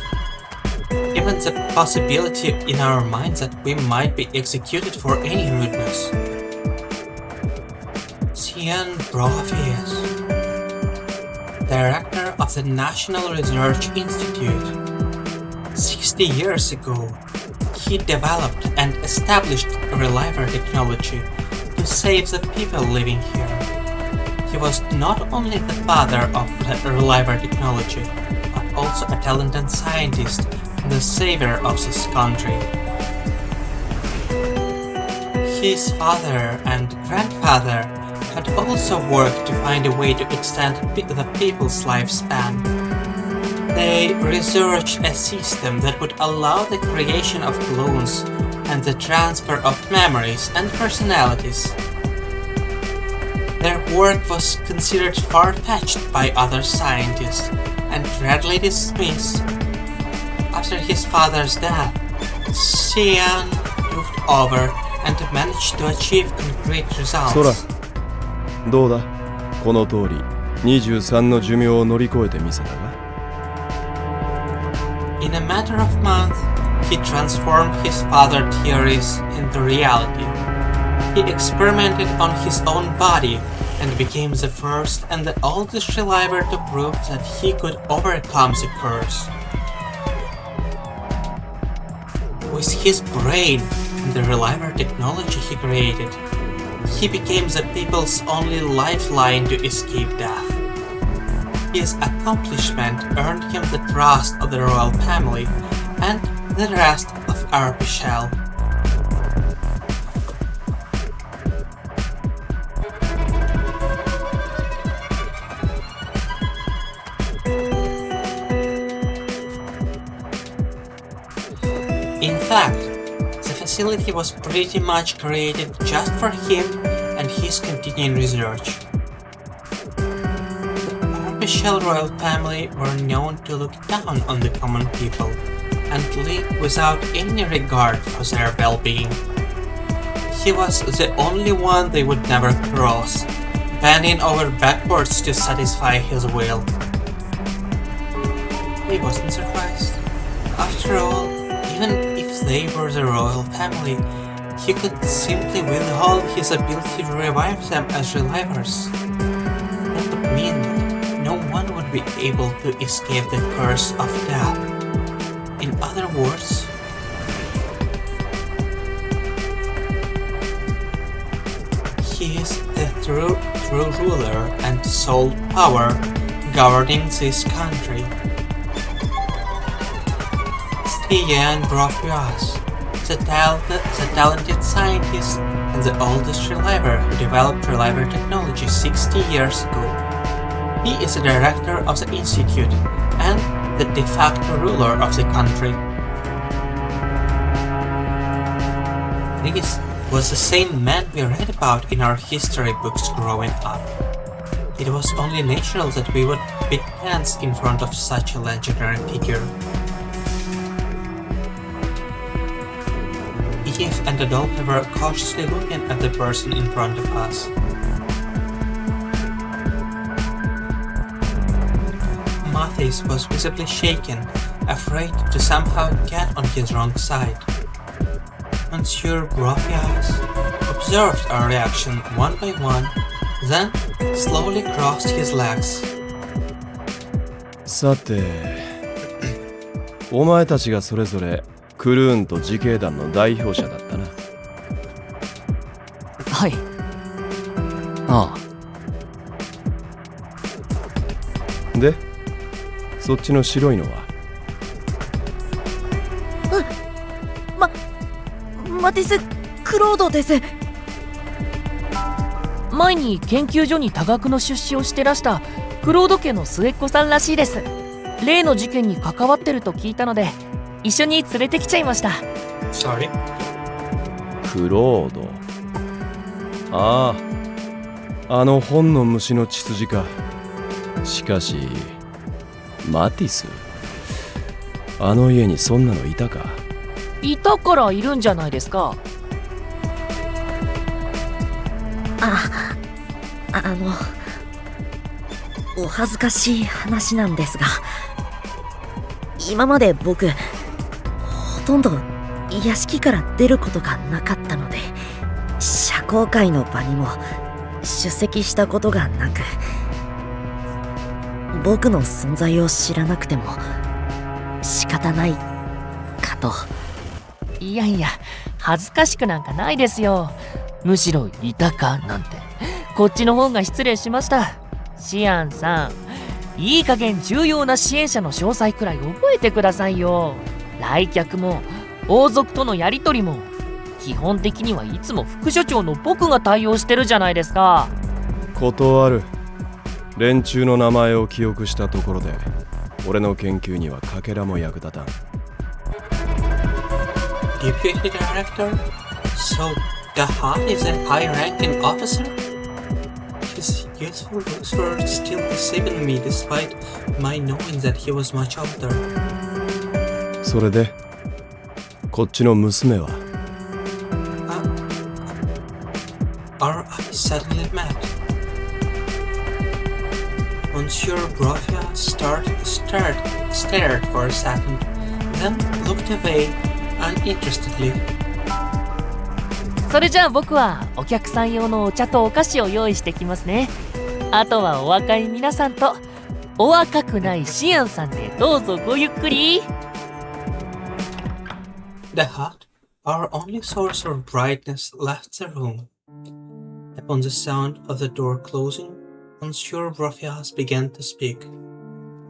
Even the possibility in our minds that we might be executed for any rudeness. Cian Brofies, director of the National Research Institute. 60 years ago, he developed and established a reliver technology to save the people living here. He was not only the father of the reliver technology, but also a talented scientist and the savior of this country. His father and grandfather had also worked to find a way to extend the people's lifespan. They researched a system that would allow the creation of clones and the transfer of memories and personalities. Their work was considered far-fetched by other scientists and readily dismissed. After his father's death, Cian took over and managed to achieve concrete results. ソラ、どうだ？この通り、23の寿命を乗り越えてみせたが。In a matter of months, he transformed his father's theories into reality. He experimented on his own body and became the first and the oldest reliver to prove that he could overcome the curse. With his brain and the reliver technology he created, he became the people's only lifeline to escape death. His accomplishment earned him the trust of the royal family and the rest of Virche. In fact, the facility was pretty much created just for him and his continuing research. The Virche royal family were known to look down on the common people and live without any regard for their well-being. He was the only one they would never cross, bending over backwards to satisfy his will. He wasn't surprised. After all, even if they were the royal family, he could simply withhold his ability to revive them as relivers. That would mean that no one would be able to escape the curse of death. In other words, he is the true ruler and sole power governing this country. Cian Brofias, the talented scientist and the oldest reliver who developed reliver technology 60 years ago. He is the director of the institute and the de facto ruler of the country. This was the same man we read about in our history books growing up. It was only natural that we would be tense in front of such a legendary figure. Eve and Adolphe were cautiously looking at the person in front of us. Mathis was visibly shaken, afraid to somehow get on his wrong side. Monsieur Brofias observed our reaction one by one, then slowly crossed his legs. さて、お前たちがそれぞれクルーンと自警団の代表者だったな。はい。ああ。で、そっちの白いのは？マティス・クロードです。前に研究所に多額の出資をしてらしたクロード家の末っ子さんらしいです。例の事件に関わってると聞いたので一緒に連れてきちゃいました。 Sorry? クロード。ああ、あの本の虫の血筋か。しかしマティス、あの家にそんなのいたか。いたからいるんじゃないですか。お恥ずかしい話なんですが、今まで僕ほとんど屋敷から出ることがなかったので、社交界の場にも出席したことがなく、僕の存在を知らなくても仕方ないかと。いやいや、恥ずかしくなんかないですよ。むしろいたかなんてこっちの方が失礼しました。シアンさん、いい加減重要な支援者の詳細くらい覚えてくださいよ。来客も王族とのやり取りも基本的にはいつも副所長の僕が対応してるじゃないですか。断る。連中の名前を記憶したところで俺の研究にはかけらも役立たん。 Deputy Director? So, the Hutt is a high-ranking officer? His youthful looks were still deceiving me despite my knowing that he was much older. それでこっちの娘は。 Our eyes suddenly met. Monsieur Brovia stared for a second, then looked away uninterestedly. それじゃあ僕はお客さん用のお茶とお菓子を用意してきますね。あとはお若い皆さんとお若くないシアンさんでどうぞごゆっくり。 The Hutt, our only source of brightness, left the room. Upon the sound of the door closing, Monsieur Brofias began to speak.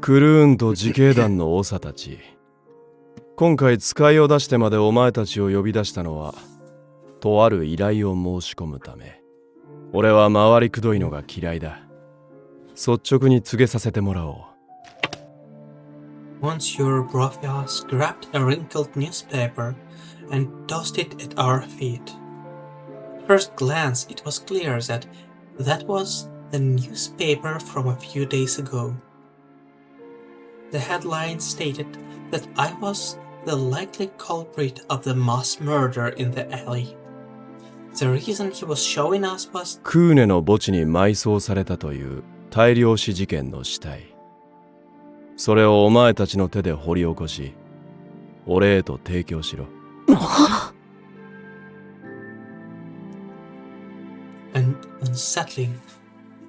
クルーンと自警団の長たち、今回使いを出してまでお前たちを呼び出したのはとある依頼を申し込むため。俺は回りくどいのが嫌いだ。率直に告げさせてもらおう。Monsieur Brofias grabbed a wrinkled newspaper and tossed it at our feet. At first glance, it was clear that that was the newspaper from a few days ago. The headline stated that I was the likely culprit of the mass murder in the alley. The reason he was showing us was クーネの墓地に埋葬されたという大量死事件の死体。それをお前たちの手で掘り起こし、俺へと提供しろ。an unsettling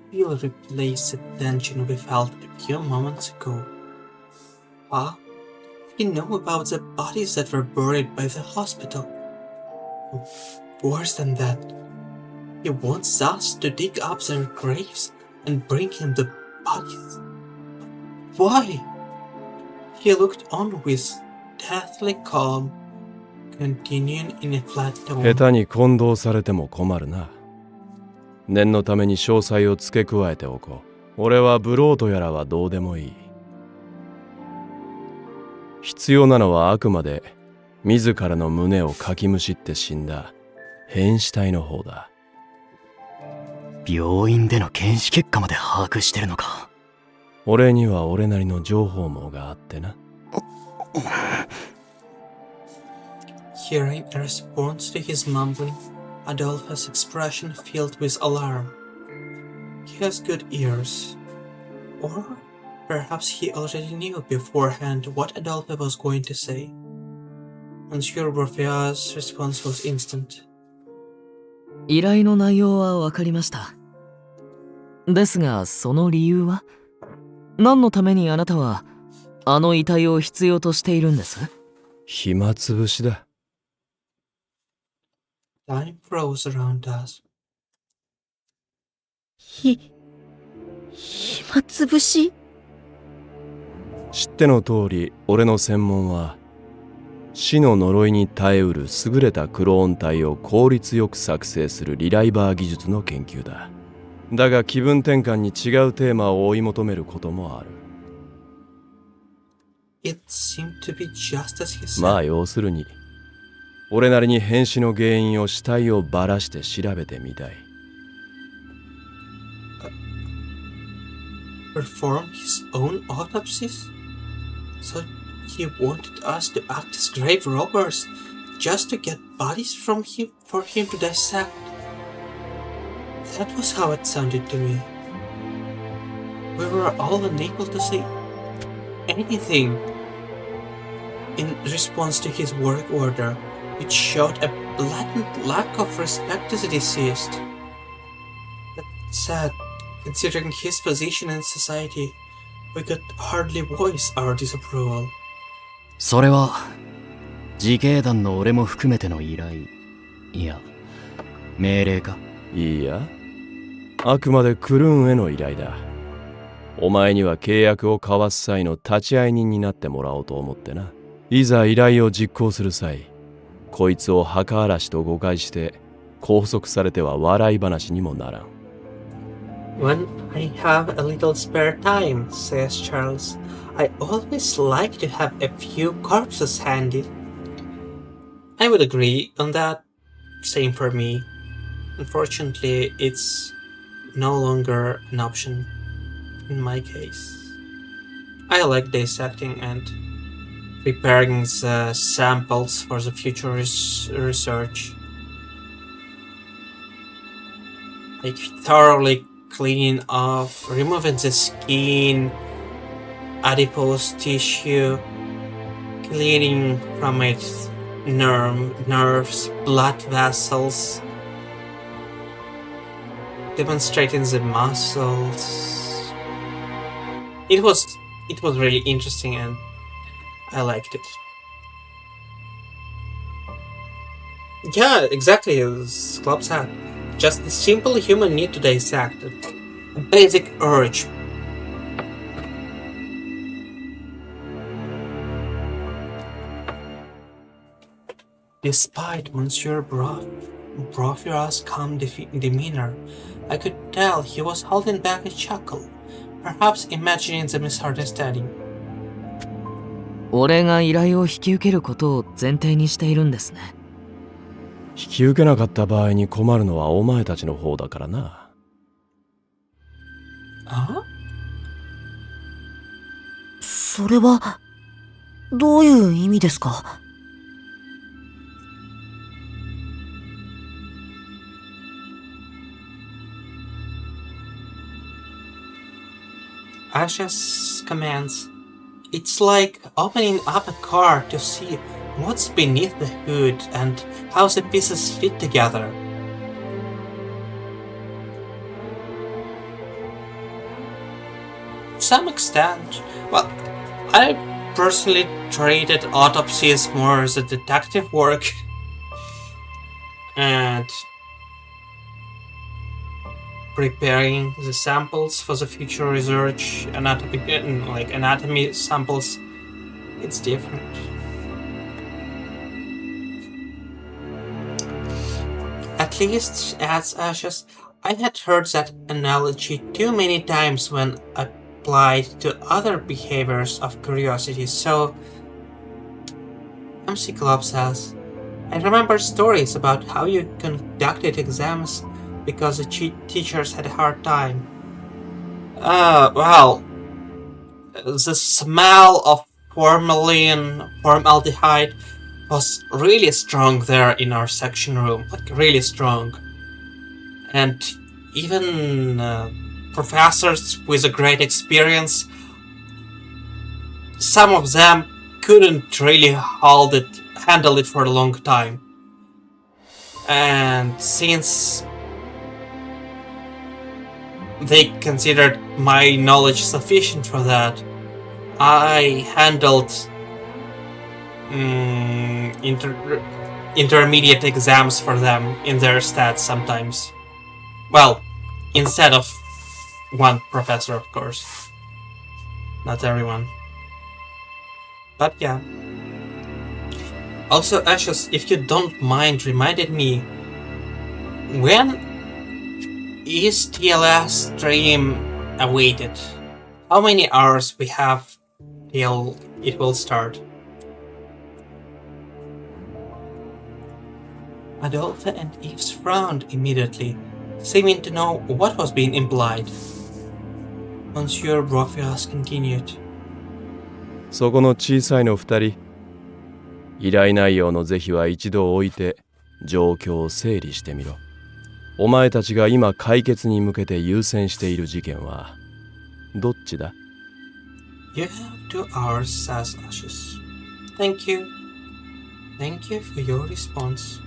feel replaced the tension we felt a few moments ago. You know about the bodies that were buried by the hospital. Worse than that, he wants us to dig up their graves and bring him the bodies. Why? He looked on with deathly calm, continuing in a flat tone. 下手に混同されても困るな。念のために詳細を付け加えておこう。俺はブロートやらはどうでもいい。必要なのはあくまで自らの胸をかきむしって死んだ変死体の方だ。病院での検視結果まで把握してるのか。俺には俺なりの情報網があってな。Hearing a response to his mumbling, Adolphe's expression filled with alarm. He has good ears. Or perhaps he already knew beforehand what Adolphe was going to say. Monsieur Bourfia's response was instant. 依頼の内容は分かりました。ですが、その理由は？何のためにあなたはあの遺体を必要としているんです？暇つぶしだ。Time froze around us. 暇つぶし？知っての通り、俺の専門は死の呪いに耐えうる優れたクローン体を効率よく作成するリライバー技術の研究だ。だが気分転換に違うテーマを追い求めることもある。it seemed to be just as he said. まあ要するに俺なりに変死の原因を死体をばらして調べてみたい。Perform his own autopsies? So he wanted us to act as grave robbers just to get bodies from him for him to dissect. That was how it sounded to me. We were all unable to say anything in response to his work order, which showed a blatant lack of respect to the deceased. That's sad, considering his position in society. We could hardly voice our disapproval. それは自警団の俺も含めての依頼、いや命令か？いいや、あくまでクルーンへの依頼だ。お前には契約を交わす際の立ち会い人になってもらおうと思ってな。いざ依頼を実行する際、こいつを墓荒らしと誤解して拘束されては笑い話にもならん。When I have a little spare time, says Charles, I always like to have a few corpses handy. I would agree on that. Same for me. Unfortunately, it's no longer an option in my case. I like dissecting and preparing the samples for the future research. Like thoroughly cleaning off, removing the skin, adipose tissue, cleaning from it nerves, blood vessels, demonstrating the muscles. It was really interesting and I liked it. Yeah, exactly, as Club said. Just a simple human need to dissect. A basic urge. Despite Monsieur Brofier's calm demeanor, I could tell he was holding back a chuckle, perhaps imagining the misunderstanding. 俺が依頼を引き受けることを前提にしているんですね。引き受けなかった場合に困るのはお前たちの方だからな。あ？それはどういう意味ですかAsha's commands. It's like opening up a car to see what's beneath the hood and how the pieces fit together. To some extent, well, I personally treated autopsies more as a detective work and preparing the samples for the future research, anatomy samples, it's different. At least, adds Ashes, I had heard that analogy too many times when applied to other behaviors of curiosity, so MC Club says, I remember stories about how you conducted exams because the teachers had a hard time. Well, the smell of formaldehyde was really strong there in our section room, like really strong. And even professors with a great experience, some of them couldn't really handle it for a long time. And since they considered my knowledge sufficient for that, I handled intermediate exams for them in their stats sometimes. Well, instead of one professor, of course. Not everyone. But yeah. Also, Ashes, if you don't mind, reminded me, when is TLS stream awaited? How many hours we have till It will start. Adolphe and Yves frowned immediately, seeming to know what was being implied. Monsieur Brofias continued. そこの小さいの二人、依頼内容の是非は一度置いて状況を整理してみろ。お前たちが今解決に向けて優先している事件はどっちだ？ You have 2 hours, says Ashes. Thank you. Thank you for your response.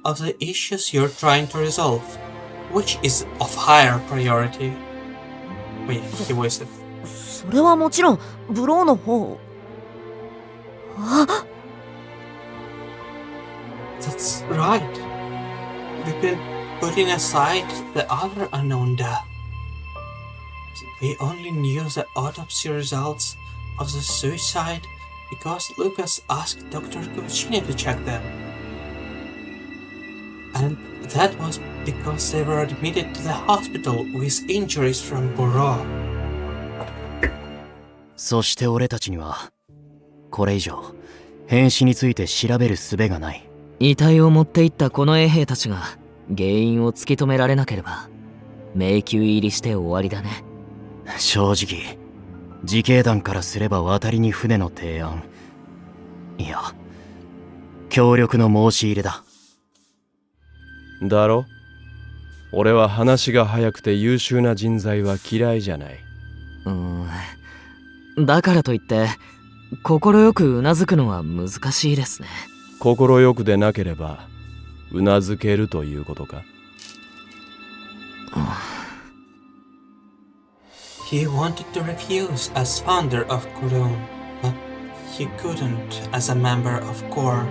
Of the issues you're trying to resolve, which is of higher priority? Wait, he wasted. それはもちろんブローの方。あ、 That's right. We've been putting aside the other unknown death. We only knew the autopsy results of the suicide because Lucas asked Dr. Guccini to check them. And that was because they were admitted to the hospital with injuries from Bourreau. そして俺たちにはこれ以上変死について調べる術がない。遺体を持っていったこの衛兵たちが原因を突き止められなければ迷宮入りして終わりだね。正直自警団からすれば渡りに船の提案、いや協力の申し入れだ。だろ？俺は話が早くて優秀な人材は嫌いじゃない。だからといって快くうなずくのは難しいですね。快くでなければうなずけるということか。He wanted to refuse as founder of Kurun, but he couldn't as a member of Core.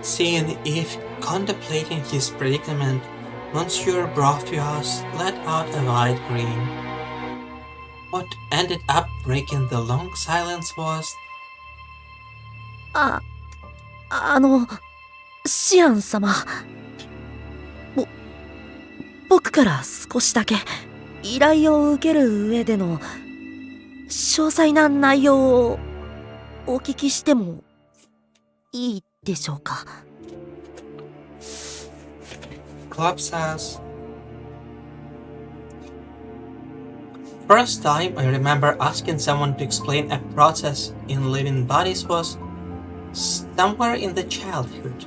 Seeing Eve contemplating his predicament, Monsieur Brofias let out a wide grin. What ended up breaking the long silence was... シアン様。僕から少しだけ依頼を受ける上での詳細な内容をお聞きしてもいいでしょうか。Club says... First time I remember asking someone to explain a process in living bodies was somewhere in the childhood.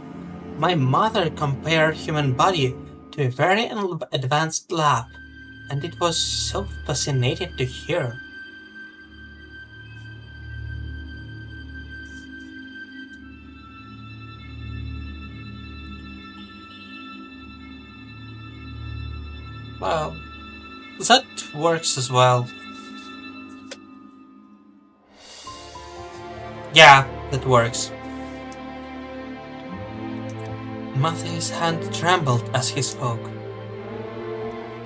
My mother compared human body to a very advanced lab, and it was so fascinating to hear. Well, that works as well. Yeah, that works. Matthew's hand trembled as he spoke.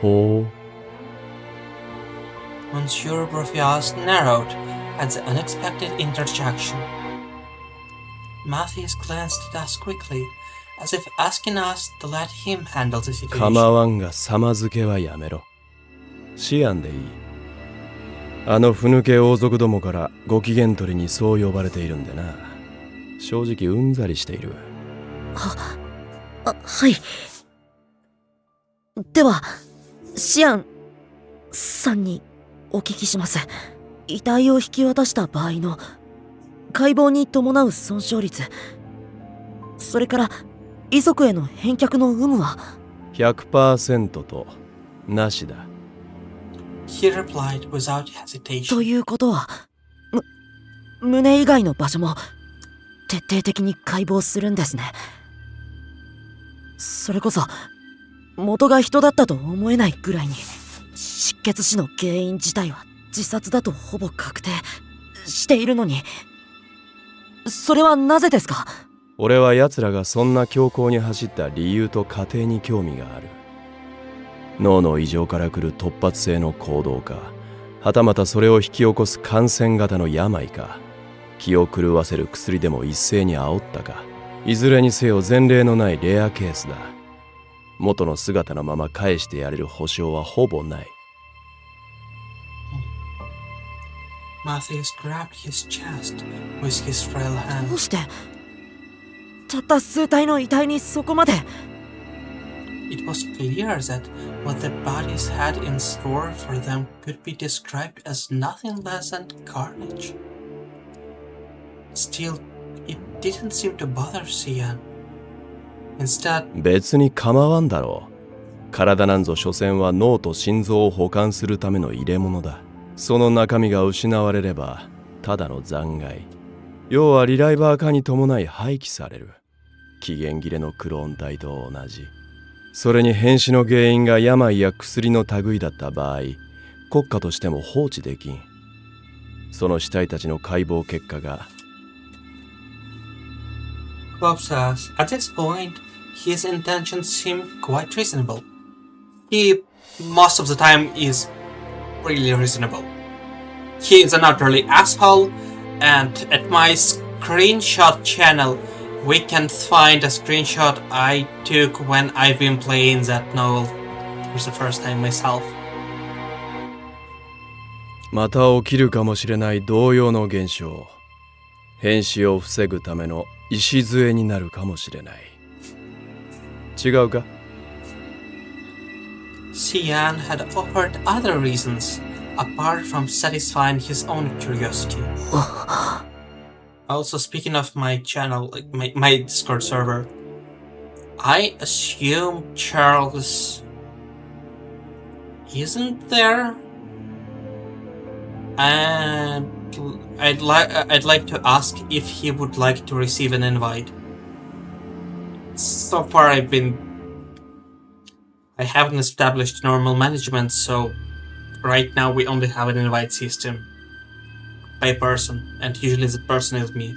Oh. Monsieur Brofias narrowed at the unexpected interjection. Matthews glanced at us quickly, as if asking us to let him handle the situation. 構わんが様付けはやめろ。シアンでいい。あのふぬけ王族どもからご機嫌取りにそう呼ばれているんでな。正直うんざりしている。はい。では、シアンさんにお聞きします。遺体を引き渡した場合の解剖に伴う損傷率、それから遺族への返却の有無は 100% となしだ。He replied without hesitation. ということは、胸以外の場所も徹底的に解剖するんですね。それこそ元が人だったと思えないぐらいに、失血死の原因自体は自殺だとほぼ確定しているのに、それはなぜですか？俺は奴らがそんな強行に走った理由と過程に興味がある。脳の異常から来る突発性の行動か、はたまたそれを引き起こす感染型の病か、気を狂わせる薬でも一斉に煽ったか、いずれにせよ前例のないレアケースだ。元の姿のまま返してやれる保証はほぼない。Matthias grabbed his chest with his frail hand. どうしてたった数体の遺体にそこまで。 It was clear that what the bodies had in store for them could be described as nothing less than carnage. Still, it didn't seem to bother Cian. Instead, 別に構わんだろう。体なんぞ所詮は脳と心臓を保管するための入れ物だ。その中身が失われればただの残骸。要はリライバー化に伴い廃棄される。期限切れのクローン体と同じ。それに変死の原因が病や薬の類だった場合、国家としても放置できん。その死体たちの解剖結果が。Bob says, at this point, his intentions seem quite reasonable. He, most of the time, is really reasonable. He is an utterly asshole, and at my screenshot channel, we can find a screenshot I took when I've been playing that novel for the first time myself. また起きるかもしれない同様の現象。変死を防ぐための礎になるかもしれない。違うか？ Cian had offered other reasons, apart from satisfying his own curiosity. Also, speaking of my channel, like my Discord server, I assume Charles isn't there, and I'd like to ask if he would like to receive an invite. So far, I haven't established normal management, so right now we only have an invite system by person, and usually the person is me.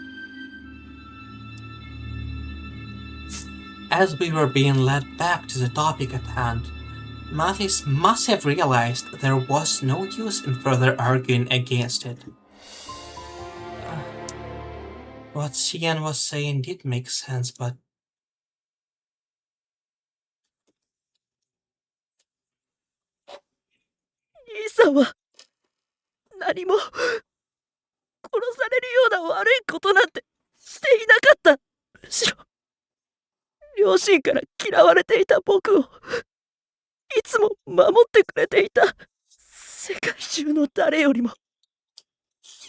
As we were being led back to the topic at hand, Mathis must have realized there was no use in further arguing against it. What Cian was saying did make sense, but 兄さんは何も殺されるような悪いことなんてしていなかった。むしろ両親から嫌われていた僕をいつも守ってくれていた。世界中の誰よりも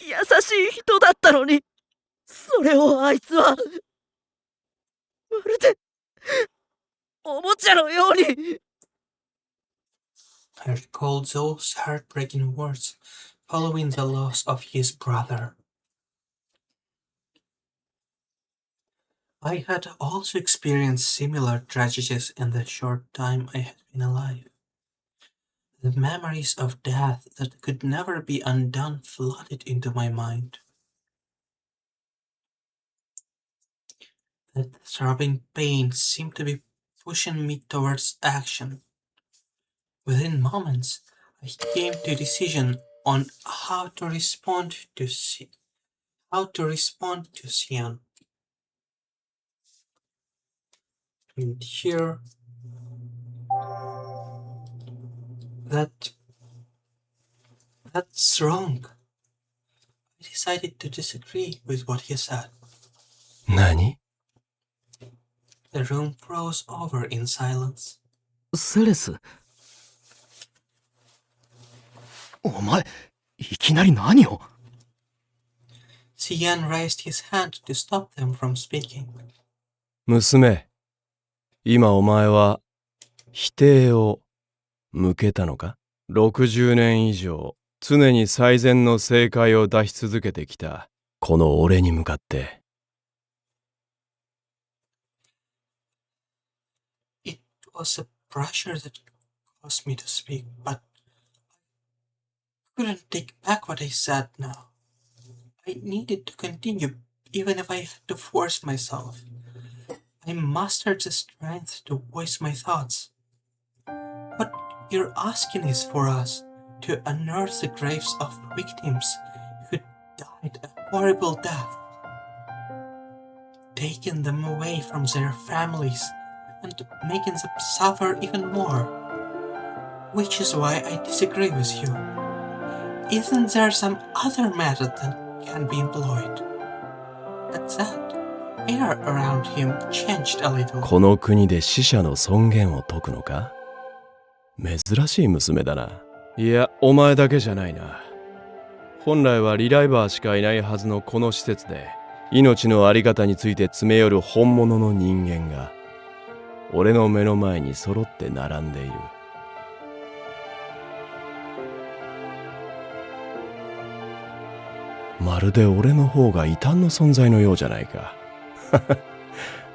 優しい人だったのに、それをあいつはまるでおもちゃのように。 I recalled those heartbreaking words following the loss of his brother. I had also experienced similar tragedies in the short time I had been alive. The memories of death that could never be undone flooded into my mind. That throbbing pain seemed to be pushing me towards action. Within moments, I came to a decision on how to respond to Cian. And here, that's wrong. I decided to disagree with what he said. 何？ The room froze over in silence. セレス。お前、いきなり何を？ Cian raised his hand to stop them from speaking. 娘、今お前は否定を向けたのか？60年以上常に最善の正解を出し続けてきたこの俺に向かって。It was a pressure that caused me to speak, but I couldn't take back what I said now. I needed to continue, even if I had to force myself. I mustered the strength to voice my thoughts. What you're asking is for us to unearth the graves of victims who died a horrible death, taking them away from their families and making them suffer even more. Which is why I disagree with you. Isn't there some other method that can be employed? At that, air around him changed a little. この国で死者の尊厳を説くのか？珍しい娘だな。いや、お前だけじゃないな。本来はリライバーしかいないはずのこの施設で、命のあり方について詰め寄る本物の人間が、俺の目の前に揃って並んでいる。まるで俺の方が異端の存在のようじゃないか。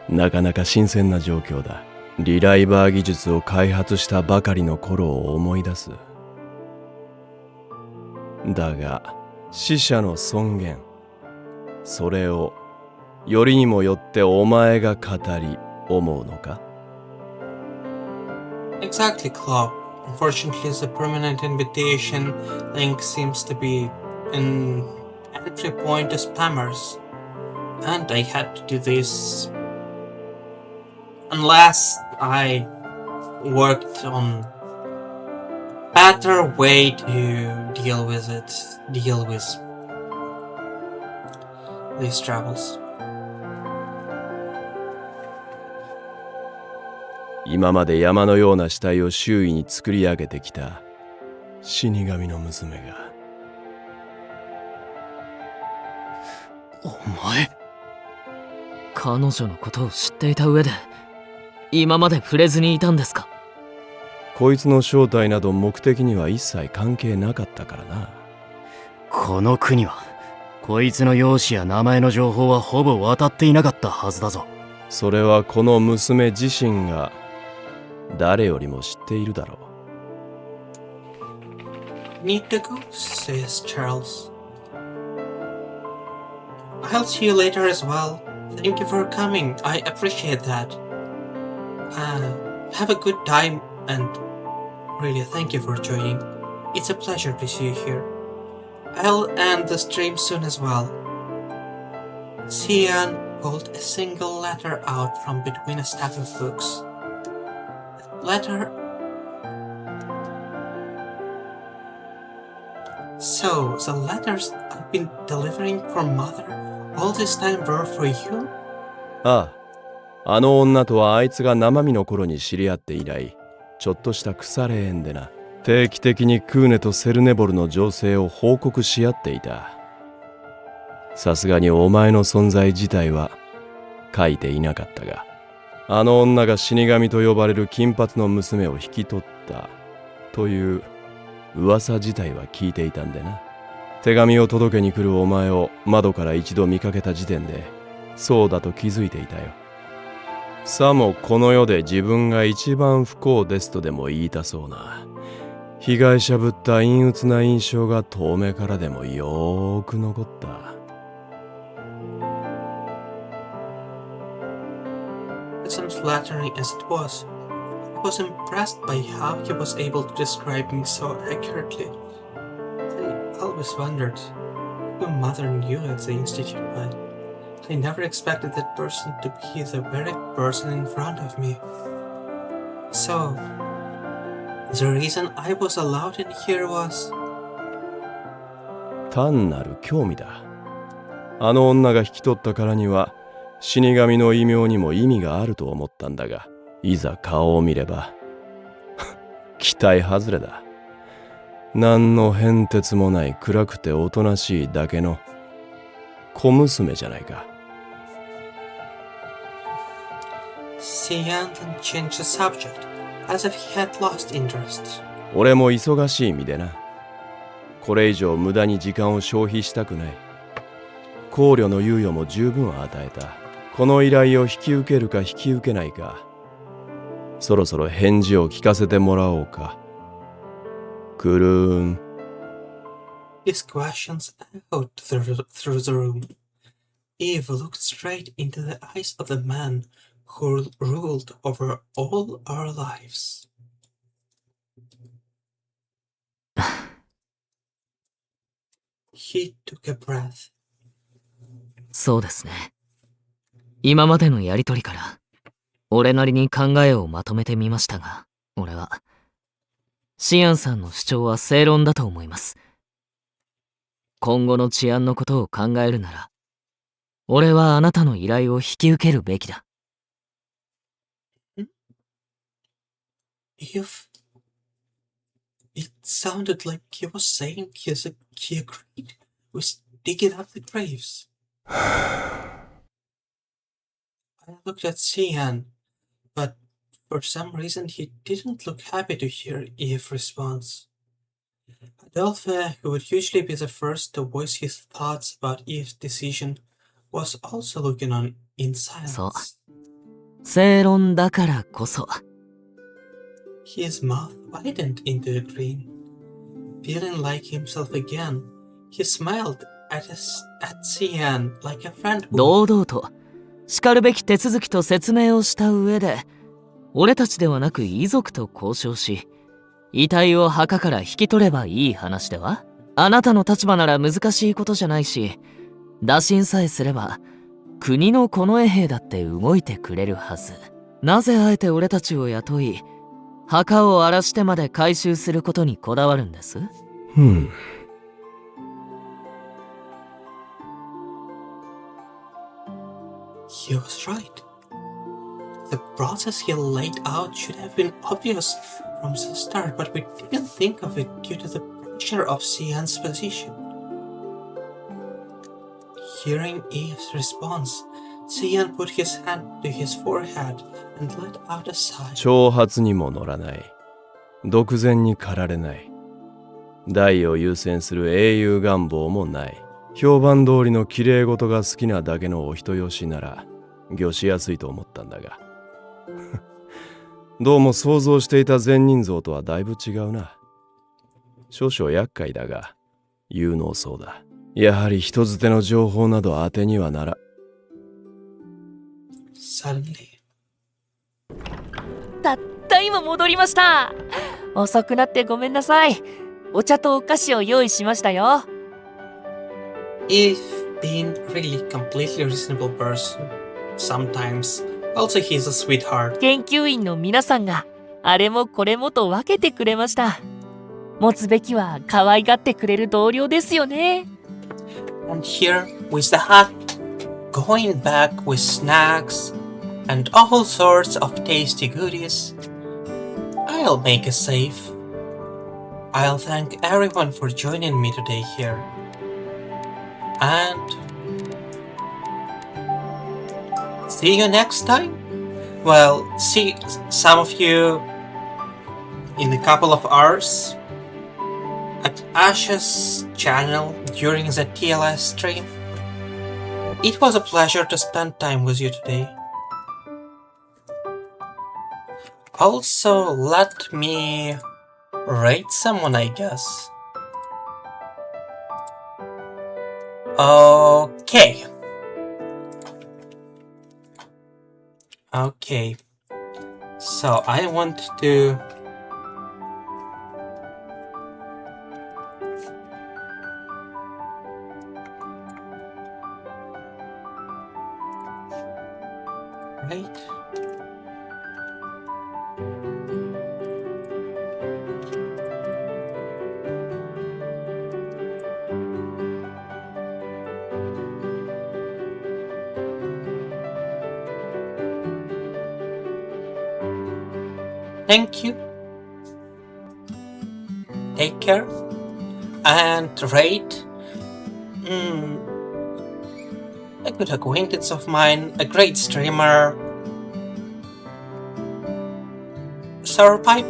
なかなか新鮮な状況だ。リライバー技術を開発したばかりの頃を思い出す。だが、死者の尊厳、それをよりにもよってお前が語り思うのか？ Exactly, Claw. Unfortunately, the permanent invitation link seems to be an entry point to spammers. And I had to do this unless I worked on a better way to deal with these troubles. 今まで山のような死体を周囲に作り上げてきた死神の娘が。お前、彼女のことを知っていた上で今まで触れずにいたんですか？こいつの正体など目的には一切関係なかったからな。この国はこいつの容姿や名前の情報はほぼ渡っていなかったはずだぞ。それはこの娘自身が誰よりも知っているだろう。Need to go, says Charles. I'll see you later as well. Thank you for coming. I appreciate that. Have a good time and really thank you for joining. It's a pleasure to see you here. I'll end the stream soon as well. Cian pulled a single letter out from between a stack of books. That letter... So, the letters I've been delivering from Mother all this time were for you? ああ、あの女とはあいつが生身の頃に知り合って以来、ちょっとした腐れ縁でな。定期的にクーネとセルネボルの情勢を報告し合っていた。さすがにお前の存在自体は書いていなかったが、あの女が死神と呼ばれる金髪の娘を引き取ったという噂自体は聞いていたんでな。手紙を届けに来るお前を窓から一度見かけた時点でそうだと気づいていたよ。さもこの世で自分が一番不幸ですとでも言いたそうな被害者ぶった陰鬱な印象が遠目からでもよーく残った。As unflattering as it was, I was impressed by how he was able to describe me so accurately. I always wondered who Mother knew at the Institute, but I never expected that person to be the very person in front of me. So, the reason I was allowed in here was... 単なる興味だ。あの女が引き取ったからには死神の異名にも意味があると思ったんだが、いざ顔を見れば期待外れだ。何の変哲もない暗くておとなしいだけの小娘じゃないか。Cian then changed the subject, as if he had lost interest. 俺も忙しい身でな。これ以上無駄に時間を消費したくない。考慮の猶予も十分与えた。この依頼を引き受けるか引き受けないか、そろそろ返事を聞かせてもらおうか。クルーン。His questions echoed through the room. Eve looked straight into the eyes of the man who ruled over all our lives. 'He took a breath. そうですね。今までのやりとりから俺なりに考えをまとめてみましたが、俺は、シアンさんの主張は正論だと思います。今後の治安のことを考えるなら、俺はあなたの依頼を引き受けるべきだ。If it sounded like he was saying he agreed with digging up the graves. I looked at Cian, but for some reason he didn't look happy to hear Eve's response. Adolphe, who would usually be the first to voice his thoughts about Eve's decision, was also looking on in そう。 silence. 正論だからこそ。 His mouth widened into a grin. Feeling like himself again, he smiled at Cian like a friend would. 堂々と、しかるべき手続きと説明をした上で、俺たちではなく遺族と交渉し、遺体を墓から引き取ればいい話では？あなたの立場なら難しいことじゃないし、打診さえすれば、国の近衛兵だって動いてくれるはず。なぜあえて俺たちを雇い、墓を荒らしてまで回収することにこだわるんです？He was right. The process he laid out should have been obvious from the start, but we didn't think of it due to the pressure of Cian's position. Hearing Eve's response, Cian put his hand to his forehead and let out a sigh. 挑発にも乗らない。独善に駆られない。大を優先する英雄願望もない。評判通りの綺麗事が好きなだけのお人よしなら、御しやすいと思ったんだが。どうも想像していた善人像とはだいぶ違うな。少々厄介だが、有能そうだ。やはり人づての情報など当てにはなら。Suddenly. たった今戻りました。遅くなってごめんなさい。お茶とお菓子を用意しましたよ。Eve being really completely reasonable person, sometimes also he's a sweetheart. 研究員の皆さんがあれもこれもと分けてくれました。持つべきは可愛がってくれる同僚ですよね。And here with the hut, going back with snacks and all sorts of tasty goodies. I'll make a save. I'll thank everyone for joining me today here. And see you next time. Well, see some of you in a couple of hours at Ash's channel during the TLS stream. It was a pleasure to spend time with you today. Also, let me rate someone, I guess. Okay. Okay. So I want to right. Thank you. Take care. And rate a good acquaintance of mine, a great streamer, Sour Pipe.